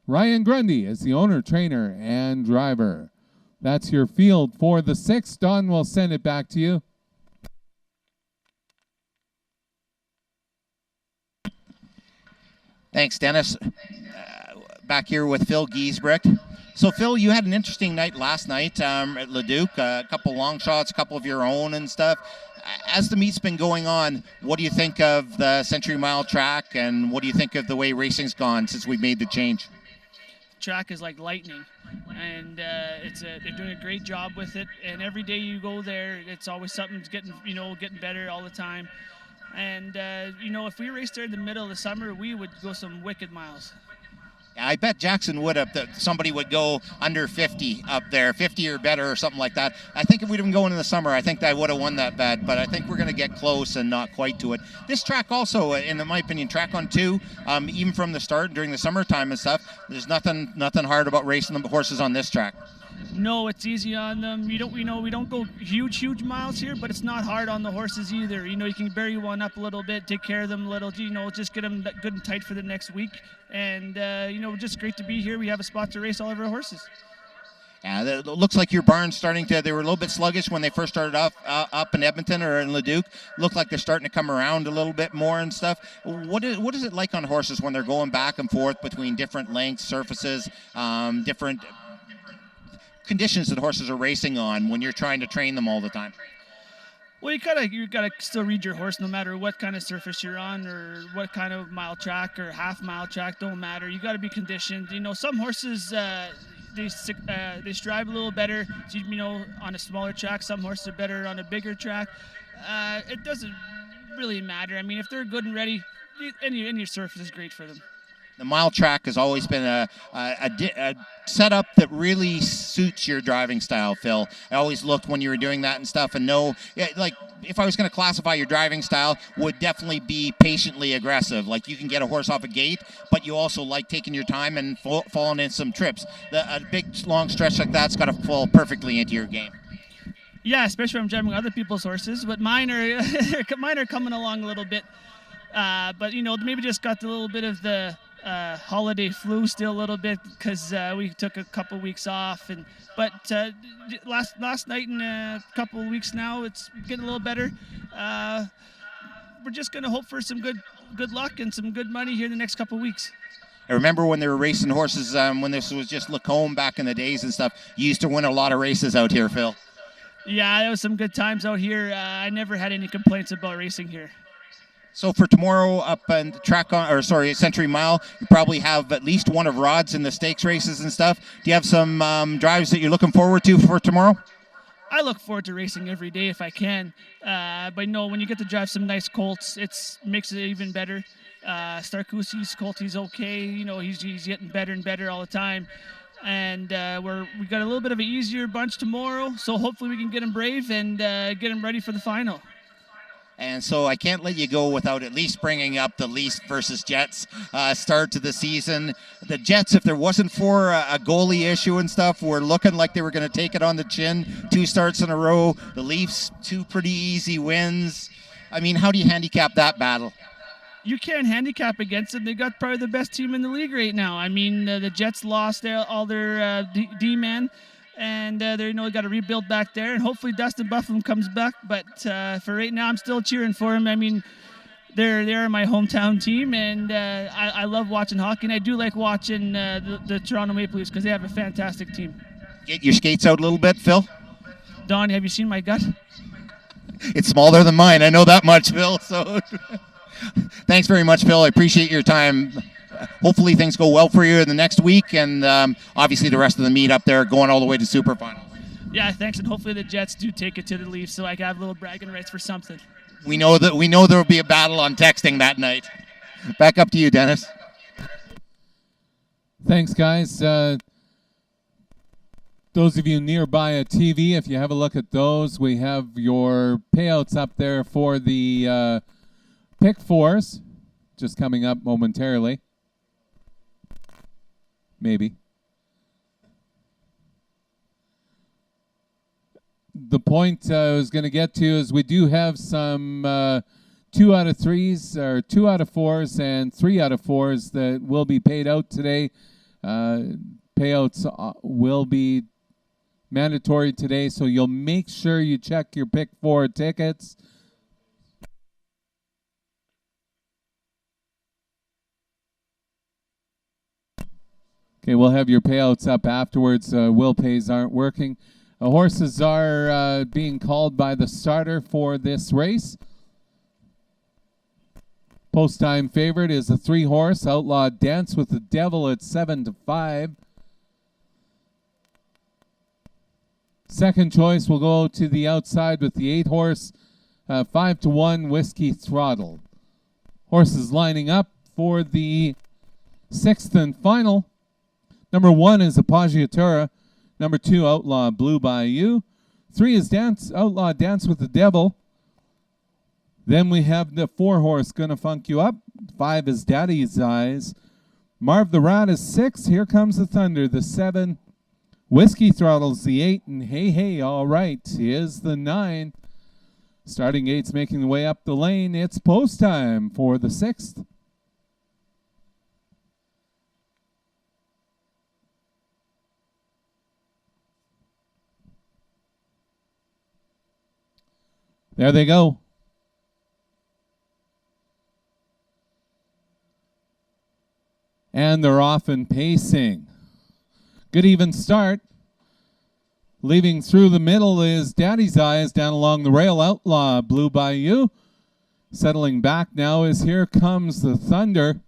Ryan Grundy is the owner, trainer, and driver. That's your field for the 6th. Don will send it back to you. Thanks, Dennis. Back here with Phil Giesbrecht. So, Phil, you had an interesting night last night at Leduc. A couple long shots, a couple of your own and stuff. as the meet's been going on, what do you think of the Century Mile track, and what do you think of the way racing's gone since we made the change? Track is like lightning, and they're doing a great job with it. And every day you go there, it's always something's getting better all the time. And if we raced there in the middle of the summer, we would go some wicked miles. I bet Jackson would have. Somebody would go under 50 up there, 50 or better or something like that. I think if we'd have been going in the summer, I think I would have won that bet, but I think we're going to get close and not quite to it. This track also, in my opinion, track on 2, even from the start during the summertime and stuff, there's nothing hard about racing the horses on this track. No, it's easy on them. We don't go huge miles here, but it's not hard on the horses either. You can bury one up a little bit, take care of them a little, just get them good and tight for the next week. And, just great to be here. We have a spot to race all of our horses. Yeah, it looks like your barn's they were a little bit sluggish when they first started off up in Edmonton or in Leduc. Look like they're starting to come around a little bit more and stuff. What is it like on horses when they're going back and forth between different lengths, surfaces, different conditions that horses are racing on when you're trying to train them all the time? Well, you gotta still read your horse no matter what kind of surface you're on or what kind of mile track or half mile track, don't matter. You got to be conditioned. Some horses they strive a little better, on a smaller track. Some horses are better on a bigger track. It doesn't really matter. I mean, if they're good and ready, any surface is great for them. The mile track has always been a setup that really suits your driving style, Phil. I always looked when you were doing that and stuff and if I was going to classify your driving style, would definitely be patiently aggressive. Like you can get a horse off a gate, but you also like taking your time and falling in some trips. A big long stretch like that's got to fall perfectly into your game. Yeah, especially when I'm driving other people's horses, but mine are coming along a little bit. But maybe just got a little bit of the holiday flu still a little bit because we took a couple weeks off, but last night and a couple of weeks now it's getting a little better. We're just going to hope for some good luck and some good money here in the next couple of weeks. I remember when they were racing horses when this was just Lacombe back in the days and stuff. You used to win a lot of races out here, Phil. Yeah, there was some good times out here. I never had any complaints about racing here. So for tomorrow up and Century Mile, you probably have at least one of Rod's in the stakes races and stuff. Do you have some drives that you're looking forward to for tomorrow? I look forward to racing every day if I can. But when you get to drive some nice colts, it makes it even better. Starcusi's colt, he's okay. He's getting better and better all the time. And we got a little bit of an easier bunch tomorrow, so hopefully we can get him brave and get him ready for the final. And so I can't let you go without at least bringing up the Leafs versus Jets start to the season. The Jets, if there wasn't for a goalie issue and stuff, were looking like they were going to take it on the chin. 2 starts in a row. The Leafs, 2 pretty easy wins. I mean, how do you handicap that battle? You can't handicap against them. They got probably the best team in the league right now. I mean, the Jets lost all their D-men. And they got to rebuild back there, and hopefully Dustin Buffalo comes back. But for right now, I'm still cheering for him. I mean, they're my hometown team, and I love watching hockey, and I do like watching the Toronto Maple Leafs because they have a fantastic team. Get your skates out a little bit, Phil. Don, have you seen my gut? It's smaller than mine. I know that much, Phil. So thanks very much, Phil. I appreciate your time. Hopefully things go well for you in the next week, and obviously the rest of the meet up there going all the way to Super Final. Yeah, thanks, and hopefully the Jets do take it to the Leafs so I can have a little bragging rights for something. We know there will be a battle on texting that night. Back up to you, Dennis. Thanks, guys. Those of you nearby at TV, if you have a look at those, we have your payouts up there for the pick fours, just coming up momentarily. Maybe. The point I was going to get to is we do have some 2 out of 3s, or 2 out of 4s, and 3 out of 4s that will be paid out today. Payouts will be mandatory today, so you'll make sure you check your pick 4 tickets. Okay, we'll have your payouts up afterwards. Will pays aren't working. The horses are being called by the starter for this race. Post time favorite is a 3-horse, Outlaw Dance with the Devil at 7-5. Second choice will go to the outside with the 8-horse, 5-1 Whiskey Throttle. Horses lining up for the 6th and final. Number 1 is Appoggiatura. Number 2, Outlaw Blue Bayou. 3 is Outlaw Dance with the Devil. Then we have the 4-horse, Gonna Funk You Up. 5 is Daddy's Eyes. Marv the Rat is 6. Here Comes the Thunder, the 7. Whiskey Throttle's the 8. And Hey Hey All Right is the 9. Starting gates making the way up the lane. It's post time for the 6th. There they go. And they're off and pacing. Good even start. Leaving through the middle is Daddy's Eyes down along the rail. Outlaw Blue Bayou. Settling back now is Here Comes the Thunder.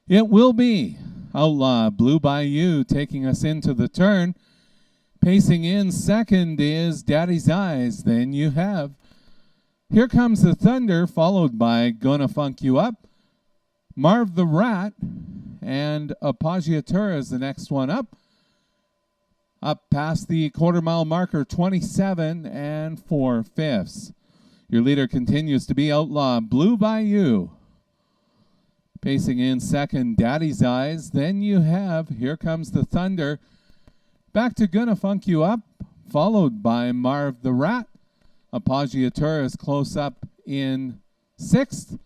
It will be Outlaw Blue Bayou taking us into the turn. Pacing in second is Daddy's Eyes. Then you have Here Comes the Thunder, followed by Gonna Funk You Up. Marv the Rat and Appoggiatura is the next one up. Up past the quarter-mile marker, 27 4/5. Your leader continues to be Outlaw Blue Bayou. Pacing in second, Daddy's Eyes. Then you have Here Comes the Thunder. Back to Gonna Funk You Up, followed by Marv the Rat. Appoggiatura is close up in 6th.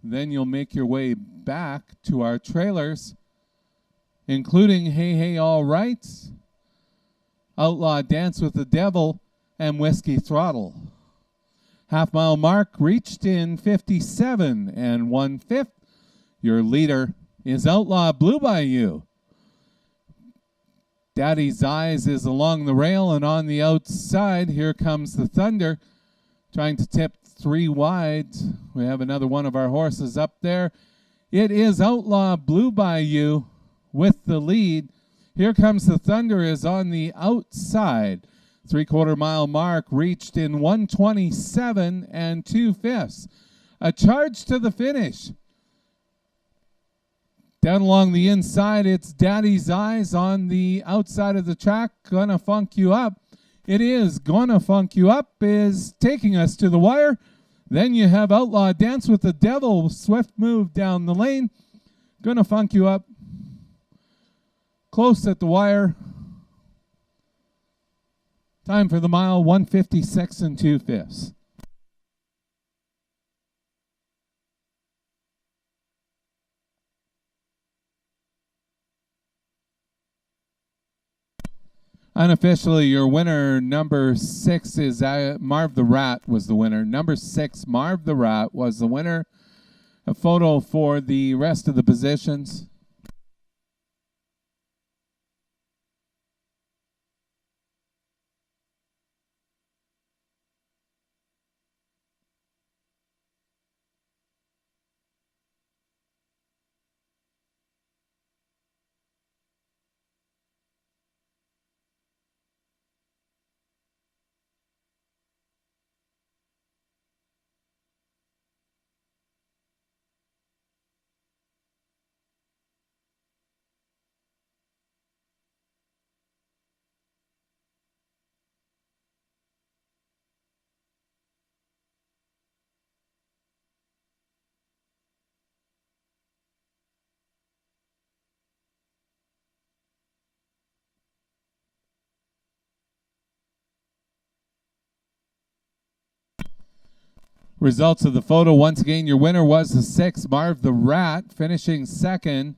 Then you'll make your way back to our trailers, including Hey Hey All Right, Outlaw Dance with the Devil, and Whiskey Throttle. Half-mile mark reached in 57 1/5. Your leader is Outlaw Blue Bayou. Daddy's Eyes is along the rail, and on the outside, Here Comes the Thunder, trying to tip 3 wide. We have another one of our horses up there. It is Outlaw Blue Bayou with the lead. Here Comes the Thunder is on the outside. 3/4 mile mark reached in 1:27 2/5. A charge to the finish. Down along the inside, it's Daddy's Eyes. On the outside of the track, Gonna Funk You Up. It is Gonna Funk You Up is taking us to the wire. Then you have Outlaw Dance with the Devil. Swift move down the lane. Gonna Funk You Up. Close at the wire. Time for the mile, 1:56 2/5. Unofficially, your winner, number 6, is Marv the Rat was the winner. Number 6, Marv the Rat was the winner. A photo for the rest of the positions. Results of the photo. Once again, your winner was the 6, Marv the Rat, finishing second.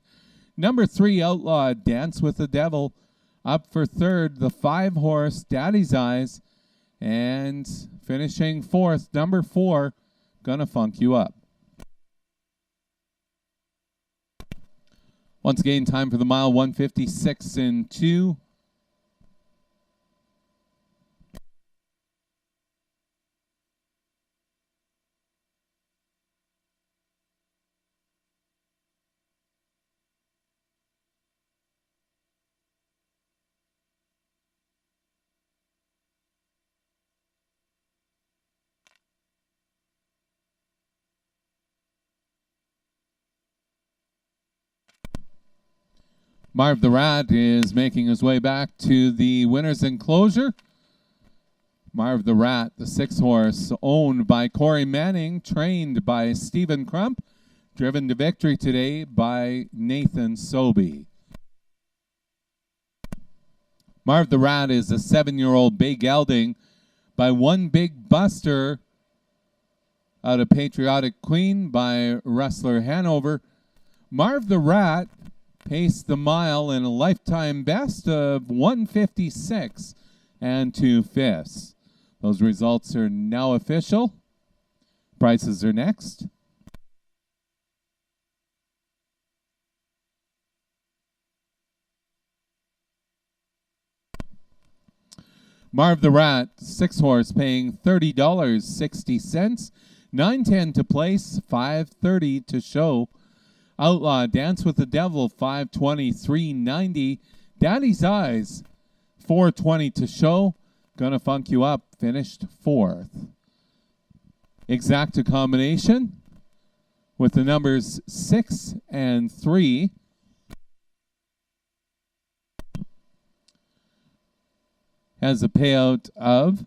Number 3, Outlaw Dance with the Devil. Up for third, the 5-horse, Daddy's Eyes. And finishing fourth, number 4, Gonna Funk You Up. Once again, time for the mile, 1:56 2. Marv the Rat is making his way back to the winner's enclosure. Marv the Rat, the 6-horse, owned by Corey Manning, trained by Stephen Crump, driven to victory today by Nathan Sobey. Marv the Rat is a 7-year-old bay gelding by One Big Buster out of Patriotic Queen by Rustler Hanover. Marv the Rat paced the mile in a lifetime best of 156 and 2/5. Those results are now official. Prices are next. Marv the Rat, 6-horse, paying $30.60. 9.10 to place, $5.30 to show. Outlaw, Dance with the Devil, $523.90. Daddy's Eyes, $4.20 to show. Gonna Funk You Up, finished 4th. Exacta Combination with the numbers 6 and 3. Has a payout of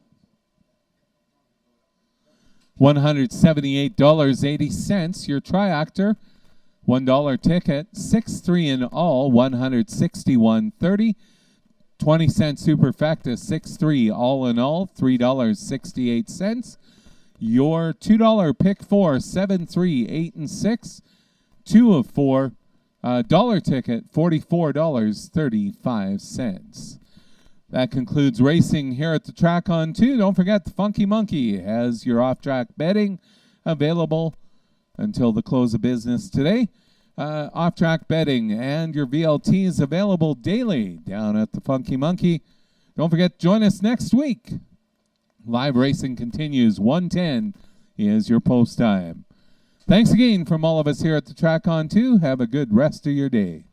$178.80. Your Triactor, $1 ticket, 6-3 in all, $161.30. 20-cent Superfecta, 6-3 all in all, $3.68. Your $2 pick 4, 7-3, 8 and 6, 2 of 4. Dollar ticket, $44.35. That concludes racing here at the track on 2. Don't forget the Funky Monkey has your off-track betting available until the close of business today. Off-track betting and your VLTs available daily down at the Funky Monkey. Don't forget to join us next week. Live racing continues. 1:10 is your post time. Thanks again from all of us here at the track on 2. Have a good rest of your day.